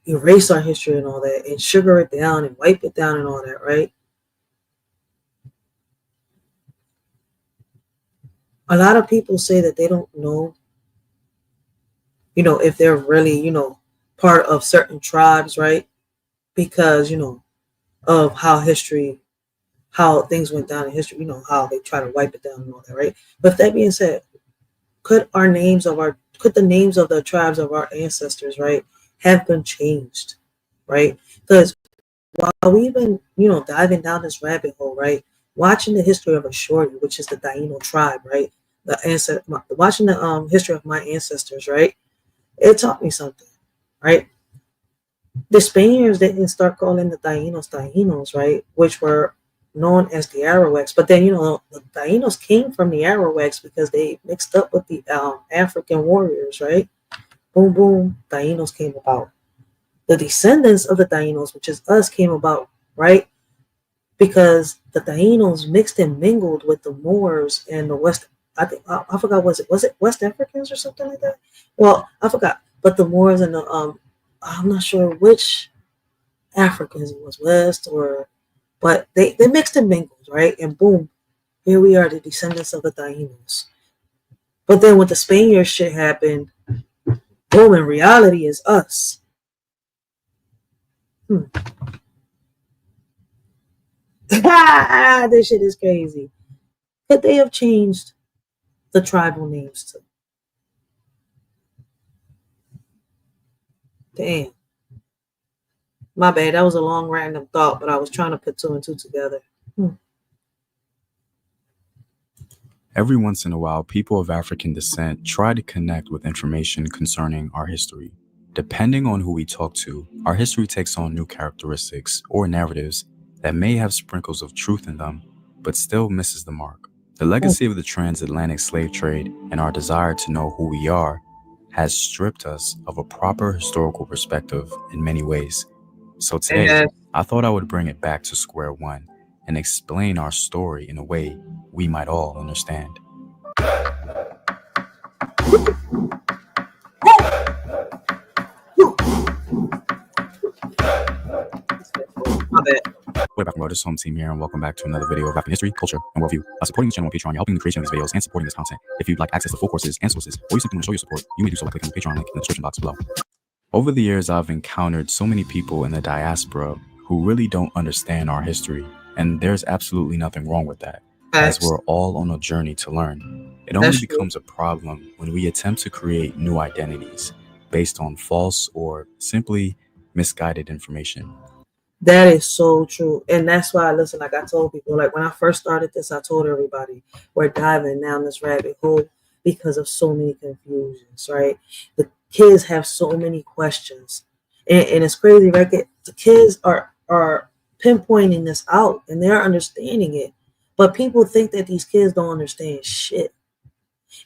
erase our history and all that, and sugar it down and wipe it down and all that, right? A lot of people say that they don't know, if they're really, part of certain tribes, right? Because, of how things went down in history, how they try to wipe it down and all that, right? But that being said, could the names of the tribes of our ancestors, right, have been changed, right? Because while we've been, diving down this rabbit hole, right, watching the history of a shorty, which is the Taino tribe, right, watching the history of my ancestors, right, it taught me something, right? The Spaniards didn't start calling the Tainos, right, which were known as the Arawaks. But then, the Tainos came from the Arawaks because they mixed up with the African warriors, right? Boom, boom, Tainos came about. The descendants of the Tainos, which is us, came about, right? Because the Tainos mixed and mingled with the Moors and the West. I forgot, was it West Africans or something like that? Well, I forgot. But the Moors and the I'm not sure which Africans it was, but they mixed and mingled, right? And boom, here we are, the descendants of the Tainos. But then when the Spaniard shit happened, boom, in reality is us. This shit is crazy. Could they have changed the tribal names too? Damn. My bad. That was a long random thought, but I was trying to put two and two together. Every once in a while, people of African descent try to connect with information concerning our history. Depending on who we talk to, our history takes on new characteristics or narratives that may have sprinkles of truth in them, but still misses the mark. The legacy of the transatlantic slave trade and our desire to know who we are has stripped us of a proper historical perspective in many ways. So today, I thought I would bring it back to square one and explain our story in a way we might all understand. We're back from Lotus Home Team here, and welcome back to another video of African history, culture, and worldview. Supporting this channel on Patreon, you're helping in the creation of these videos and supporting this content. If you'd like access to full courses and sources, or you simply want to show your support, you may do so by clicking the Patreon link in the description box below. Over the years, I've encountered so many people in the diaspora who really don't understand our history, and there's absolutely nothing wrong with that, as we're all on a journey to learn. It only becomes a problem when we attempt to create new identities based on false or simply misguided information. That is so true. And that's why, listen, like I told people, like when I first started this, I told everybody we're diving down this rabbit hole because of so many confusions, right? The kids have so many questions. And it's crazy, right? The kids are pinpointing this out and they're understanding it. But people think that these kids don't understand shit.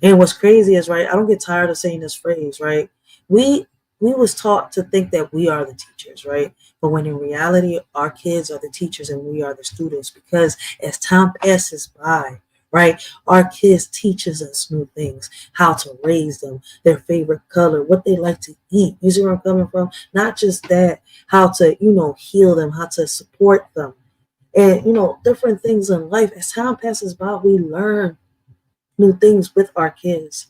And what's crazy is, right, I don't get tired of saying this phrase, right? We was taught to think that we are the teachers, right? But when in reality, our kids are the teachers and we are the students, because as time passes by, right, our kids teaches us new things, how to raise them, their favorite color, what they like to eat. You see where I'm coming from? Not just that, how to, heal them, how to support them, and, different things in life. As time passes by, we learn new things with our kids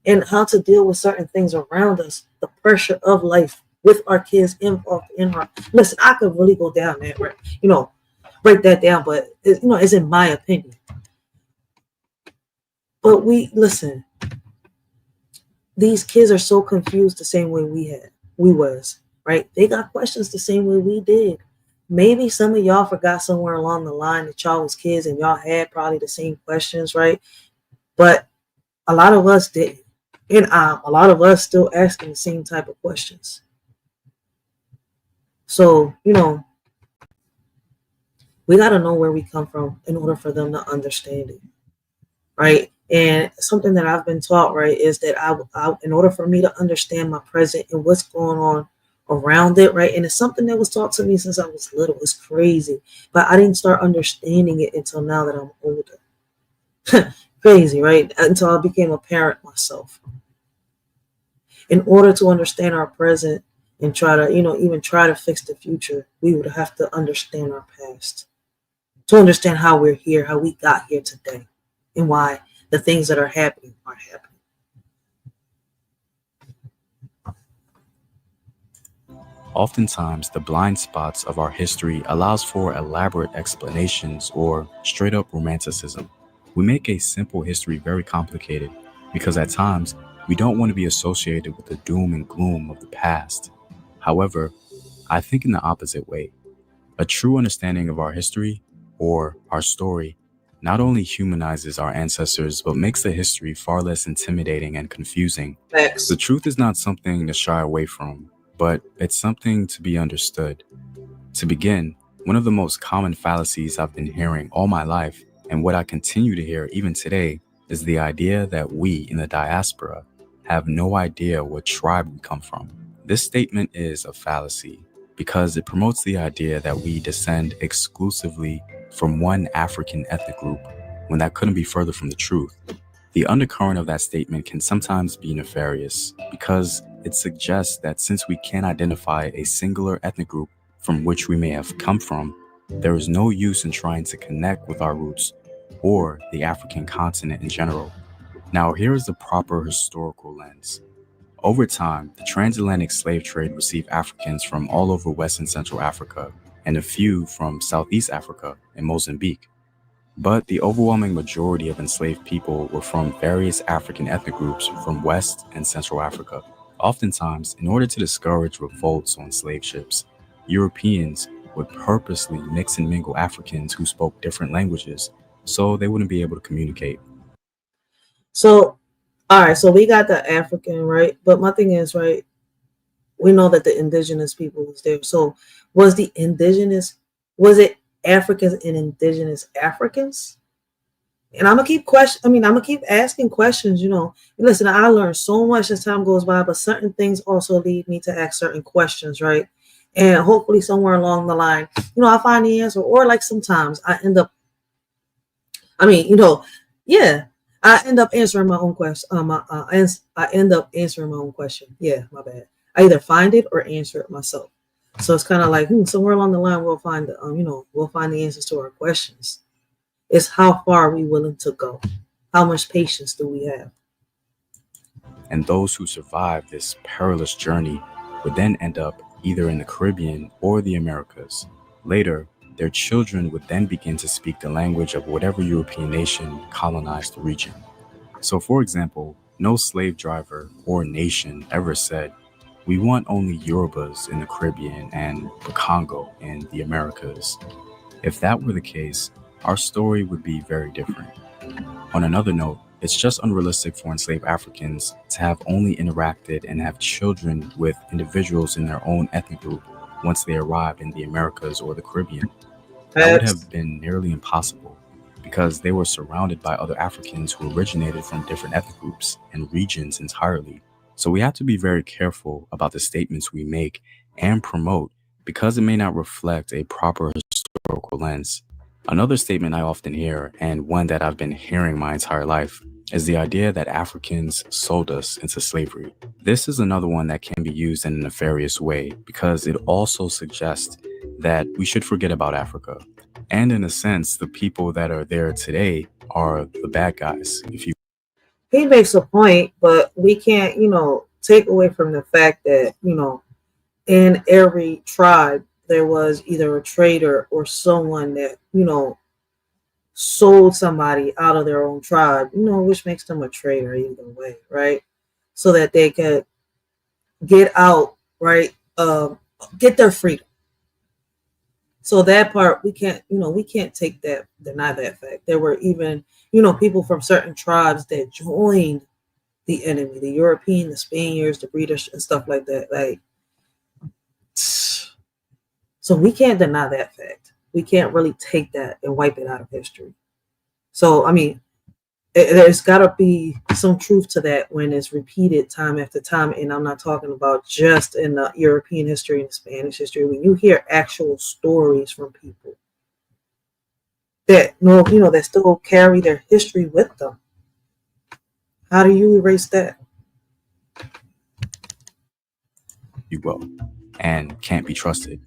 and how to deal with certain things around us, the pressure of life with our kids involved in our. Listen, I could really go down that, right? Break that down, but it's in my opinion. But listen, these kids are so confused the same way we was, right? They got questions the same way we did. Maybe some of y'all forgot somewhere along the line that y'all was kids and y'all had probably the same questions, right? But a lot of us didn't. And a lot of us still asking the same type of questions. So, we got to know where we come from in order for them to understand it, right? And something that I've been taught, right, is that I in order for me to understand my present and what's going on around it, right, and it's something that was taught to me since I was little. It's crazy, but I didn't start understanding it until now that I'm older. Crazy, right? Until I became a parent myself. In order to understand our present and try to, even try to fix the future, we would have to understand our past. To understand how we're here, how we got here today, and why the things that are happening are happening. Oftentimes, the blind spots of our history allows for elaborate explanations or straight-up romanticism. We make a simple history very complicated because at times, we don't want to be associated with the doom and gloom of the past. However, I think in the opposite way. A true understanding of our history, or our story, not only humanizes our ancestors, but makes the history far less intimidating and confusing. Facts. The truth is not something to shy away from, but it's something to be understood. To begin, one of the most common fallacies I've been hearing all my life, and what I continue to hear even today, is the idea that we in the diaspora have no idea what tribe we come from. This statement is a fallacy because it promotes the idea that we descend exclusively from one African ethnic group, when that couldn't be further from the truth. The undercurrent of that statement can sometimes be nefarious because it suggests that since we can't identify a singular ethnic group from which we may have come from, there is no use in trying to connect with our roots or the African continent in general. Now, here is the proper historical lens. Over time, the transatlantic slave trade received Africans from all over West and Central Africa, and a few from Southeast Africa and Mozambique. But the overwhelming majority of enslaved people were from various African ethnic groups from West and Central Africa. Oftentimes, in order to discourage revolts on slave ships, Europeans would purposely mix and mingle Africans who spoke different languages so they wouldn't be able to communicate. So, all right, so we got the African, right? But my thing is, right, we know that the indigenous people was there. So was it Africans and indigenous Africans? And I'm gonna keep asking questions, Listen, I learned so much as time goes by, but certain things also lead me to ask certain questions, right? And hopefully somewhere along the line, I find the answer, or like sometimes I end up I end up answering my own question. I end up answering my own question. Yeah, my bad. I either find it or answer it myself. So it's kind of like somewhere along the line we'll find we'll find the answers to our questions. It's how far are we willing to go? How much patience do we have? And those who survive this perilous journey would then end up either in the Caribbean or the Americas. Later, their children would then begin to speak the language of whatever European nation colonized the region. So, for example, no slave driver or nation ever said, "We want only Yorubas in the Caribbean and Bakongo in the Americas." If that were the case, our story would be very different. On another note, it's just unrealistic for enslaved Africans to have only interacted and have children with individuals in their own ethnic group once they arrived in the Americas or the Caribbean. That would have been nearly impossible because they were surrounded by other Africans who originated from different ethnic groups and regions entirely. So we have to be very careful about the statements we make and promote because it may not reflect a proper historical lens. Another statement I often hear, and one that I've been hearing my entire life, is the idea that Africans sold us into slavery. This is another one that can be used in a nefarious way because it also suggests that we should forget about Africa. And in a sense, the people that are there today are the bad guys. He makes a point, but we can't, take away from the fact that, in every tribe, there was either a trader or someone that, sold somebody out of their own tribe, which makes them a traitor either way, right? So that they could get out, right? Get their freedom. So that part we can't deny that fact. There were even, people from certain tribes that joined the enemy, the European, the Spaniards, the British, and stuff like that. Like, so we can't deny that fact. We can't really take that and wipe it out of history. So, I mean, there's got to be some truth to that when it's repeated time after time. And I'm not talking about just in the European history and the Spanish history. When you hear actual stories from people that that still carry their history with them, how do you erase that? You will, and can't be trusted.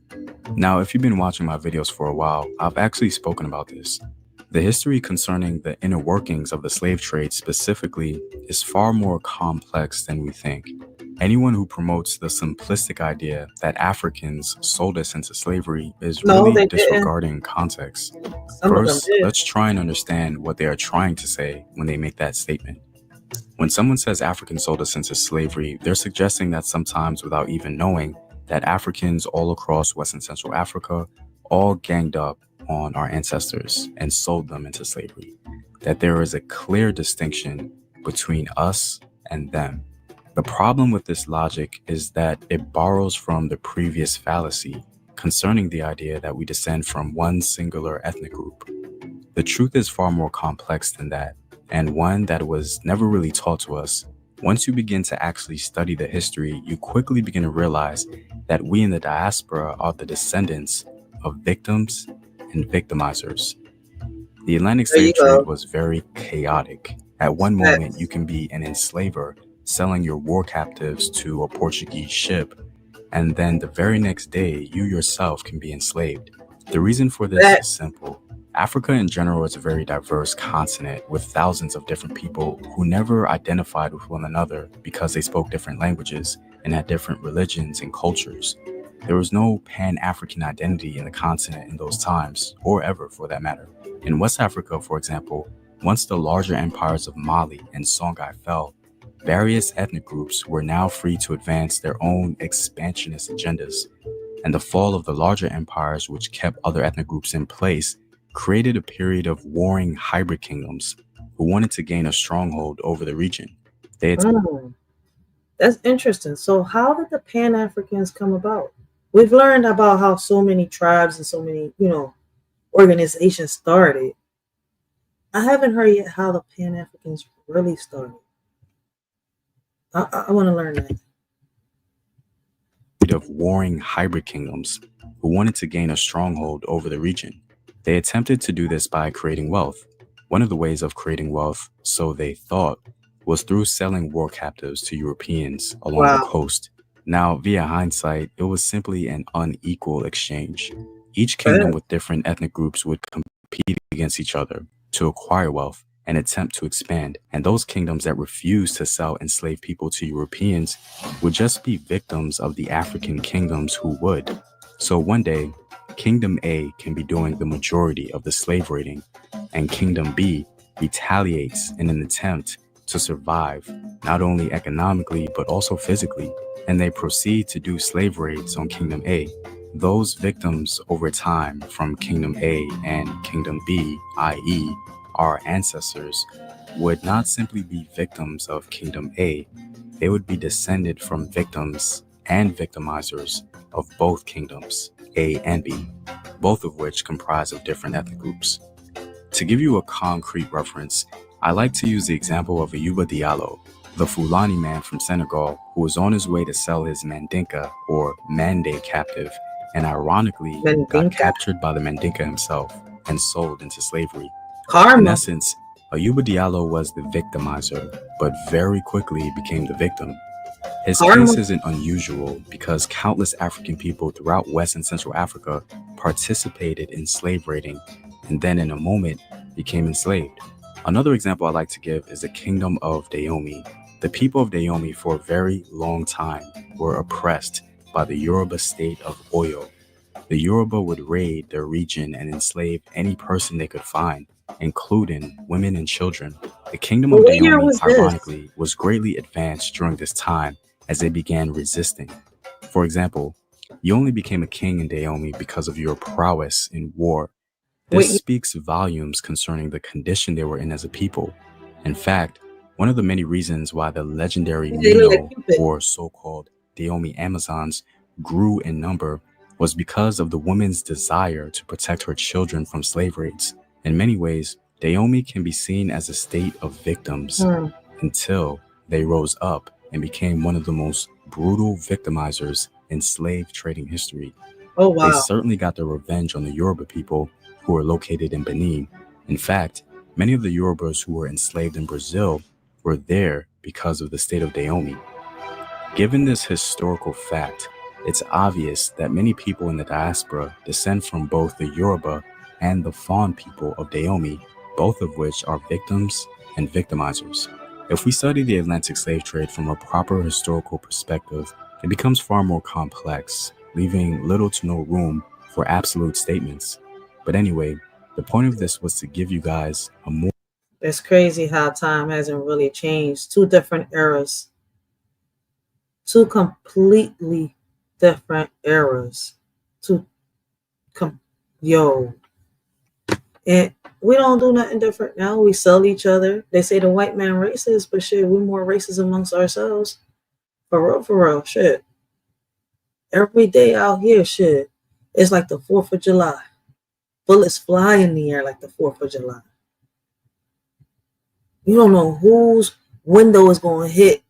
Now, if you've been watching my videos for a while, I've actually spoken about this. The history concerning the inner workings of the slave trade specifically is far more complex than we think. Anyone who promotes the simplistic idea that Africans sold us into slavery is really disregarding context. First, let's try and understand what they are trying to say when they make that statement. When someone says Africans sold us into slavery, they're suggesting that sometimes without even knowing that Africans all across West and Central Africa all ganged up on our ancestors and sold them into slavery. That there is a clear distinction between us and them. The problem with this logic is that it borrows from the previous fallacy concerning the idea that we descend from one singular ethnic group. The truth is far more complex than that, and one that was never really taught to us. Once you begin to actually study the history, you quickly begin to realize that we in the diaspora are the descendants of victims and victimizers. The Atlantic slave trade was very chaotic. At one moment, you can be an enslaver selling your war captives to a Portuguese ship, and then the very next day, you yourself can be enslaved. The reason for this is simple. Africa in general is a very diverse continent with thousands of different people who never identified with one another because they spoke different languages and had different religions and cultures. There was no Pan-African identity in the continent in those times, or ever for that matter. In West Africa, for example, once the larger empires of Mali and Songhai fell, various ethnic groups were now free to advance their own expansionist agendas. And the fall of the larger empires, which kept other ethnic groups in place, created a period of warring hybrid kingdoms who wanted to gain a stronghold over the region. That's interesting. So how did the Pan-Africans come about? We've learned about how so many tribes and so many, organizations started. I haven't heard yet how the Pan-Africans really started. I want to learn that. Of warring hybrid kingdoms who wanted to gain a stronghold over the region. They attempted to do this by creating wealth. One of the ways of creating wealth, so they thought, was through selling war captives to Europeans along the coast. Now, via hindsight, it was simply an unequal exchange. Each kingdom with different ethnic groups would compete against each other to acquire wealth and attempt to expand. And those kingdoms that refused to sell enslaved people to Europeans would just be victims of the African kingdoms who would. So one day, Kingdom A can be doing the majority of the slave raiding, and Kingdom B retaliates in an attempt to survive, not only economically, but also physically, and they proceed to do slave raids on Kingdom A. Those victims over time from Kingdom A and Kingdom B, i.e., our ancestors, would not simply be victims of Kingdom A, they would be descended from victims and victimizers of both kingdoms, A and B, both of which comprise of different ethnic groups. To give you a concrete reference, I like to use the example of Ayuba Diallo, the Fulani man from Senegal who was on his way to sell his Mandinka or Mande captive, and ironically got captured by the Mandinka himself and sold into slavery. In essence, Ayuba Diallo was the victimizer, but very quickly became the victim. His case isn't unusual because countless African people throughout West and Central Africa participated in slave raiding and then in a moment became enslaved. Another example I like to give is the Kingdom of Dahomey. The people of Dahomey for a very long time were oppressed by the Yoruba state of Oyo. The Yoruba would raid their region and enslave any person they could find, including women and children. The Kingdom of Dahomey, ironically, was greatly advanced during this time as they began resisting. For example, you only became a king in Dahomey because of your prowess in war. This speaks volumes concerning the condition they were in as a people. In fact, One of the many reasons why the legendary They look like Mino, Cupid. or so-called Dahomey Amazons, grew in number was because of the woman's desire to protect her children from slave raids. In many ways, Dahomey can be seen as a state of victims until they rose up and became one of the most brutal victimizers in slave trading history. Oh, wow. They certainly got their revenge on the Yoruba people who were located in Benin. In fact, many of the Yorubas who were enslaved in Brazil were there because of the state of Dahomey. Given this historical fact, it's obvious that many people in the diaspora descend from both the Yoruba and the Fon people of Dahomey, both of which are victims and victimizers. If we study the Atlantic slave trade from a proper historical perspective, it becomes far more complex, leaving little to no room for absolute statements. But anyway, the point of this was to give you guys a more... It's crazy how time hasn't really changed. Two different eras. Two completely different eras. And we don't do nothing different now. We sell each other. They say the white man racist, but shit, we're more racist amongst ourselves. For real, shit. Every day out here, shit, it's like the 4th of July. Bullets fly in the air like the 4th of July. You don't know whose window is going to hit.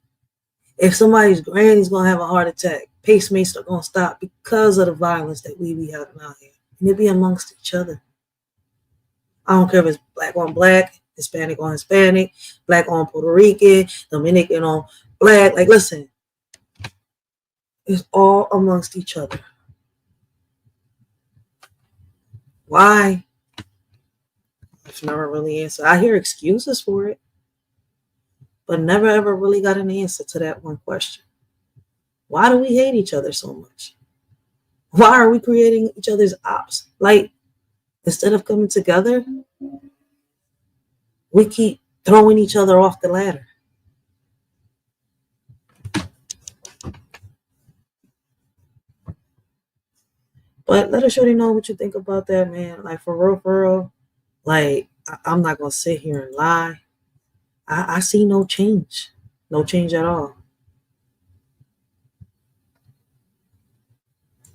If somebody's granny's going to have a heart attack, pacemakers are going to stop because of the violence that we be having out here. And they be amongst each other. I don't care if it's black on black, Hispanic on Hispanic, black on Puerto Rican, Dominican on black. Like, listen, it's all amongst each other. Why? I've never really answered. I hear excuses for it, but never ever really got an answer to that one question. Why do we hate each other so much? Why are we creating each other's ops? Like, instead of coming together, we keep throwing each other off the ladder. But let us really know what you think about that, man. Like, for real. Like, I'm not going to sit here and lie. I see no change. No change at all.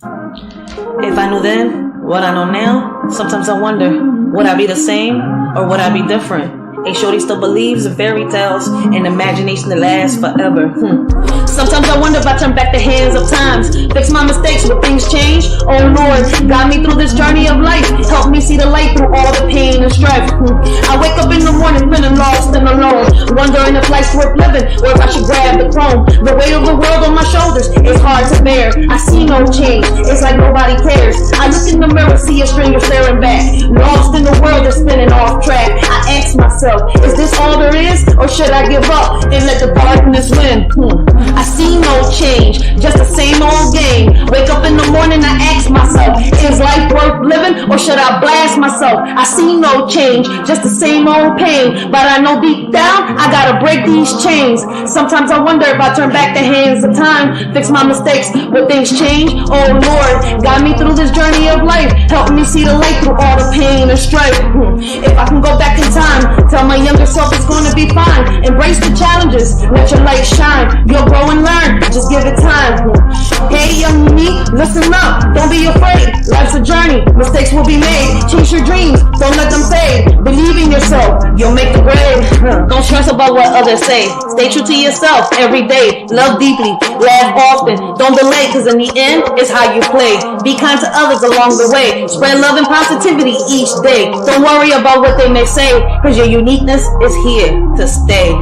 If I knew then what I know now, sometimes I wonder, would I be the same or would I be different? A shorty still believes in fairy tales and imagination that lasts forever. Sometimes I wonder if I turn back the hands of times, fix my mistakes, will things change? Oh Lord, guide me through this journey of life, help me see the light through all the pain and strife. I wake up in the morning feeling lost and alone, wondering if life's worth living or if I should grab the throne. The weight of the world on my shoulders is hard to bear. I see no change, it's like nobody cares. I look in the mirror, see a stranger staring back, lost in the world that's spinning off track. I ask myself, is this all there is, or should I give up and let the darkness win? I see no change, just the same old game. Wake up in the morning, I ask myself, is life worth living, or should I blast myself? I see no change, just the same old pain, but I know deep down, I gotta break these chains. Sometimes I wonder if I turn back the hands of time, fix my mistakes, will things change? Oh Lord, guide me through this journey of life, help me see the light through all the pain and strife. If I can go back in time, tell my younger self it's gonna be fine. Embrace the challenges, let your light shine. You'll grow and learn, just give it time. Hey young me, listen up, don't be afraid. Life's a journey, mistakes will be made. Chase your dreams, don't let them fade. Believe in yourself, you'll make the grade. Don't stress about what others say. Stay true to yourself every day. Love deeply, laugh often. Don't delay, cause in the end, it's how you play. Be kind to others along the way. Spread love and positivity each day. Don't worry about what they may say, cause your uniqueness is here to stay.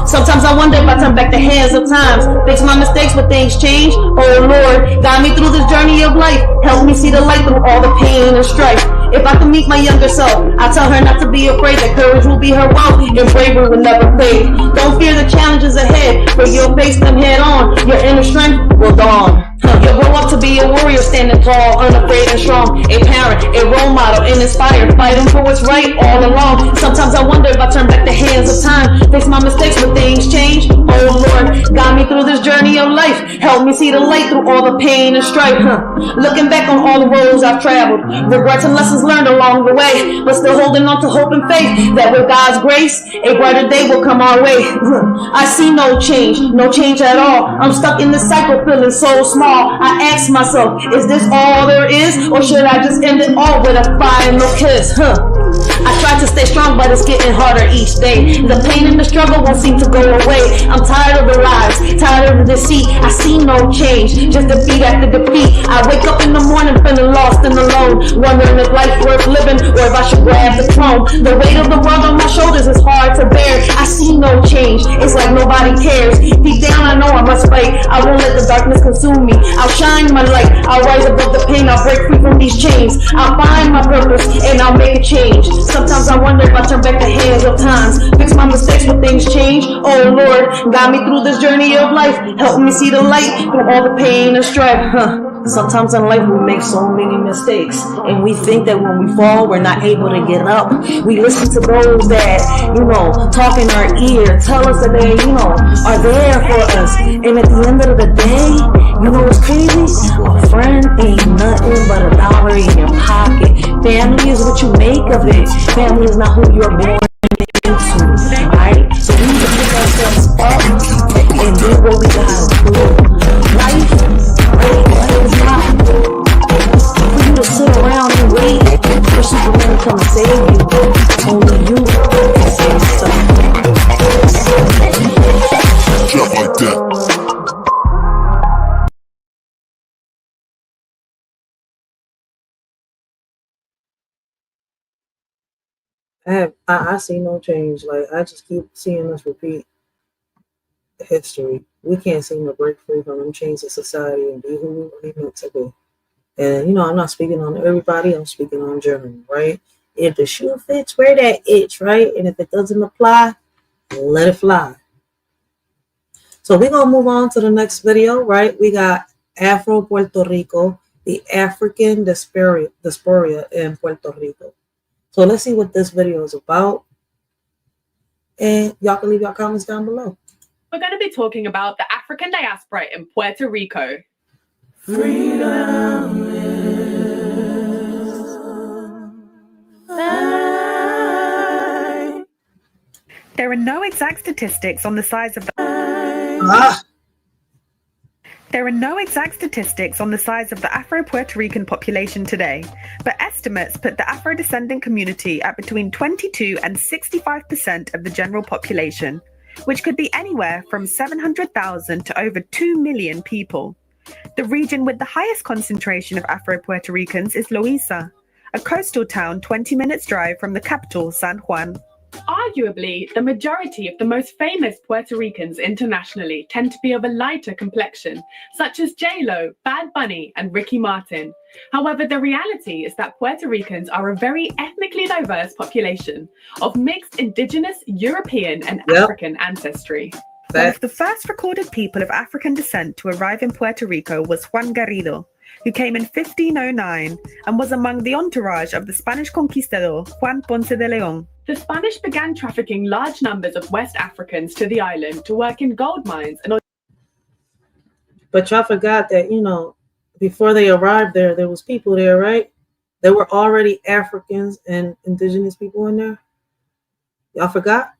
Sometimes I wonder if I turn back the hands of times, fix my mistakes, will things change? Oh Lord, guide me through this journey of life, help me see the light through all the pain and strife. If I can meet my younger self, I tell her not to be afraid, that courage will be her wealth and bravery will never fade. Don't fear the challenges ahead, for you'll face them head on. Your inner strength will dawn. You'll grow up to be a warrior, standing tall, unafraid and strong. A parent, a role model, and inspired, fighting for what's right all along. Sometimes I wonder if I turn back the hands of time, fix my mistakes, will things change? Oh Lord, Got me through this journey of life. Helped me see the light through all the pain and strife. Looking back on all the roads I've traveled, regrets and lessons learned along the way, but still holding on to hope and faith that with God's grace, a brighter day will come our way. I see no change at all. I'm stuck in this cycle feeling so small. I ask myself, is this all there is, or should I just end it all with a final kiss? I try to stay strong, but it's getting harder each day. The pain and the struggle won't seem to go away. I'm tired of the lies, tired of the deceit. I see no change, just defeat after defeat. I wake up in the morning feeling lost and alone, wondering if life's worth living or if I should grab the throne. The weight of the world on my shoulders is hard to bear. I see no change, it's like nobody cares. Deep down I know I must fight. I won't let the darkness consume me. I'll shine my light, I'll rise above the pain. I'll break free from these chains. I'll find my purpose and I'll make a change. Sometimes I wonder if I turn back the hands of times, fix my mistakes when things change. Oh Lord, guide me through this journey of life. Help me see the light through all the pain and strife. Sometimes in life we make so many mistakes, and we think that when we fall, we're not able to get up. We listen to those that, talk in our ear, tell us that they, are there for us. And at the end of the day, what's crazy? A friend ain't nothing but a dollar in your pocket. Family is what you make of it. Family is not who you're born into, alright? So we need to pick ourselves up and do what we gotta do. Life is not for you to sit around and wait for Superman to come and save you. Only you can save yourself. Just like that. I see no change. Like, I just keep seeing us repeat history. We can't seem to break free from them chains of society and be who we really meant to be. And, I'm not speaking on everybody. I'm speaking on general, right? If the shoe fits, wear that itch, right? And if it doesn't apply, let it fly. So we're going to move on to the next video, right? We got Afro Puerto Rico, the African diaspora in Puerto Rico. So let's see what this video is about. And y'all can leave your comments down below. We're going to be talking about the African diaspora in Puerto Rico. Freedom There are no exact statistics on the size of the There are no exact statistics on the size of the Afro-Puerto Rican population today, but estimates put the Afro-descendant community at between 22 and 65% of the general population, which could be anywhere from 700,000 to over 2 million people. The region with the highest concentration of Afro-Puerto Ricans is Loíza, a coastal town 20 minutes drive from the capital, San Juan. Arguably, the majority of the most famous Puerto Ricans internationally tend to be of a lighter complexion, such as J-Lo, Bad Bunny, and Ricky Martin. However, the reality is that Puerto Ricans are a very ethnically diverse population of mixed indigenous, European, and African ancestry. One of the first recorded people of African descent to arrive in Puerto Rico was Juan Garrido, who came in 1509 and was among the entourage of the Spanish conquistador Juan Ponce de León. The Spanish began trafficking large numbers of West Africans to the island to work in gold mines. But y'all forgot that, before they arrived there was people there, right? There were already Africans and indigenous people in there. Y'all forgot?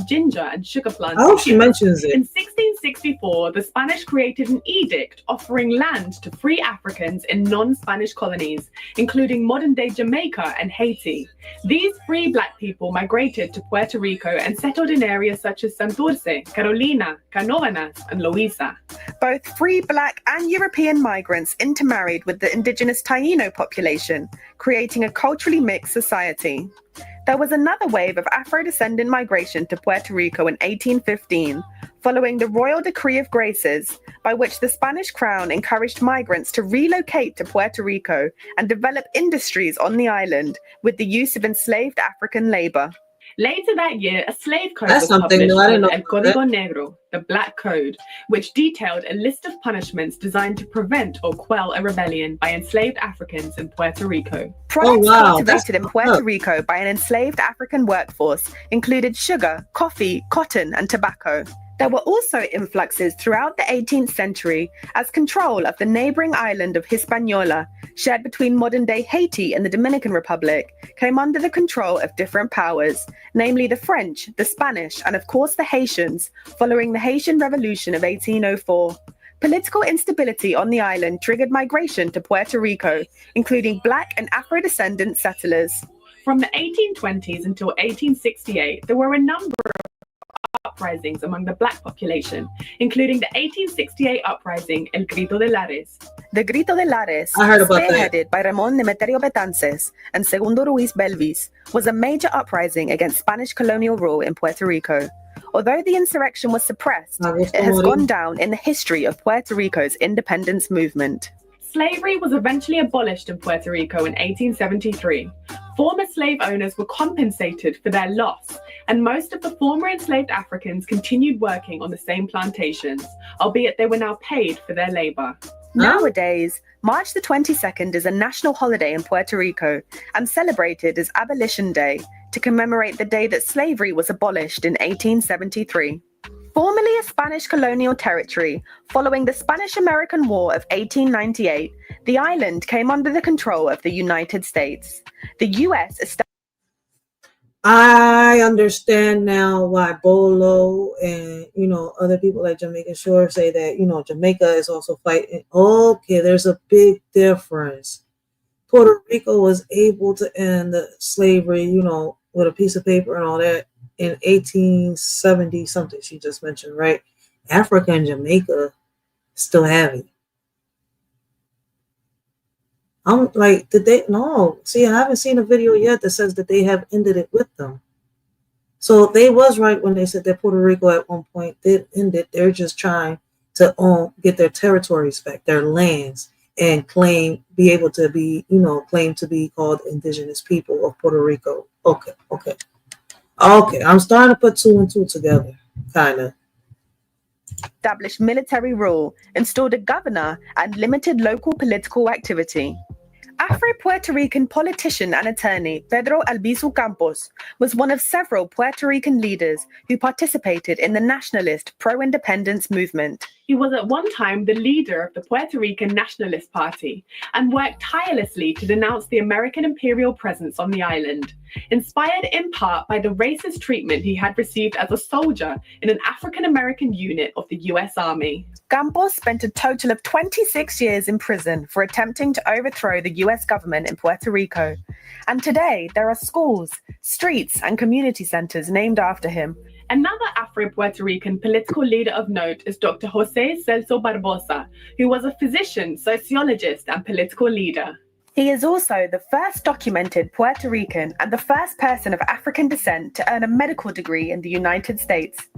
Ginger and sugar plantations. Oh, she mentions it. In 1664, the Spanish created an edict offering land to free Africans in non-Spanish colonies, including modern-day Jamaica and Haiti. These free Black people migrated to Puerto Rico and settled in areas such as Santurce, Carolina, Canóvanas, and Loíza. Both free Black and European migrants intermarried with the indigenous Taíno population, creating a culturally mixed society. There was another wave of Afro-descendant migration to Puerto Rico in 1815, following the Royal Decree of Graces, by which the Spanish crown encouraged migrants to relocate to Puerto Rico and develop industries on the island with the use of enslaved African labor. Later that year, a slave code was published called El Código Negro, the Black Code, which detailed a list of punishments designed to prevent or quell a rebellion by enslaved Africans in Puerto Rico. Products cultivated in Puerto Rico by an enslaved African workforce included sugar, coffee, cotton, and tobacco. There were also influxes throughout the 18th century as control of the neighboring island of Hispaniola, shared between modern-day Haiti and the Dominican Republic, came under the control of different powers, namely the French, the Spanish, and of course the Haitians, following the Haitian Revolution of 1804. Political instability on the island triggered migration to Puerto Rico, including Black and Afro-descendant settlers. From the 1820s until 1868, there were a number of uprisings among the Black population, including the 1868 uprising El Grito de Lares. The Grito de Lares, I heard about that. spearheaded by Ramón Nemeterio Betances and Segundo Ruiz Belvis, was a major uprising against Spanish colonial rule in Puerto Rico. Although the insurrection was suppressed, it has gone down in the history of Puerto Rico's independence movement. Slavery was eventually abolished in Puerto Rico in 1873. Former slave owners were compensated for their loss, and most of the former enslaved Africans continued working on the same plantations, albeit they were now paid for their labor. Nowadays, March the 22nd is a national holiday in Puerto Rico and celebrated as Abolition Day to commemorate the day that slavery was abolished in 1873. Formerly a Spanish colonial territory, following the Spanish-American War of 1898, the island came under the control of the United States. The U.S. established. I understand now why Bolo and, other people like Jamaica Shore say that, Jamaica is also fighting. Okay, there's a big difference. Puerto Rico was able to end slavery, with a piece of paper and all that in 1870 something she just mentioned, right? Africa and Jamaica still have it. I'm like, did they? No. See, I haven't seen a video yet that says that they have ended it with them. So they was right when they said that Puerto Rico at one point did end it. They're just trying to get their territories back, their lands, and be able to be, claim to be called indigenous people of Puerto Rico. Okay. I'm starting to put two and two together, kind of. Established military rule, installed a governor, and limited local political activity. Afro-Puerto Rican politician and attorney Pedro Albizu Campos was one of several Puerto Rican leaders who participated in the nationalist pro-independence movement. He was at one time the leader of the Puerto Rican Nationalist Party and worked tirelessly to denounce the American imperial presence on the island, inspired in part by the racist treatment he had received as a soldier in an African-American unit of the U.S. Army. Campos spent a total of 26 years in prison for attempting to overthrow the U.S. government in Puerto Rico. And today, there are schools, streets, and community centers named after him. Another Afro-Puerto Rican political leader of note is Dr. José Celso Barbosa, who was a physician, sociologist, and political leader. He is also the first documented Puerto Rican and the first person of African descent to earn a medical degree in the United States.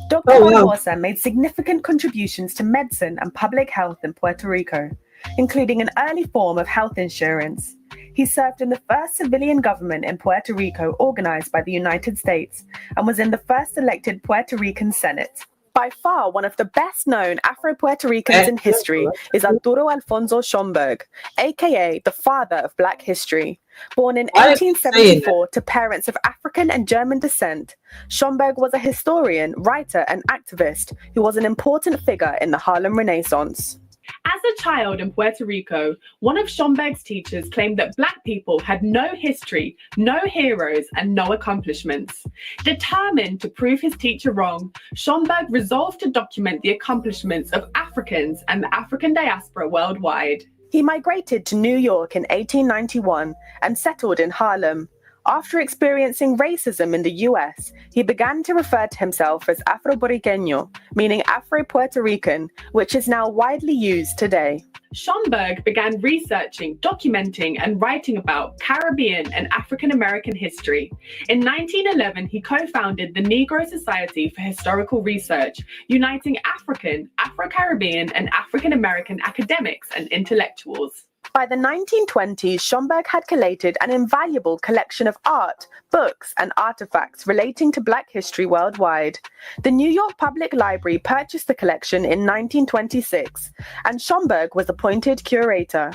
Dr. Barbosa made significant contributions to medicine and public health in Puerto Rico, including an early form of health insurance. He served in the first civilian government in Puerto Rico organized by the United States and was in the first elected Puerto Rican Senate. By far, one of the best-known Afro-Puerto Ricans in history is Arturo Alfonso Schomburg, aka the father of Black history. Born in 1874 to parents of African and German descent, Schomburg was a historian, writer, and activist who was an important figure in the Harlem Renaissance. As a child in Puerto Rico, one of Schomburg's teachers claimed that Black people had no history, no heroes, and no accomplishments. Determined to prove his teacher wrong, Schomburg resolved to document the accomplishments of Africans and the African diaspora worldwide. He migrated to New York in 1891 and settled in Harlem. After experiencing racism in the US, he began to refer to himself as Afro-Boriqueño, meaning Afro-Puerto Rican, which is now widely used today. Schomburg began researching, documenting, and writing about Caribbean and African-American history. In 1911, he co-founded the Negro Society for Historical Research, uniting African, Afro-Caribbean, and African-American academics and intellectuals. By the 1920s, Schomburg had collated an invaluable collection of art, books, and artifacts relating to Black history worldwide. The New York Public Library purchased the collection in 1926, and Schomburg was appointed curator.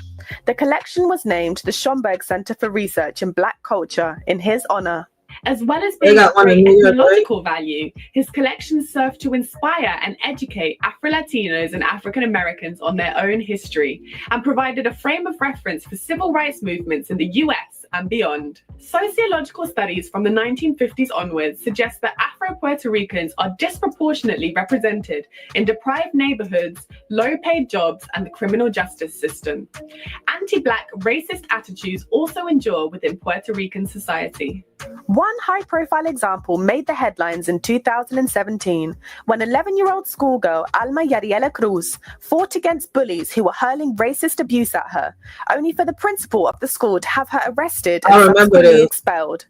The collection was named the Schomburg Center for Research in Black Culture in his honor. As well as They being got of one in great New York, right? ethnological value, his collections serve to inspire and educate Afro-Latinos and African Americans on their own history and provided a frame of reference for civil rights movements in the US and beyond. Sociological studies from the 1950s onwards suggest that Afro-Puerto Ricans are disproportionately represented in deprived neighborhoods, low-paid jobs, and the criminal justice system. Anti-Black racist attitudes also endure within Puerto Rican society. One high-profile example made the headlines in 2017 when 11-year-old schoolgirl Alma Yariela Cruz fought against bullies who were hurling racist abuse at her, only for the principal of the school to have her arrested and subsequently expelled.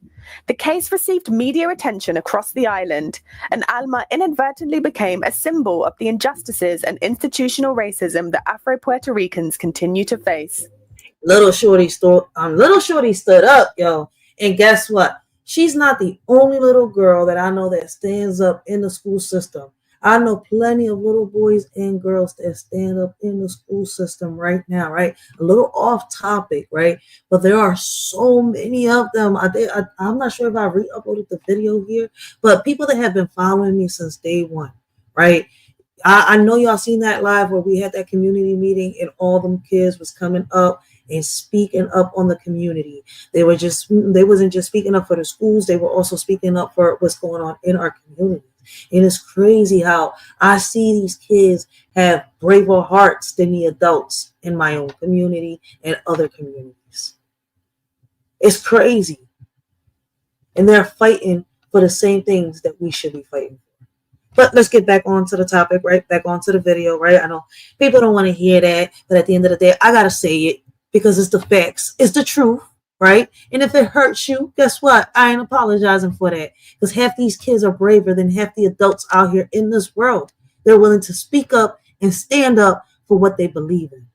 The case received media attention across the island, and Alma inadvertently became a symbol of the injustices and institutional racism that Afro-Puerto Ricans continue to face. Little Shorty stood up, yo. And guess what? She's not the only little girl that I know that stands up in the school system. I know plenty of little boys and girls that stand up in the school system right now, right? A little off topic, right? But there are so many of them. I'm not sure if I re-uploaded the video here, but people that have been following me since day one, right? I know y'all seen that live where we had that community meeting and all them kids was coming up and speaking up on the community. They wasn't just speaking up for the schools, they were also speaking up for what's going on in our community. And it's crazy how I see these kids have braver hearts than the adults in my own community and other communities. It's crazy. And they're fighting for the same things that we should be fighting for. But let's get back onto the topic, right? Back onto the video, right? I know people don't want to hear that, but at the end of the day, I got to say it because it's the facts. It's the truth, right? And if it hurts you, guess what? I ain't apologizing for that because half these kids are braver than half the adults out here in this world. They're willing to speak up and stand up for what they believe in.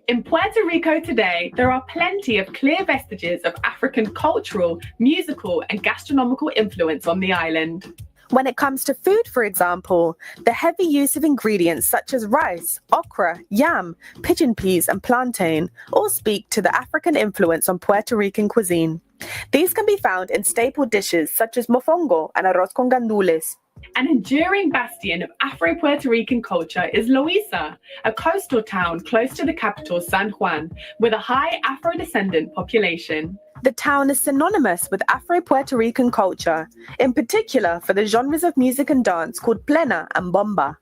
In Puerto Rico today, there are plenty of clear vestiges of African cultural, musical, and gastronomical influence on the island. When it comes to food, for example, the heavy use of ingredients such as rice, okra, yam, pigeon peas, and plantain all speak to the African influence on Puerto Rican cuisine. These can be found in staple dishes such as mofongo and arroz con gandules. An enduring bastion of Afro-Puerto Rican culture is Loíza, a coastal town close to the capital San Juan, with a high Afro-descendant population. The town is synonymous with Afro-Puerto Rican culture, in particular for the genres of music and dance called plena and bomba.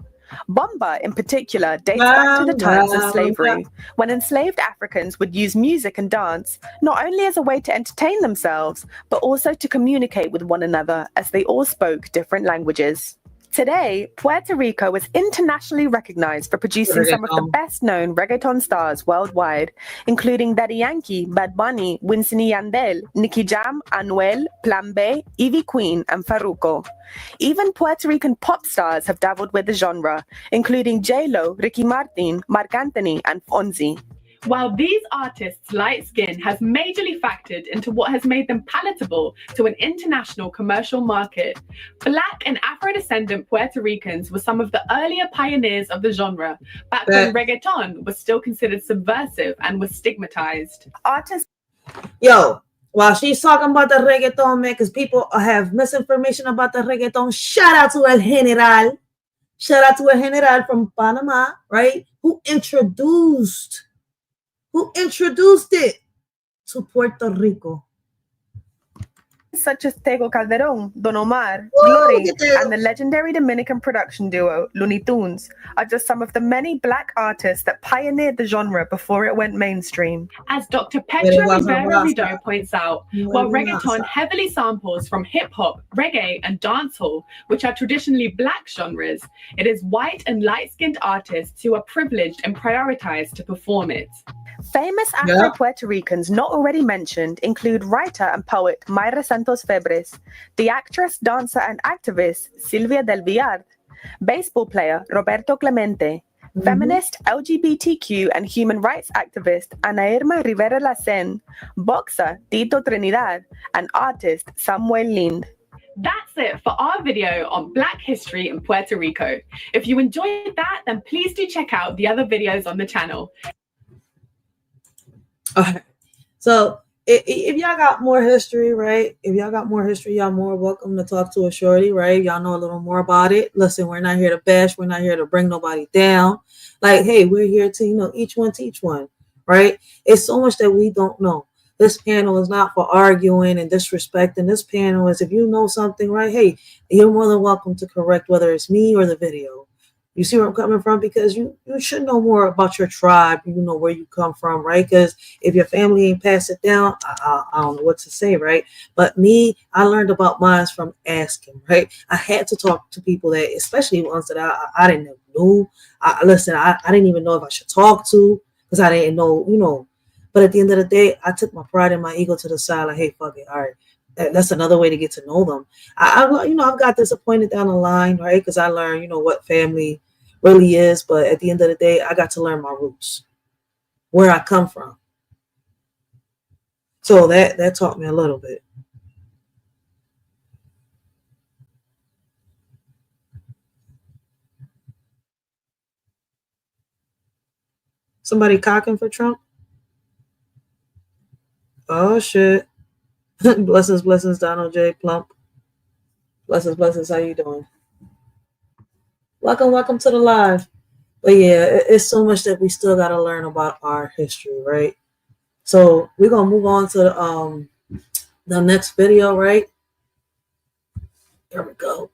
Bomba, in particular, dates back to the times of slavery, when enslaved Africans would use music and dance not only as a way to entertain themselves, but also to communicate with one another as they all spoke different languages. Today, Puerto Rico is internationally recognized for producing some of the best-known reggaeton stars worldwide, including Daddy Yankee, Bad Bunny, Wisin y Yandel, Nicky Jam, Anuel, Plan B, Ivy Queen, and Farruko. Even Puerto Rican pop stars have dabbled with the genre, including J-Lo, Ricky Martin, Marc Anthony, and Fonzie. While these artists' light skin has majorly factored into what has made them palatable to an international commercial market, Black and Afro-descendant Puerto Ricans were some of the earlier pioneers of the genre, back when reggaeton was still considered subversive and was stigmatized. Artists. Yo, while she's talking about the reggaeton, man, because people have misinformation about the reggaeton, shout out to El General. Shout out to El General from Panama, right? Who introduced it to Puerto Rico. Such as Tego Calderón, Don Omar, Glory, and the legendary Dominican production duo Looney Tunes are just some of the many Black artists that pioneered the genre before it went mainstream. As Dr. Petra Rivera-Rido points out, while reggaeton heavily samples from hip-hop, reggae, and dancehall, which are traditionally Black genres, it is white and light-skinned artists who are privileged and prioritized to perform it. Famous Afro-Puerto Ricans not already mentioned include writer and poet Mayra Santos Febres, the actress, dancer, and activist Silvia del Villar, baseball player Roberto Clemente, feminist, LGBTQ, and human rights activist Ana Irma Rivera Lacen, boxer Tito Trinidad, and artist Samuel Lind. That's it for our video on Black history in Puerto Rico. If you enjoyed that, then please do check out the other videos on the channel. Okay. So if y'all got more history, right? If y'all got more history, y'all more welcome to talk to a shorty, right? Y'all know a little more about it. Listen, we're not here to bash. We're not here to bring nobody down. Like, hey, we're here to, each one teach one, right? It's so much that we don't know. This panel is not for arguing and disrespecting. This panel is, if you know something, right? Hey, you're more than welcome to correct whether it's me or the video. You see where I'm coming from? Because you should know more about your tribe. You know where you come from, right? Because if your family ain't passed it down, I don't know what to say, right? But me, I learned about mine from asking, right? I had to talk to people that, especially ones that I didn't know. I didn't even know if I should talk to because I didn't know, But at the end of the day, I took my pride and my ego to the side. Like, hey, fuck it, all right. That's another way to get to know them. I've got disappointed down the line, right? Because I learned, what family really is. But at the end of the day, I got to learn my roots, where I come from. So that taught me a little bit. Somebody cocking for Trump? Oh, shit. Blessings, Donald J. Plump. Blessings, how you doing? Welcome to the live. But yeah, it's so much that we still got to learn about our history, right? So we're going to move on to the next video, right? There we go.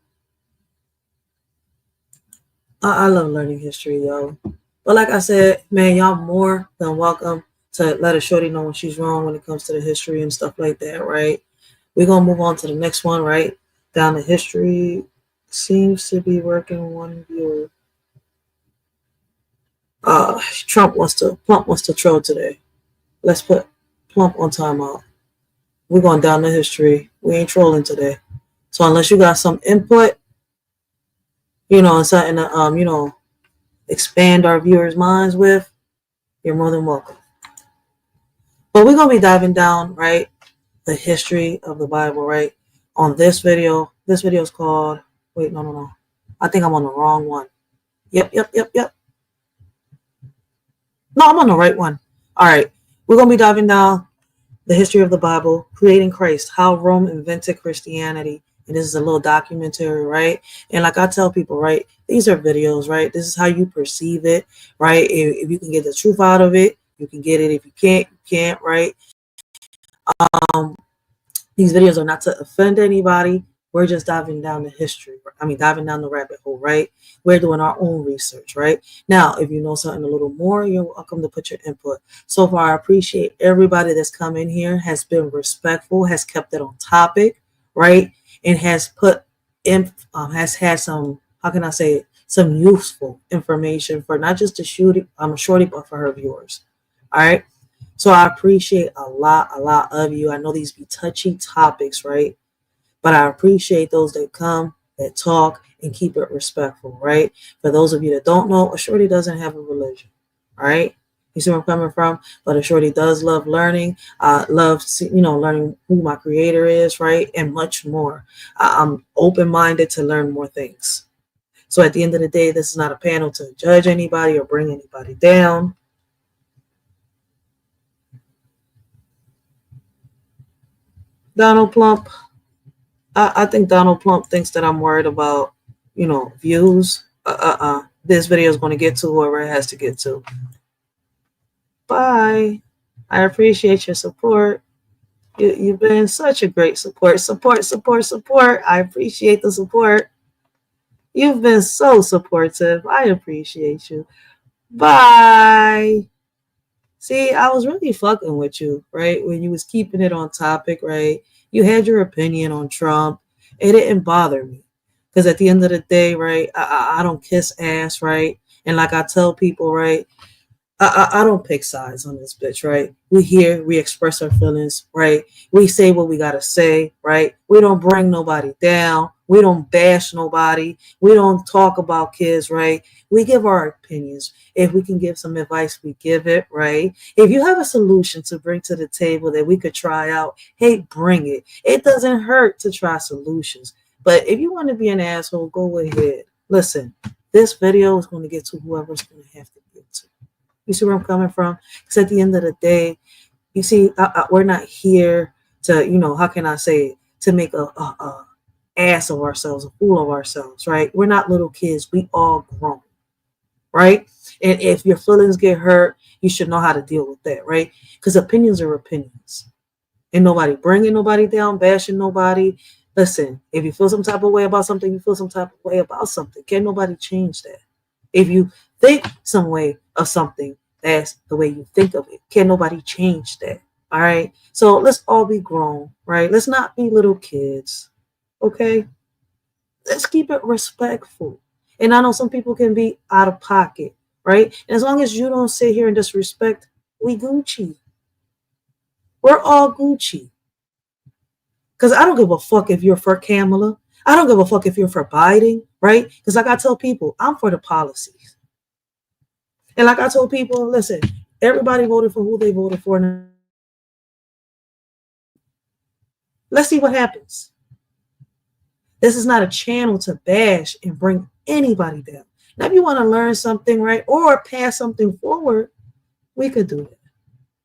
I love learning history, yo. But like I said, man, y'all more than welcome to let a shorty know when she's wrong when it comes to the history and stuff like that, right? We're going to move on to the next one, right? Down the history seems to be working one viewer. Plump wants to troll today. Let's put Plump on timeout. We're going down the history. We ain't trolling today. So unless you got some input, and something to, expand our viewers' minds with, you're more than welcome. But we're going to be diving down, right, the history of the Bible, right, on this video. This video is called, wait, no. I think I'm on the wrong one. Yep. No, I'm on the right one. All right. We're going to be diving down the history of the Bible, creating Christ, how Rome invented Christianity. And this is a little documentary, right? And like I tell people, right, these are videos, right? This is how you perceive it, right? If you can get the truth out of it, you can get it. If you can't, you can't, right? These videos are not to offend anybody. We're just diving down the history. Diving down the rabbit hole, right? We're doing our own research, right? Now, if you know something a little more, you're welcome to put your input. So far, I appreciate everybody that's come in here, has been respectful, has kept it on topic, right? And has put in, has had some, how can I say it, some useful information for not just the shorty, but for her viewers. All right. So I appreciate a lot of you. I know these be touchy topics, right? But I appreciate those that come, that talk, and keep it respectful, right? For those of you that don't know, a shorty doesn't have a religion, all right? You see where I'm coming from? But a shorty does love learning, loves, learning who my creator is, right? And much more. I'm open-minded to learn more things. So at the end of the day, this is not a panel to judge anybody or bring anybody down. Donald Plump. I think Donald Plump thinks that I'm worried about, views. This video is going to get to whoever it has to get to. Bye. I appreciate your support. You've been such a great support. Support. I appreciate the support. You've been so supportive. I appreciate you. Bye. See, I was really fucking with you, right? When you was keeping it on topic, right? You had your opinion on Trump. It didn't bother me. Because at the end of the day, right, I don't kiss ass, right? And like I tell people, right, I don't pick sides on this bitch, right? We here, we express our feelings, right? We say what we gotta say, right? We don't bring nobody down. We don't bash nobody. We don't talk about kids, right? We give our opinions. If we can give some advice, we give it, right? If you have a solution to bring to the table that we could try out, hey, bring it. It doesn't hurt to try solutions. But if you want to be an asshole, go ahead. Listen, this video is going to get to whoever's going to have to get to. You see where I'm coming from? Because at the end of the day, You see, we're not here to, you know, how can I say it, to make a ass of ourselves, a fool of ourselves, right? We're not little kids. We all grown, right? And if your feelings get hurt, you should know how to deal with that, right? Because opinions are opinions. Ain't nobody bringing nobody down, bashing nobody. Listen, if you feel some type of way about something, you feel some type of way about something. Can't nobody change that. If you think some way of something, that's the way you think of it. Can't nobody change that. All right. So let's all be grown, right? Let's not be little kids. Okay. Let's keep it respectful. And I know some people can be out of pocket, right? And as long as you don't sit here and disrespect, we Gucci. We're all Gucci. Because I don't give a fuck if you're for Kamala. I don't give a fuck if you're for Biden, right? Because like I tell people, I'm for the policies. And like I told people, listen, everybody voted for who they voted for. Let's see what happens. This is not a channel to bash and bring anybody down. Now, if you want to learn something, right, or pass something forward, we could do that.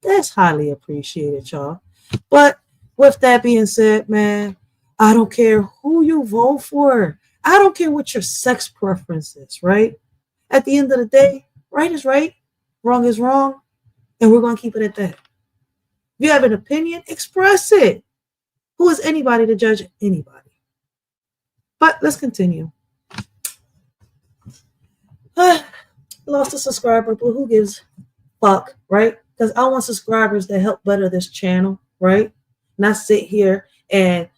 That's highly appreciated, y'all. But with that being said, man, I don't care who you vote for. I don't care what your sex preference is, right? At the end of the day, right is right, wrong is wrong, and we're going to keep it at that. If you have an opinion, express it. Who is anybody to judge anybody? But let's continue. Lost a subscriber, but who gives fuck, right? Because I want subscribers that help better this channel, right? Not sit here and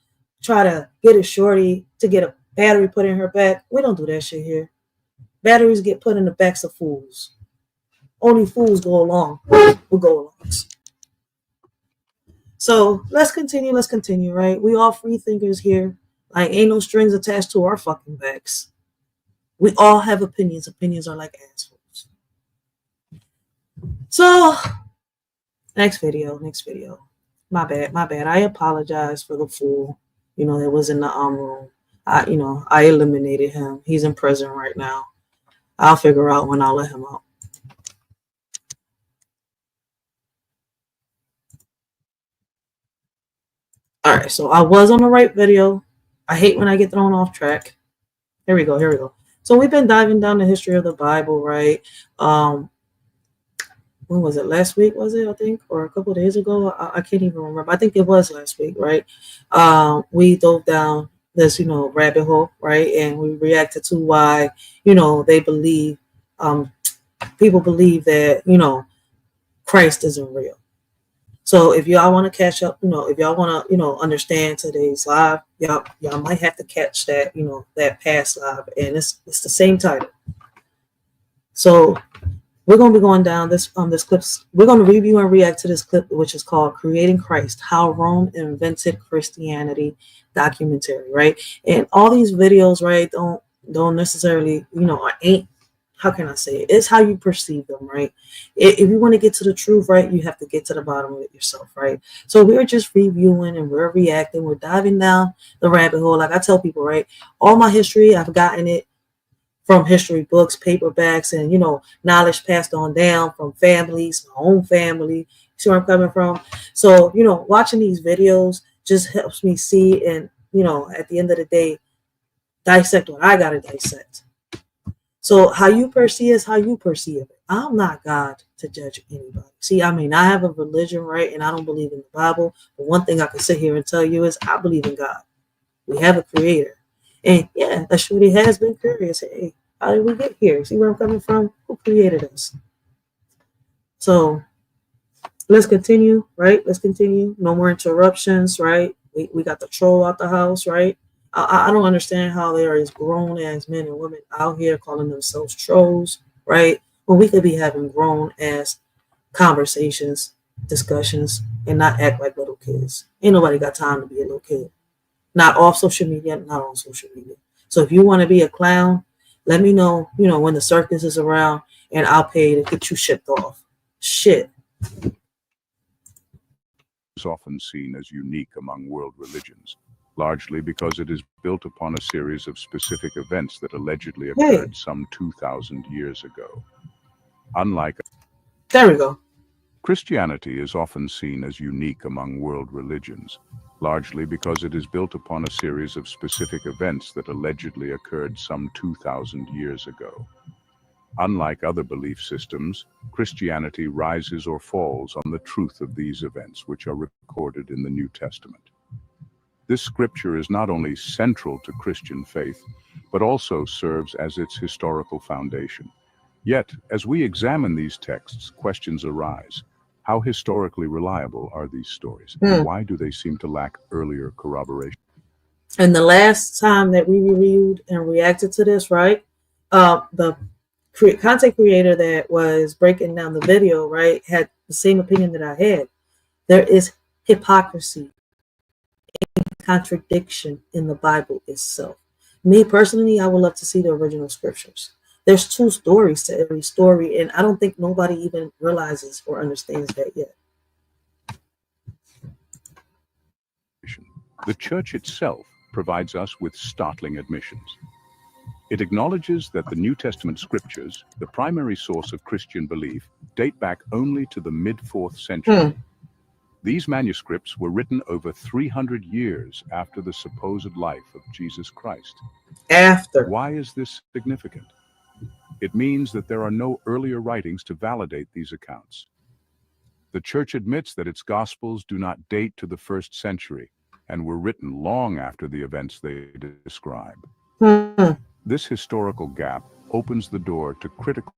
try to get a shorty to get a battery put in her back. We don't do that shit here. Batteries get put in the backs of fools. Only fools go along. We'll go along. So let's continue, right? We all free thinkers here. Like, ain't no strings attached to our fucking backs. We all have opinions. Opinions are like assholes. So, next video. My bad. I apologize for the fool, that was in the room. I eliminated him. He's in prison right now. I'll figure out when I'll let him out. All right, so I was on the right video. I hate when I get thrown off track. Here we go. So we've been diving down the history of the Bible, right? When was it? Last week, was it, I think? Or a couple of days ago? I can't even remember. I think it was last week, right? We dove down this, rabbit hole, right? And we reacted to why, they believe, people believe that, Christ isn't real. So if y'all want to catch up, if y'all want to, understand today's live, y'all might have to catch that, that past live, and it's the same title. So we're going to be going down this clips. We're going to review and react to this clip, which is called "Creating Christ: How Rome Invented Christianity" documentary, right? And all these videos, right, don't necessarily, ain't. How can I say it? It's how you perceive them, right? If you want to get to the truth, right, you have to get to the bottom of it yourself, right? So we're just reviewing and we're reacting. We're diving down the rabbit hole. Like I tell people, right, all my history, I've gotten it from history books, paperbacks, and, knowledge passed on down from families, my own family. See where I'm coming from? So, watching these videos just helps me see and, at the end of the day, dissect what I got to dissect. So how you perceive is how you perceive it. I'm not God to judge anybody. See, I have a religion, right? And I don't believe in the Bible. But one thing I can sit here and tell you is I believe in God. We have a creator. And yeah, that shorty has been curious. Hey, how did we get here? See where I'm coming from? Who created us? So let's continue, right? Let's continue. No more interruptions, right? We got the troll out the house, right? I don't understand how there is grown ass men and women out here calling themselves trolls, right? When we could be having grown ass conversations, discussions, and not act like little kids. Ain't nobody got time to be a little kid. Not off social media, not on social media. So if you want to be a clown, let me know, when the circus is around, and I'll pay to get you shipped off. Shit. Is often seen as unique among world religions, largely because it is built upon a series of specific events that allegedly occurred some 2,000 years ago. Unlike... There we go. Christianity is often seen as unique among world religions, largely because it is built upon a series of specific events that allegedly occurred some 2,000 years ago. Unlike other belief systems, Christianity rises or falls on the truth of these events, which are recorded in the New Testament. This scripture is not only central to Christian faith, but also serves as its historical foundation. Yet, as we examine these texts, questions arise. How historically reliable are these stories? And why do they seem to lack earlier corroboration? And the last time that we reviewed and reacted to this, right, the content creator that was breaking down the video, right, had the same opinion that I had. There is hypocrisy and contradiction in the Bible itself. Me personally, I would love to see the original scriptures. There's two stories to every story, and I don't think nobody even realizes or understands that yet. The church itself provides us with startling admissions. It acknowledges that the New Testament scriptures, the primary source of Christian belief, date back only to the mid-4th century. These manuscripts were written over 300 years after the supposed life of Jesus Christ. Why is this significant? It means that there are no earlier writings to validate these accounts. The church admits that its gospels do not date to the 1st century and were written long after the events they describe. This historical gap opens the door to critical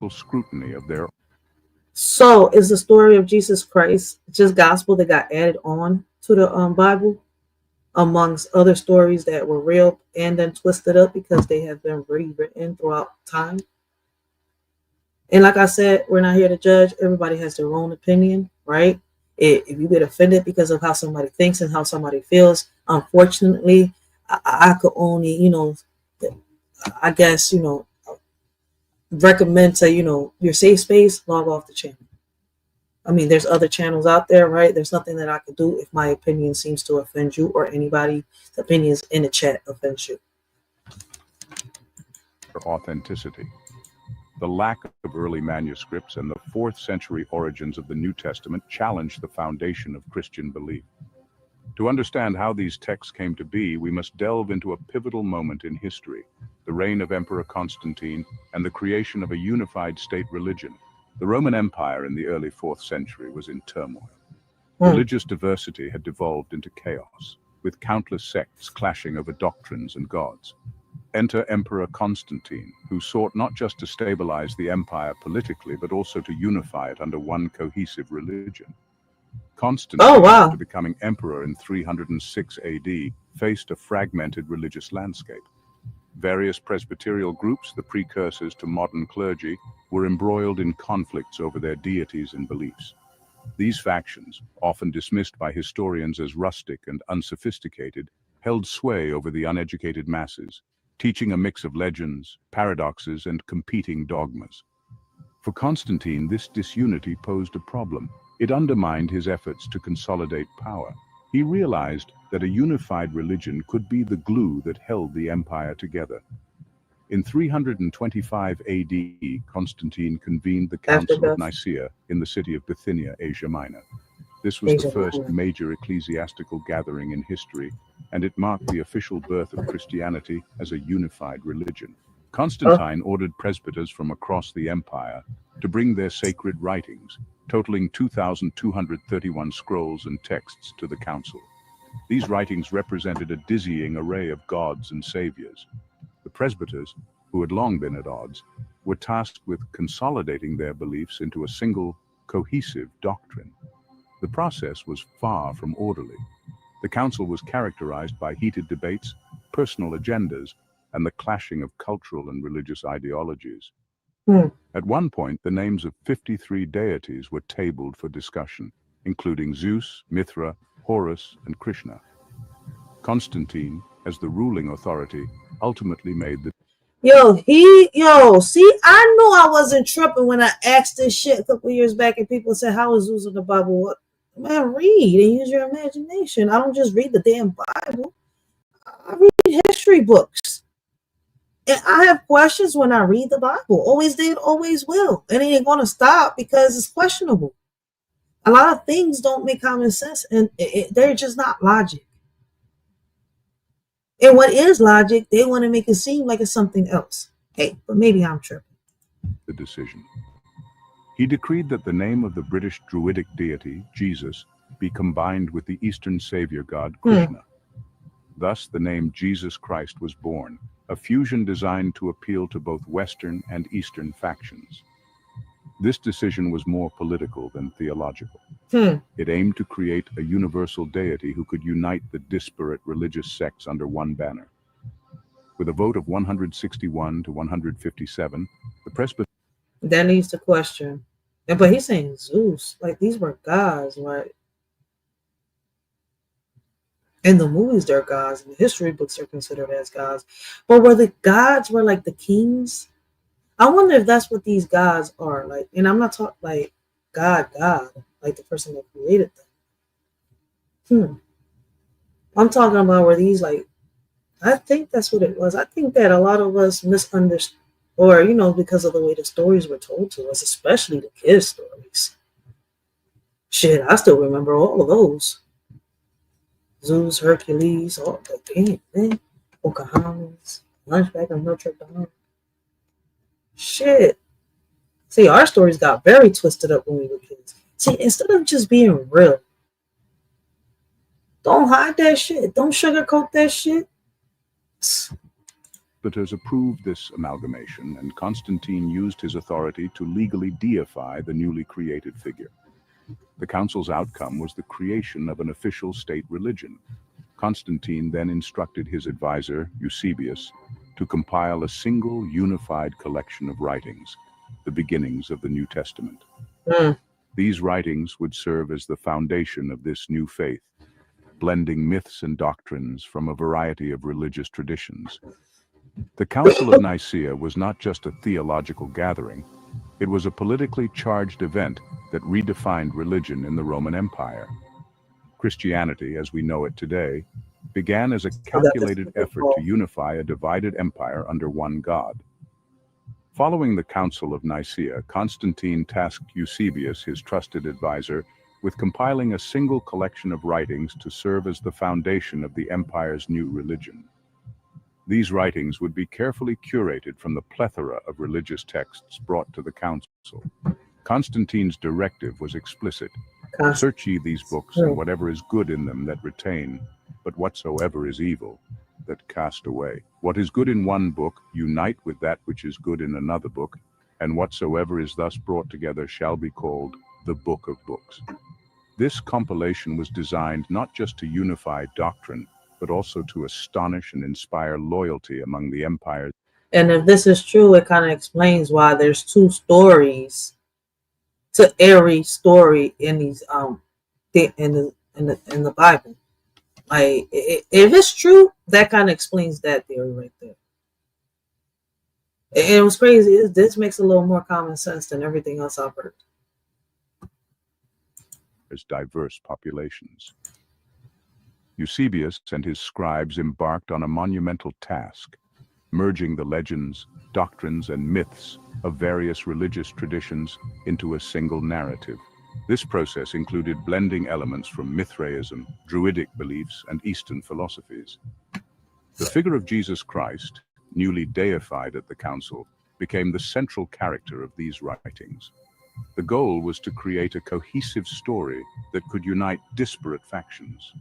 scrutiny of their. So is the story of Jesus Christ just gospel that got added on to the Bible amongst other stories that were real and then twisted up because they have been rewritten throughout time? And like I said, we're not here to judge. Everybody has their own opinion, right? If you get offended because of how somebody thinks and how somebody feels, unfortunately, I could only, I guess, recommend to, your safe space, log off the channel. I mean, there's other channels out there, right? There's nothing that I could do if my opinion seems to offend you or anybody's opinions in the chat offends you. Authenticity. The lack of early manuscripts and the 4th century origins of the New Testament challenge the foundation of Christian belief. To understand how these texts came to be, we must delve into a pivotal moment in history, the reign of Emperor Constantine and the creation of a unified state religion. The Roman Empire in the early 4th century was in turmoil. Religious diversity had devolved into chaos, with countless sects clashing over doctrines and gods. Enter Emperor Constantine, who sought not just to stabilize the empire politically, but also to unify it under one cohesive religion. Constantine, after becoming emperor in 306 AD, faced a fragmented religious landscape. Various Presbyterial groups, the precursors to modern clergy, were embroiled in conflicts over their deities and beliefs. These factions, often dismissed by historians as rustic and unsophisticated, held sway over the uneducated masses, teaching a mix of legends, paradoxes, and competing dogmas. For Constantine, this disunity posed a problem. It undermined his efforts to consolidate power. He realized that a unified religion could be the glue that held the empire together. In 325 AD, Constantine convened the Council of Nicaea in the city of Bithynia, Asia Minor. This was the first major ecclesiastical gathering in history, and it marked the official birth of Christianity as a unified religion. Constantine ordered presbyters from across the empire to bring their sacred writings, totaling 2,231 scrolls and texts, to the council. These writings represented a dizzying array of gods and saviors. The presbyters, who had long been at odds, were tasked with consolidating their beliefs into a single, cohesive doctrine. The process was far from orderly. The council was characterized by heated debates, personal agendas, and the clashing of cultural and religious ideologies. At one point, the names of 53 deities were tabled for discussion, including Zeus, Mithra, Horus, and Krishna. Constantine, as the ruling authority, ultimately made the see, I knew I wasn't tripping when I asked this shit a couple years back and people said, how is Zeus in the Bible? What? Man, read and use your imagination. I don't just read the damn Bible. I read history books. And I have questions when I read the Bible. Always did, always will. And it ain't going to stop because it's questionable. A lot of things don't make common sense, and they're just not logic. And what is logic, they want to make it seem like it's something else. Hey, but maybe I'm tripping. The decision. He decreed that the name of the British Druidic deity, Jesus, be combined with the Eastern savior god, Krishna. Thus, the name Jesus Christ was born, a fusion designed to appeal to both Western and Eastern factions. This decision was more political than theological. It aimed to create a universal deity who could unite the disparate religious sects under one banner. With a vote of 161 to 157, the Presbyterian... That leads to question. But he's saying Zeus, like these were gods, right? In the movies, they're gods. In the history books, they're considered as gods. But were the gods were like the kings? I wonder if that's what these gods are like. And I'm not talking like God, like the person that created them. I'm talking about were these like, I think that's what it was. I think that a lot of us misunderstood, or, you know, because of the way the stories were told to us, especially the kids' stories. Shit, I still remember all of those. Zeus, Hercules, all the damn man, Pocahontas, Hunchback of Notre Dame. Shit. See, our stories got very twisted up when we were kids. See, instead of just being real, don't hide that shit. Don't sugarcoat that shit. Presbyters approved this amalgamation, and Constantine used his authority to legally deify the newly created figure. The council's outcome was the creation of an official state religion. Constantine then instructed his advisor, Eusebius, to compile a single unified collection of writings, the beginnings of the New Testament. These writings would serve as the foundation of this new faith, blending myths and doctrines from a variety of religious traditions. The Council of Nicaea was not just a theological gathering, it was a politically charged event that redefined religion in the Roman Empire. Christianity, as we know it today, began as a calculated effort to unify a divided empire under one God. Following the Council of Nicaea, Constantine tasked Eusebius, his trusted advisor, with compiling a single collection of writings to serve as the foundation of the empire's new religion. These writings would be carefully curated from the plethora of religious texts brought to the council. Constantine's directive was explicit. Search ye these books, and whatever is good in them that retain, but whatsoever is evil, that cast away. What is good in one book, unite with that which is good in another book, and whatsoever is thus brought together shall be called the Book of Books. This compilation was designed not just to unify doctrine, but also to astonish and inspire loyalty among the empires. And if this is true, it kind of explains why there's two stories to every story in these in the Bible. Like, if it's true, that kind of explains that theory right there. And it was crazy. This makes a little more common sense than everything else I've heard. As diverse populations. Eusebius and his scribes embarked on a monumental task, merging the legends, doctrines, and myths of various religious traditions into a single narrative. This process included blending elements from Mithraism, Druidic beliefs, and Eastern philosophies. The figure of Jesus Christ, newly deified at the council, became the central character of these writings. The goal was to create a cohesive story that could unite disparate factions.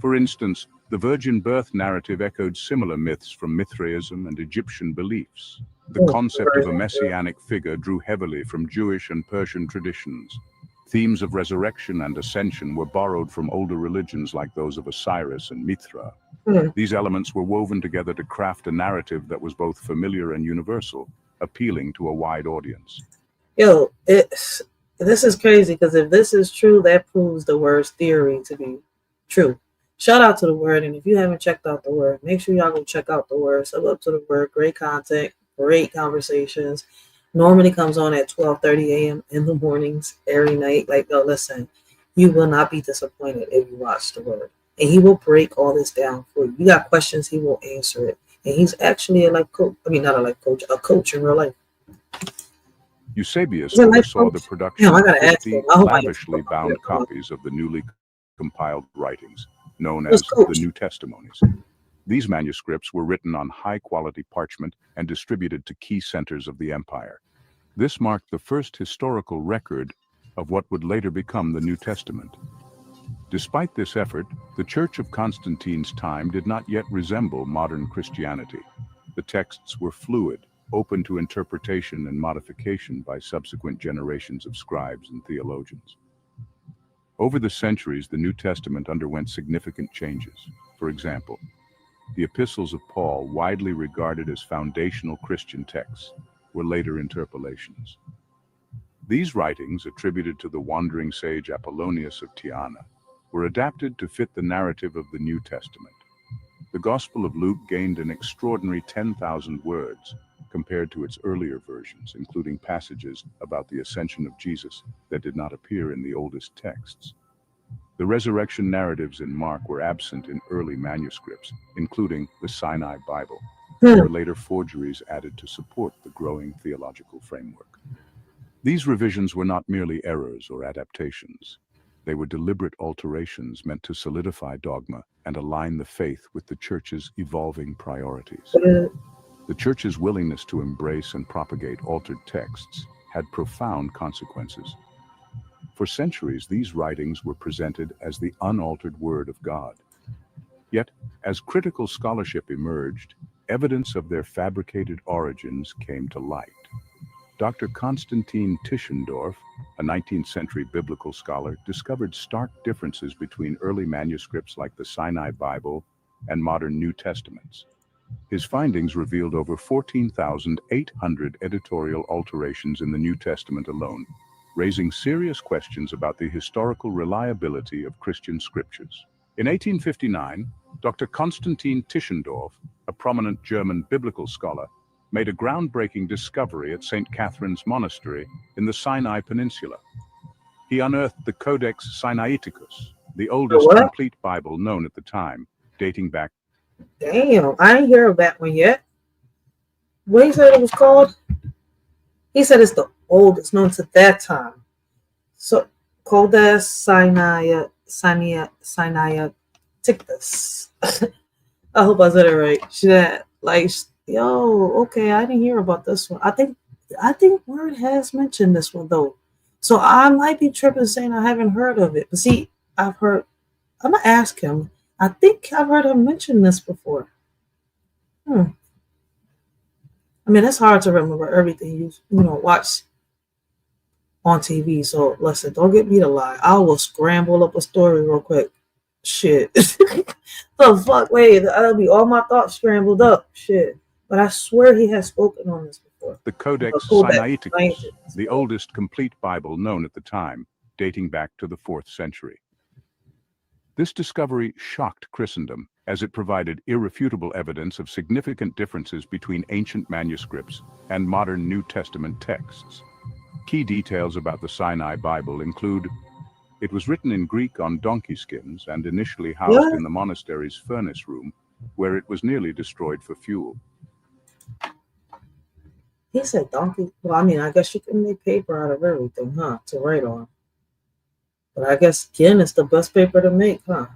For instance, the virgin birth narrative echoed similar myths from Mithraism and Egyptian beliefs. The concept of a messianic figure drew heavily from Jewish and Persian traditions. Themes of resurrection and ascension were borrowed from older religions like those of Osiris and Mithra. These elements were woven together to craft a narrative that was both familiar and universal, appealing to a wide audience. Yo, this is crazy, because if this is true, that proves the word's theory to be true. Shout out to the word, and if you haven't checked out the word, make sure y'all go check out the word. Sub up to the word. Great content, great conversations. Normally comes on at 12:30 a.m. in the mornings every night. Like, no, listen, you will not be disappointed if you watch the word. And he will break all this down for you. You got questions, he will answer it. And he's actually a life coach. I mean, not a life coach, a coach in real life. Eusebius Is it like oversaw the folks? production Damn, I of gotta ask 50 him. I hope I get lavishly bound copies of the newly compiled writings, known Who's as the coach? New Testimonies. These manuscripts were written on high-quality parchment and distributed to key centers of the empire. This marked the first historical record of what would later become the New Testament. Despite this effort, the Church of Constantine's time did not yet resemble modern Christianity. The texts were fluid, open to interpretation and modification by subsequent generations of scribes and theologians. Over the centuries, the New Testament underwent significant changes. For example, the epistles of Paul, widely regarded as foundational Christian texts, were later interpolations. These writings, attributed to the wandering sage Apollonius of Tyana, were adapted to fit the narrative of the New Testament. The Gospel of Luke gained an extraordinary 10,000 words compared to its earlier versions, including passages about the ascension of Jesus that did not appear in the oldest texts. The resurrection narratives in Mark were absent in early manuscripts, including the Sinai Bible. There were later forgeries added to support the growing theological framework. These revisions were not merely errors or adaptations. They were deliberate alterations meant to solidify dogma and align the faith with the Church's evolving priorities. The Church's willingness to embrace and propagate altered texts had profound consequences. For centuries, these writings were presented as the unaltered Word of God. Yet, as critical scholarship emerged, evidence of their fabricated origins came to light. Dr. Konstantin Tischendorf, a 19th century biblical scholar, discovered stark differences between early manuscripts like the Sinai Bible and modern New Testaments. His findings revealed over 14,800 editorial alterations in the New Testament alone, raising serious questions about the historical reliability of Christian scriptures. In 1859, Dr. Konstantin Tischendorf, a prominent German biblical scholar, made a groundbreaking discovery at St. Catherine's Monastery in the Sinai Peninsula. He unearthed the Codex Sinaiticus, the oldest complete Bible known at the time, dating back. Damn, I ain't hear of that one yet. What he said it was called? He said it's the oldest known to that time. So, Codex Sinaiticus. I hope I said it right. Shit, like, yo, okay, I didn't hear about this one. I think Word has mentioned this one though. So I might be tripping saying I haven't heard of it. But see, I'm gonna ask him. I think I've heard him mention this before. I mean, it's hard to remember everything you watch on TV. So listen, don't get me to lie. I will scramble up a story real quick. Shit. The fuck, wait, that'll be all my thoughts scrambled up. Shit. But I swear he has spoken on this before. The Codex Sinaiticus, the oldest complete Bible known at the time, dating back to the 4th century. This discovery shocked Christendom, as it provided irrefutable evidence of significant differences between ancient manuscripts and modern New Testament texts. Key details about the Sinai Bible include: it was written in Greek on donkey skins and initially housed in the monastery's furnace room, where it was nearly destroyed for fuel. He said donkey. Well, I mean, I guess you can make paper out of everything, huh? To write on. But I guess skin is the best paper to make, huh?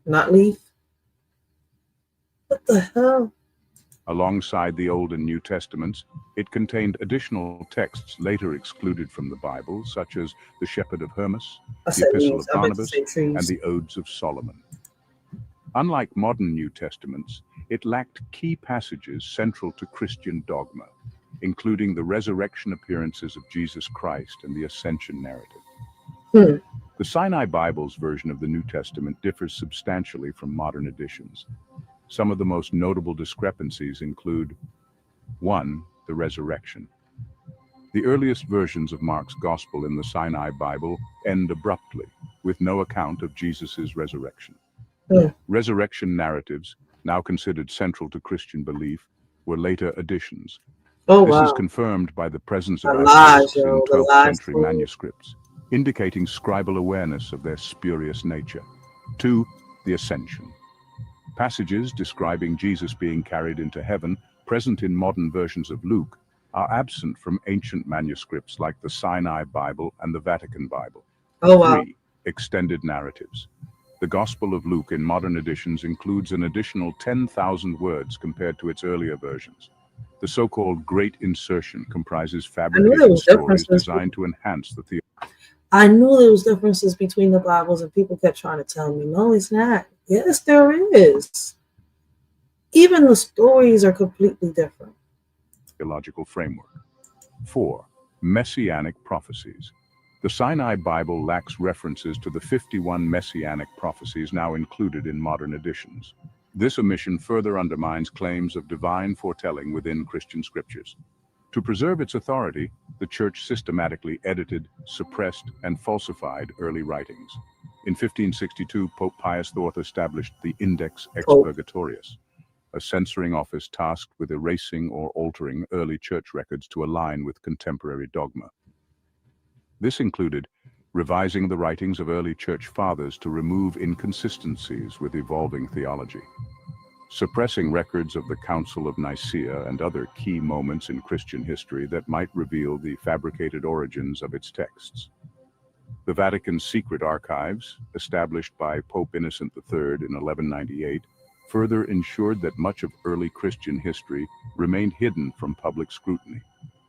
Not leaf? What the hell? Alongside the Old and New Testaments, it contained additional texts later excluded from the Bible, such as the Shepherd of Hermas, the Epistle of Barnabas, and the Odes of Solomon. Unlike modern New Testaments, it lacked key passages central to Christian dogma, including the resurrection appearances of Jesus Christ and the ascension narrative. The Sinai Bible's version of the New Testament differs substantially from modern editions. Some of the most notable discrepancies include: 1. The resurrection. The earliest versions of Mark's Gospel in the Sinai Bible end abruptly, with no account of Jesus' resurrection. Resurrection narratives, now considered central to Christian belief, were later additions. This is confirmed by the presence of eyewitnesses in 12th century manuscripts, indicating scribal awareness of their spurious nature. 2. The ascension. Passages describing Jesus being carried into heaven, present in modern versions of Luke, are absent from ancient manuscripts like the Sinai Bible and the Vatican Bible. Oh, wow. 3. Extended narratives. The Gospel of Luke in modern editions includes an additional 10,000 words compared to its earlier versions. The so-called Great Insertion comprises there fabricated was stories differences. designed to enhance the theology. I knew there was differences between the Bibles, and people kept trying to tell me, no, it's not. Yes, there is. Even the stories are completely different. Theological framework. 4. Messianic prophecies. The Sinai Bible lacks references to the 51 messianic prophecies now included in modern editions. This omission further undermines claims of divine foretelling within Christian scriptures. To preserve its authority, the Church systematically edited, suppressed, and falsified early writings. In 1562, Pope Pius IV established the Index Expurgatorius, a censoring office tasked with erasing or altering early church records to align with contemporary dogma. This included revising the writings of early church fathers to remove inconsistencies with evolving theology, suppressing records of the Council of Nicaea and other key moments in Christian history that might reveal the fabricated origins of its texts. The Vatican's secret archives, established by Pope Innocent III in 1198, further ensured that much of early Christian history remained hidden from public scrutiny.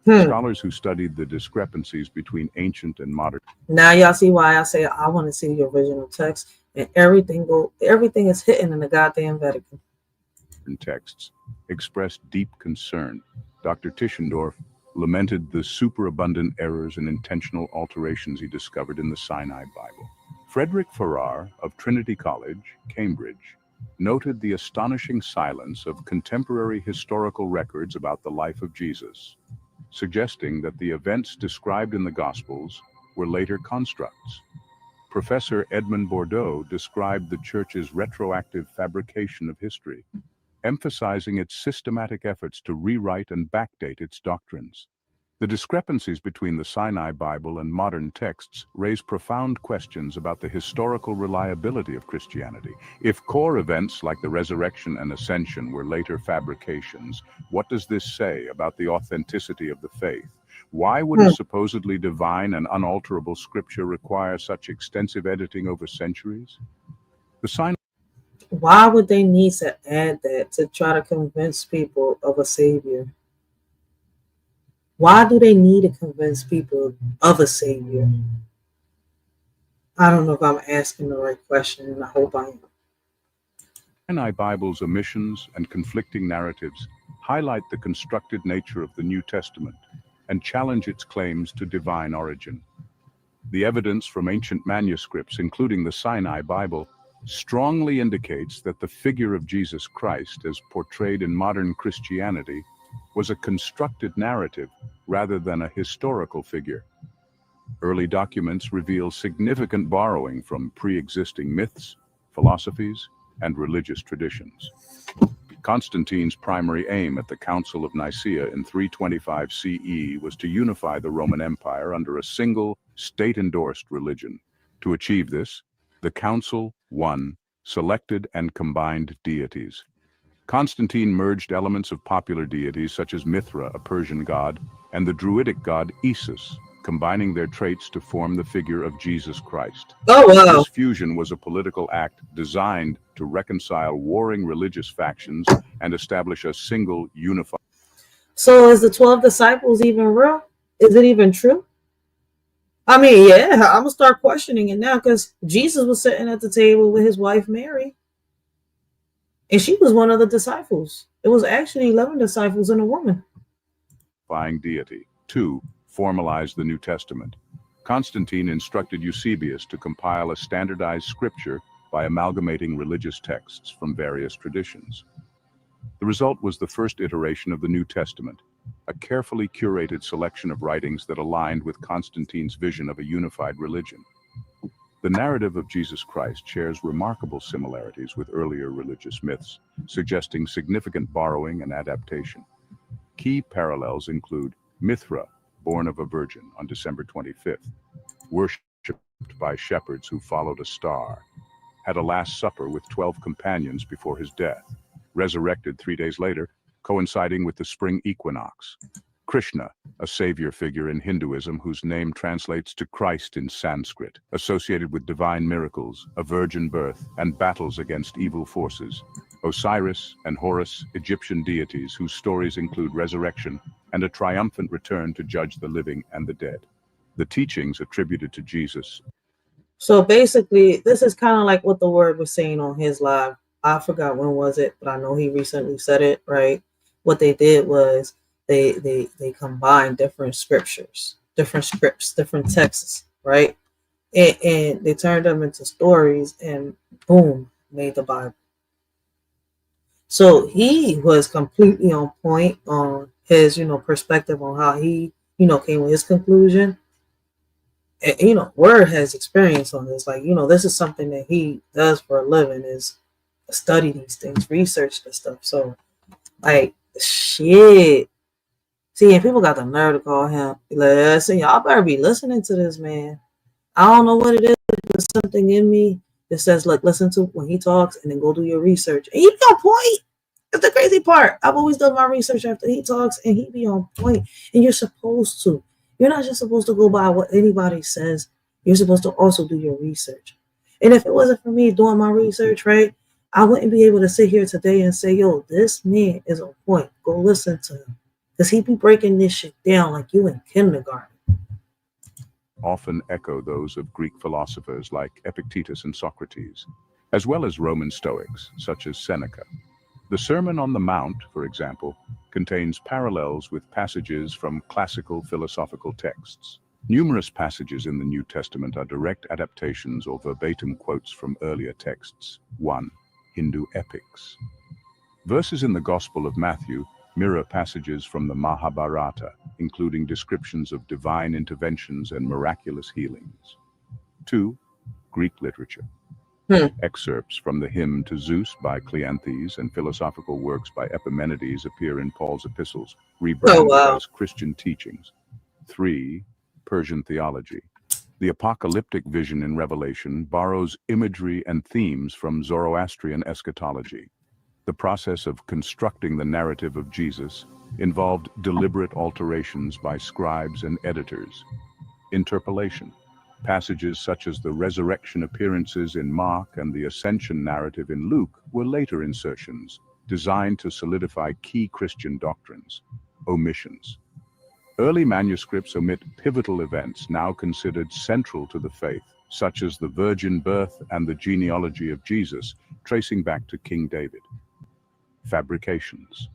Scholars who studied the discrepancies between ancient and modern. Now y'all see why I say I want to see the original text, and everything is hidden in the goddamn Vatican. Texts expressed deep concern. Dr. Tischendorf lamented the superabundant errors and intentional alterations he discovered in the Sinai Bible. Frederick Farrar of Trinity College, Cambridge, noted the astonishing silence of contemporary historical records about the life of Jesus, suggesting that the events described in the Gospels were later constructs. Professor Edmond Bordeaux described the Church's retroactive fabrication of history, emphasizing its systematic efforts to rewrite and backdate its doctrines. The discrepancies between the Sinai Bible and modern texts raise profound questions about the historical reliability of Christianity. If core events like the resurrection and ascension were later fabrications, what does this say about the authenticity of the faith? Why would a supposedly divine and unalterable scripture require such extensive editing over centuries? The Sinai Why would they need to add that to try to convince people of a savior? Why do they need to convince people of a savior? I don't know if I'm asking the right question, and I hope I am. Sinai Bible's omissions and conflicting narratives highlight the constructed nature of the New Testament and challenge its claims to divine origin. The evidence from ancient manuscripts, including the Sinai Bible, strongly indicates that the figure of Jesus Christ, as portrayed in modern Christianity, was a constructed narrative rather than a historical figure. Early documents reveal significant borrowing from pre-existing myths, philosophies, and religious traditions. Constantine's primary aim at the Council of Nicaea in 325 CE was to unify the Roman Empire under a single, state-endorsed religion. To achieve this, the Council, selected and combined deities. Constantine merged elements of popular deities such as Mithra, a Persian god, and the Druidic god Isis, combining their traits to form the figure of Jesus Christ. Oh, wow. This fusion was a political act designed to reconcile warring religious factions and establish a single unified. So is the 12 disciples even real? Is it even true? I mean, yeah, I'm going to start questioning it now because Jesus was sitting at the table with his wife Mary. And she was one of the disciples. It was actually 11 disciples and a woman. Deity. 2. Formalize the New Testament. Constantine instructed Eusebius to compile a standardized scripture by amalgamating religious texts from various traditions. The result was the first iteration of the New Testament, a carefully curated selection of writings that aligned with Constantine's vision of a unified religion. The narrative of Jesus Christ shares remarkable similarities with earlier religious myths, suggesting significant borrowing and adaptation. Key parallels include Mithra, born of a virgin on December 25th, worshipped by shepherds who followed a star, had a Last Supper with 12 companions before his death, resurrected 3 days later, coinciding with the spring equinox. Krishna, a savior figure in Hinduism whose name translates to Christ in Sanskrit, associated with divine miracles, a virgin birth, and battles against evil forces. Osiris and Horus, Egyptian deities whose stories include resurrection and a triumphant return to judge the living and the dead. The teachings attributed to Jesus. So basically, this is kind of like what the Word was saying on his live. I forgot when was it, but I know he recently said it, right? What they did was they combined different scriptures, different scripts, different texts, right? And they turned them into stories and boom, made the Bible. So he was completely on point on his, perspective on how he, came with his conclusion. And, Word has experience on this. Like, this is something that he does for a living, is study these things, research this stuff. So, like, shit. See, and people got the nerve to call him. Listen, y'all better be listening to this man. I don't know what it is. There's something in me that says, look, listen to when he talks and then go do your research. And he be on point. That's the crazy part. I've always done my research after he talks and he be on point. And you're supposed to. You're not just supposed to go by what anybody says. You're supposed to also do your research. And if it wasn't for me doing my research, right, I wouldn't be able to sit here today and say, yo, this man is on point. Go listen to him. Because he be breaking this shit down like you in kindergarten. Often echo those of Greek philosophers like Epictetus and Socrates, as well as Roman Stoics, such as Seneca. The Sermon on the Mount, for example, contains parallels with passages from classical philosophical texts. Numerous passages in the New Testament are direct adaptations or verbatim quotes from earlier texts. 1. Hindu epics. Verses in the Gospel of Matthew mirror passages from the Mahabharata, including descriptions of divine interventions and miraculous healings. 2. Greek literature. Excerpts from the Hymn to Zeus by Cleanthes and philosophical works by Epimenides appear in Paul's epistles, rebranded as Christian teachings. 3. Persian theology. The apocalyptic vision in Revelation borrows imagery and themes from Zoroastrian eschatology. The process of constructing the narrative of Jesus involved deliberate alterations by scribes and editors. Interpolation. Passages such as the resurrection appearances in Mark and the ascension narrative in Luke were later insertions, designed to solidify key Christian doctrines. Omissions. Early manuscripts omit pivotal events now considered central to the faith, such as the virgin birth and the genealogy of Jesus, tracing back to King David. Fabrications.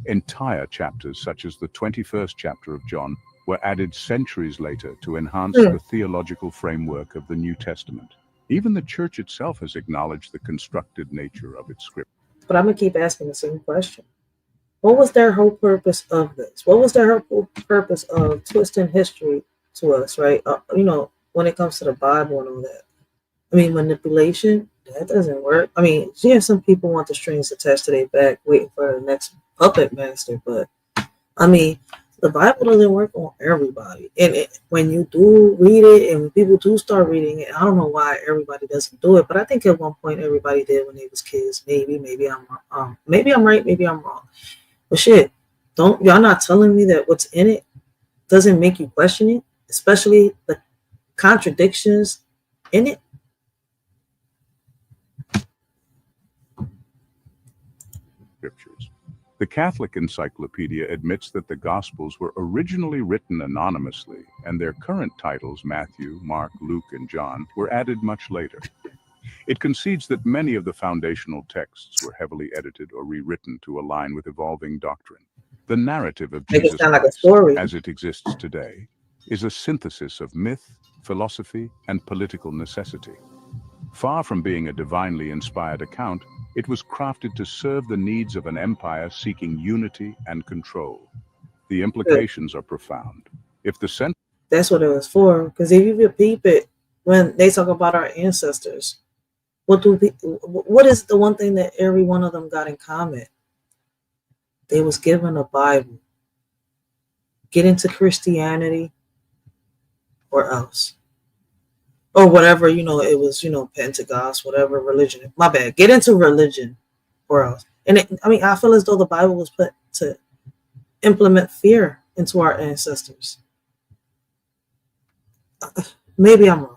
Entire chapters, such as the 21st chapter of John, were added centuries later to enhance the theological framework of the New Testament. Even the church itself has acknowledged the constructed nature of its script. But I'm going to keep asking the same question. What was their whole purpose of this? What was their whole purpose of twisting history to us, right? When it comes to the Bible and all that. I mean, manipulation, that doesn't work. I mean, yeah, some people want the strings attached to their back waiting for the next puppet master, but I mean, the Bible doesn't work on everybody. And when you do read it and when people do start reading it, I don't know why everybody doesn't do it, but I think at one point everybody did when they was kids. Maybe I'm right, maybe I'm wrong. But shit, y'all not telling me that what's in it doesn't make you question it, especially the contradictions in it. Scriptures. The Catholic Encyclopedia admits that the Gospels were originally written anonymously, and their current titles, Matthew, Mark, Luke, and John, were added much later. It concedes that many of the foundational texts were heavily edited or rewritten to align with evolving doctrine. The narrative of Jesus Christ, as it exists today, is a synthesis of myth, philosophy, and political necessity. Far from being a divinely inspired account, it was crafted to serve the needs of an empire seeking unity and control. The implications are profound. That's what it was for. Because if you repeat it, when they talk about our ancestors, what is the one thing that every one of them got in common? They was given a Bible. Get into Christianity or else. Or whatever, it was, Pentecost, whatever religion. My bad. Get into religion or else. And I feel as though the Bible was put to implement fear into our ancestors. Maybe I'm wrong.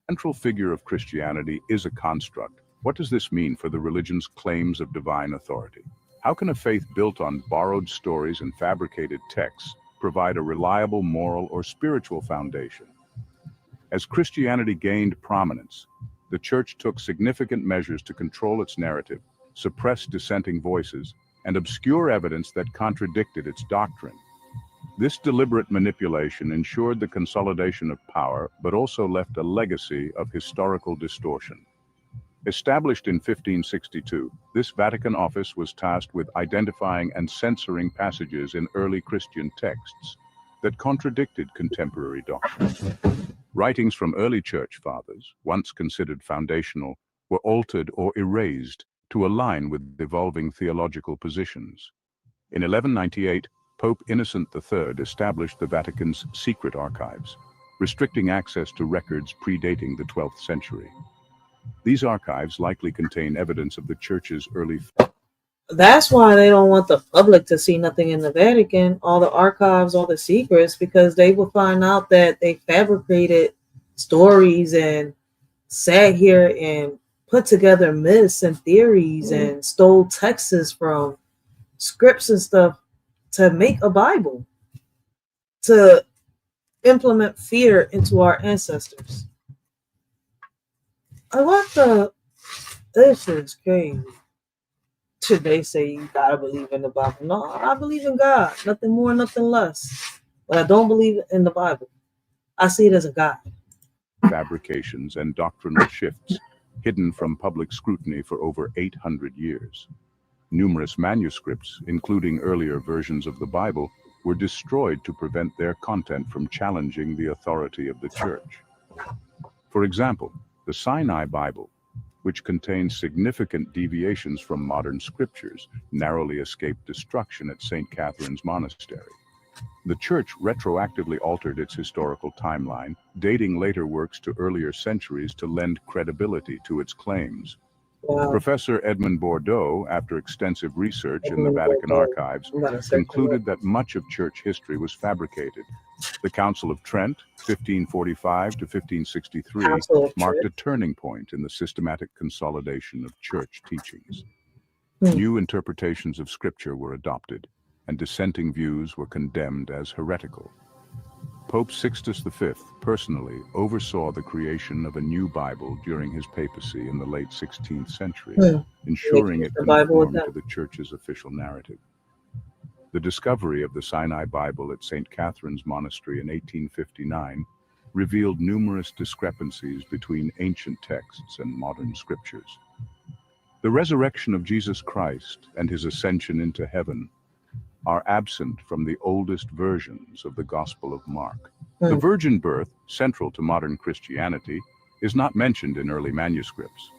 Central figure of Christianity is a construct. What does this mean for the religion's claims of divine authority? How can a faith built on borrowed stories and fabricated texts provide a reliable moral or spiritual foundation? As Christianity gained prominence, the Church took significant measures to control its narrative, suppress dissenting voices, and obscure evidence that contradicted its doctrine. This deliberate manipulation ensured the consolidation of power, but also left a legacy of historical distortion. Established in 1562, this Vatican office was tasked with identifying and censoring passages in early Christian texts that contradicted contemporary doctrines. Writings from early church fathers, once considered foundational, were altered or erased to align with evolving theological positions. In 1198, Pope Innocent III established the Vatican's secret archives, restricting access to records predating the 12th century. These archives likely contain evidence of the Church's early... That's why they don't want the public to see nothing in the Vatican, all the archives, all the secrets, because they will find out that they fabricated stories and sat here and put together myths and theories and stole texts from scripts and stuff to make a Bible, to implement fear into our ancestors. This is crazy. Should they say you gotta believe in the Bible? No, I believe in God, nothing more, nothing less. But I don't believe in the Bible. I see it as a God. Fabrications and doctrinal shifts hidden from public scrutiny for over 800 years. Numerous manuscripts, including earlier versions of the Bible, were destroyed to prevent their content from challenging the authority of the Church. For example, the Sinai Bible, which contains significant deviations from modern scriptures, narrowly escaped destruction at St. Catherine's Monastery. The Church retroactively altered its historical timeline, dating later works to earlier centuries to lend credibility to its claims. Wow. Professor Edmond Bordeaux, after extensive research in the Vatican archives, concluded that much of church history was fabricated. The Council of Trent, 1545 to 1563, marked a turning point in the systematic consolidation of church teachings. New interpretations of Scripture were adopted, and dissenting views were condemned as heretical. Pope Sixtus V personally oversaw the creation of a new Bible during his papacy in the late 16th century, ensuring it conformed to the Church's official narrative. The discovery of the Sinai Bible at St. Catherine's Monastery in 1859 revealed numerous discrepancies between ancient texts and modern scriptures. The resurrection of Jesus Christ and his ascension into heaven are absent from the oldest versions of the Gospel of Mark. The virgin birth, central to modern Christianity, is not mentioned in early manuscripts.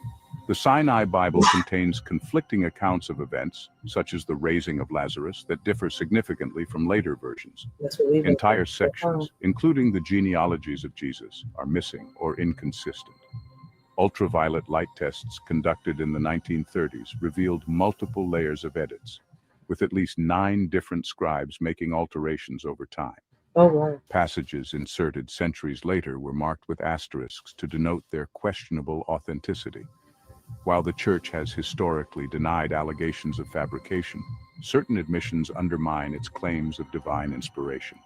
The Sinai Bible contains conflicting accounts of events, such as the raising of Lazarus, that differ significantly from later versions. Entire sections, including the genealogies of Jesus, are missing or inconsistent. Ultraviolet light tests conducted in the 1930s revealed multiple layers of edits, with at least 9 different scribes making alterations over time. Oh, wow. Passages inserted centuries later were marked with asterisks to denote their questionable authenticity. While the Church has historically denied allegations of fabrication, certain admissions undermine its claims of divine inspiration.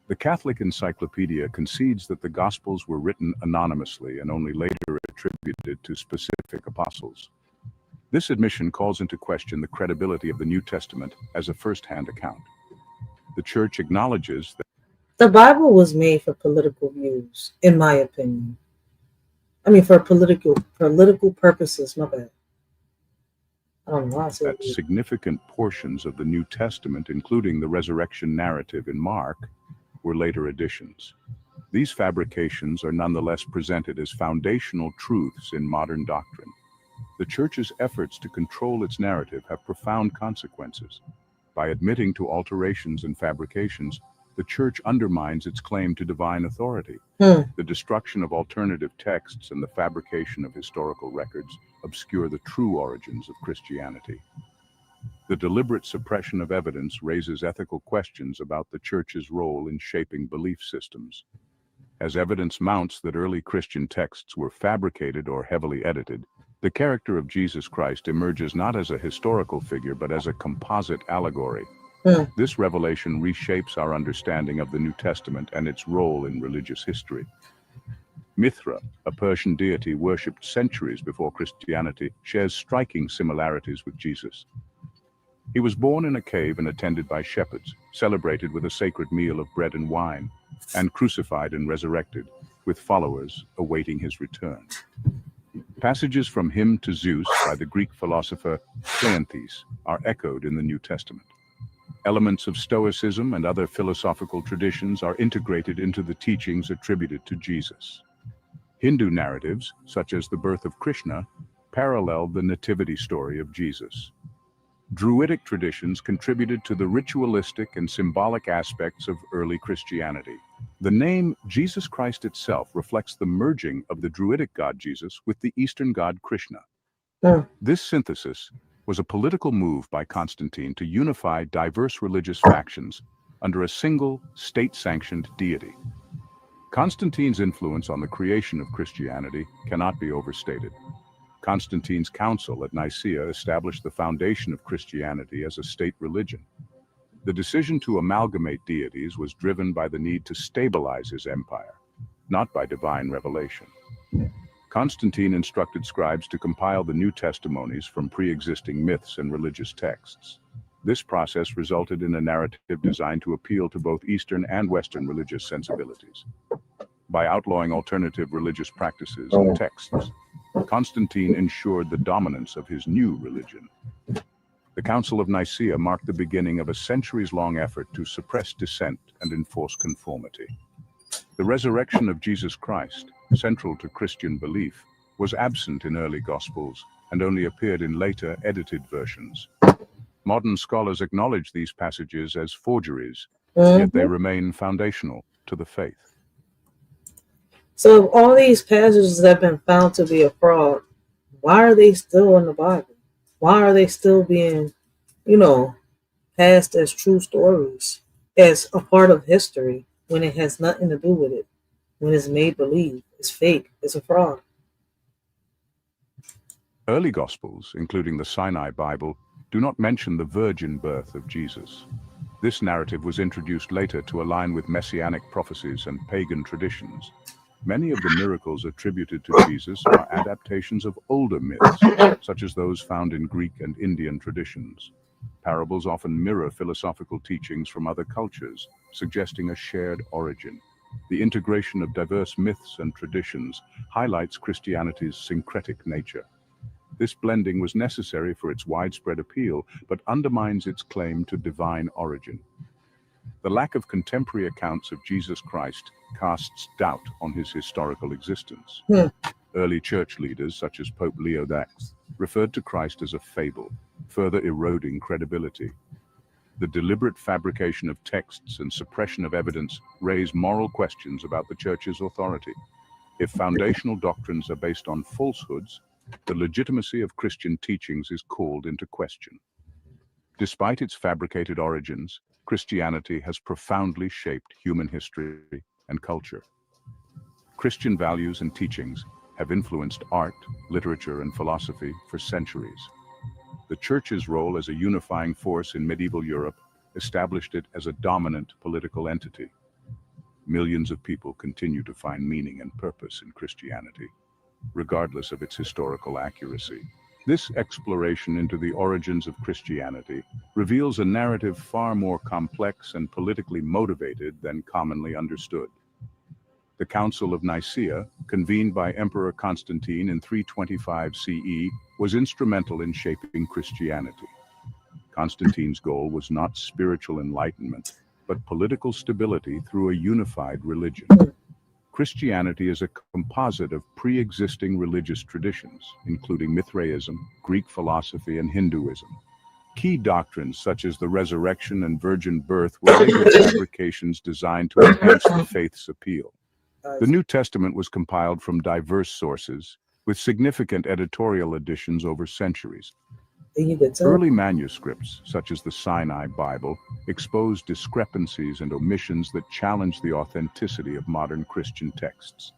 The Catholic Encyclopedia concedes that the Gospels were written anonymously and only later attributed to specific apostles. This admission calls into question the credibility of the New Testament as a first-hand account. The Church acknowledges that the Bible was made for political views, in my opinion. I mean, for political purposes, my bad. I don't know why I said that significant portions of the New Testament, including the resurrection narrative in Mark, were later additions. These fabrications are nonetheless presented as foundational truths in modern doctrine. The Church's efforts to control its narrative have profound consequences. By admitting to alterations and fabrications, the Church undermines its claim to divine authority. The destruction of alternative texts and the fabrication of historical records obscure the true origins of Christianity. The deliberate suppression of evidence raises ethical questions about the Church's role in shaping belief systems. As evidence mounts that early Christian texts were fabricated or heavily edited, the character of Jesus Christ emerges not as a historical figure but as a composite allegory. This revelation reshapes our understanding of the New Testament and its role in religious history. Mithra, a Persian deity worshipped centuries before Christianity, shares striking similarities with Jesus. He was born in a cave and attended by shepherds, celebrated with a sacred meal of bread and wine, and crucified and resurrected, with followers awaiting his return. Passages from Hymn to Zeus by the Greek philosopher Cleanthes are echoed in the New Testament. Elements of Stoicism and other philosophical traditions are integrated into the teachings attributed to Jesus. Hindu narratives, such as the birth of Krishna, parallel the nativity story of Jesus. Druidic traditions contributed to the ritualistic and symbolic aspects of early Christianity. The name Jesus Christ itself reflects the merging of the Druidic god Jesus with the Eastern god Krishna. This synthesis was a political move by Constantine to unify diverse religious factions under a single state-sanctioned deity. Constantine's influence on the creation of Christianity cannot be overstated. Constantine's council at Nicaea established the foundation of Christianity as a state religion. The decision to amalgamate deities was driven by the need to stabilize his empire, not by divine revelation. Constantine instructed scribes to compile the new testimonies from pre-existing myths and religious texts. This process resulted in a narrative designed to appeal to both Eastern and Western religious sensibilities. By outlawing alternative religious practices and texts, Constantine ensured the dominance of his new religion. The Council of Nicaea marked the beginning of a centuries-long effort to suppress dissent and enforce conformity. The resurrection of Jesus Christ, central to Christian belief, was absent in early Gospels and only appeared in later edited versions. Modern scholars acknowledge these passages as forgeries, yet they remain foundational to the faith. So if all these passages have been found to be a fraud, why are they still in the Bible? Why are they still being, passed as true stories, as a part of history, when it has nothing to do with it? When it's made believe, it's fake, it's a fraud. Early Gospels, including the Sinai Bible, do not mention the virgin birth of Jesus. This narrative was introduced later to align with messianic prophecies and pagan traditions. Many of the miracles attributed to Jesus are adaptations of older myths, such as those found in Greek and Indian traditions. Parables often mirror philosophical teachings from other cultures, suggesting a shared origin. The integration of diverse myths and traditions highlights Christianity's syncretic nature. This blending was necessary for its widespread appeal, but undermines its claim to divine origin. The lack of contemporary accounts of Jesus Christ casts doubt on his historical existence. Early church leaders, such as Pope Leo X, referred to Christ as a fable, further eroding credibility. The deliberate fabrication of texts and suppression of evidence raise moral questions about the Church's authority. If foundational doctrines are based on falsehoods, the legitimacy of Christian teachings is called into question. Despite its fabricated origins, Christianity has profoundly shaped human history and culture. Christian values and teachings have influenced art, literature, and philosophy for centuries. The Church's role as a unifying force in medieval Europe established it as a dominant political entity. Millions of people continue to find meaning and purpose in Christianity, regardless of its historical accuracy. This exploration into the origins of Christianity reveals a narrative far more complex and politically motivated than commonly understood. The Council of Nicaea, convened by Emperor Constantine in 325 CE, was instrumental in shaping Christianity. Constantine's goal was not spiritual enlightenment, but political stability through a unified religion. Christianity is a composite of pre-existing religious traditions, including Mithraism, Greek philosophy, and Hinduism. Key doctrines such as the resurrection and virgin birth were later fabrications designed to enhance the faith's appeal. The New Testament was compiled from diverse sources, with significant editorial additions over centuries. And you could tell. Early manuscripts, such as the Sinai Bible, exposed discrepancies and omissions that challenged the authenticity of modern Christian texts.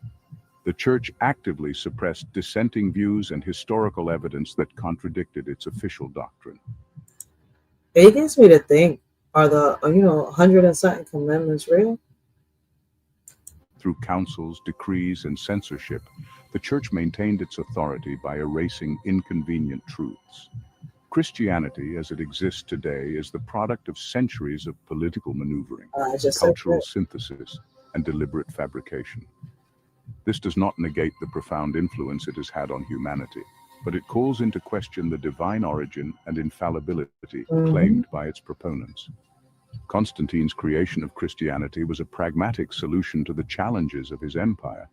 The Church actively suppressed dissenting views and historical evidence that contradicted its official doctrine. It gets me to think, are the 100 and something commandments real? Through councils, decrees, and censorship, the Church maintained its authority by erasing inconvenient truths. Christianity, as it exists today, is the product of centuries of political maneuvering, cultural synthesis, and deliberate fabrication. This does not negate the profound influence it has had on humanity, but it calls into question the divine origin and infallibility claimed by its proponents. Constantine's creation of Christianity was a pragmatic solution to the challenges of his empire,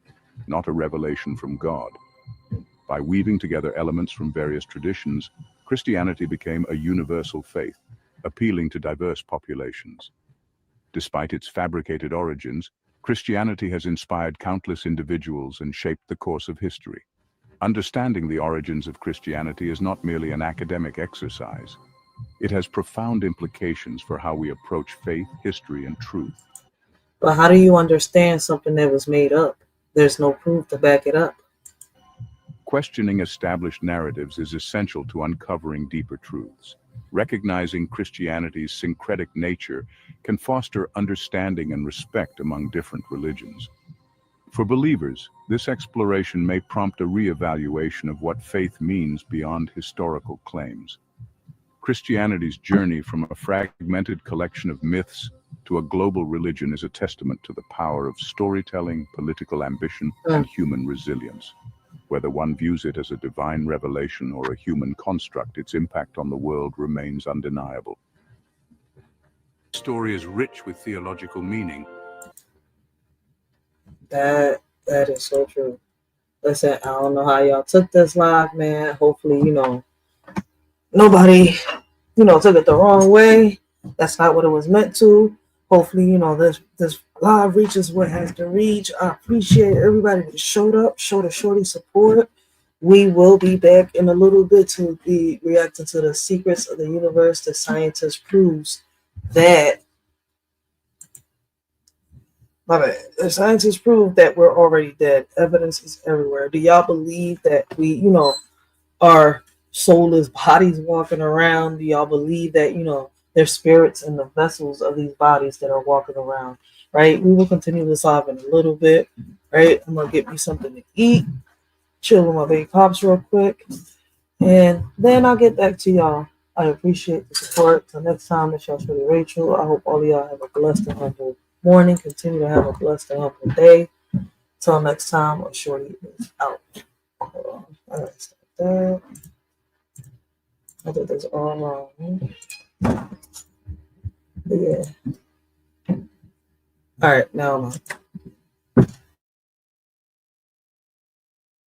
not a revelation from God. By weaving together elements from various traditions, Christianity became a universal faith, appealing to diverse populations. Despite its fabricated origins, Christianity has inspired countless individuals and shaped the course of history. Understanding the origins of Christianity is not merely an academic exercise. It has profound implications for how we approach faith, history, and truth. But how do you understand something that was made up? There's no proof to back it up. Questioning established narratives is essential to uncovering deeper truths. Recognizing Christianity's syncretic nature can foster understanding and respect among different religions. For believers, this exploration may prompt a re-evaluation of what faith means beyond historical claims. Christianity's journey from a fragmented collection of myths to a global religion is a testament to the power of storytelling, political ambition, and human resilience. Whether one views it as a divine revelation or a human construct, its impact on the world remains undeniable. The story is rich with theological meaning. That is so true. Listen, I don't know how y'all took this live, man. Hopefully, nobody, took it the wrong way. That's not what it was meant to. Hopefully, this live reaches what it has to reach. I appreciate everybody that showed up, showed a shorty support. We will be back in a little bit to be reacting to the secrets of the universe. The scientist proves that. My bad. The scientists prove that we're already dead. Evidence is everywhere. Do y'all believe that we, are soulless bodies walking around? Do y'all believe that, there's spirits in the vessels of these bodies that are walking around? Right? We will continue this off in a little bit. Right? I'm going to get me something to eat. Chill with my baby pops real quick. And then I'll get back to y'all. I appreciate the support. Till next time, it's your shorty Racheal. I hope all of y'all have a blessed and humble morning. Continue to have a blessed and humble day. Till next time, a shorty is out. Hold on. I gotta stop that. I did this all wrong. But yeah. All right, now I'm on.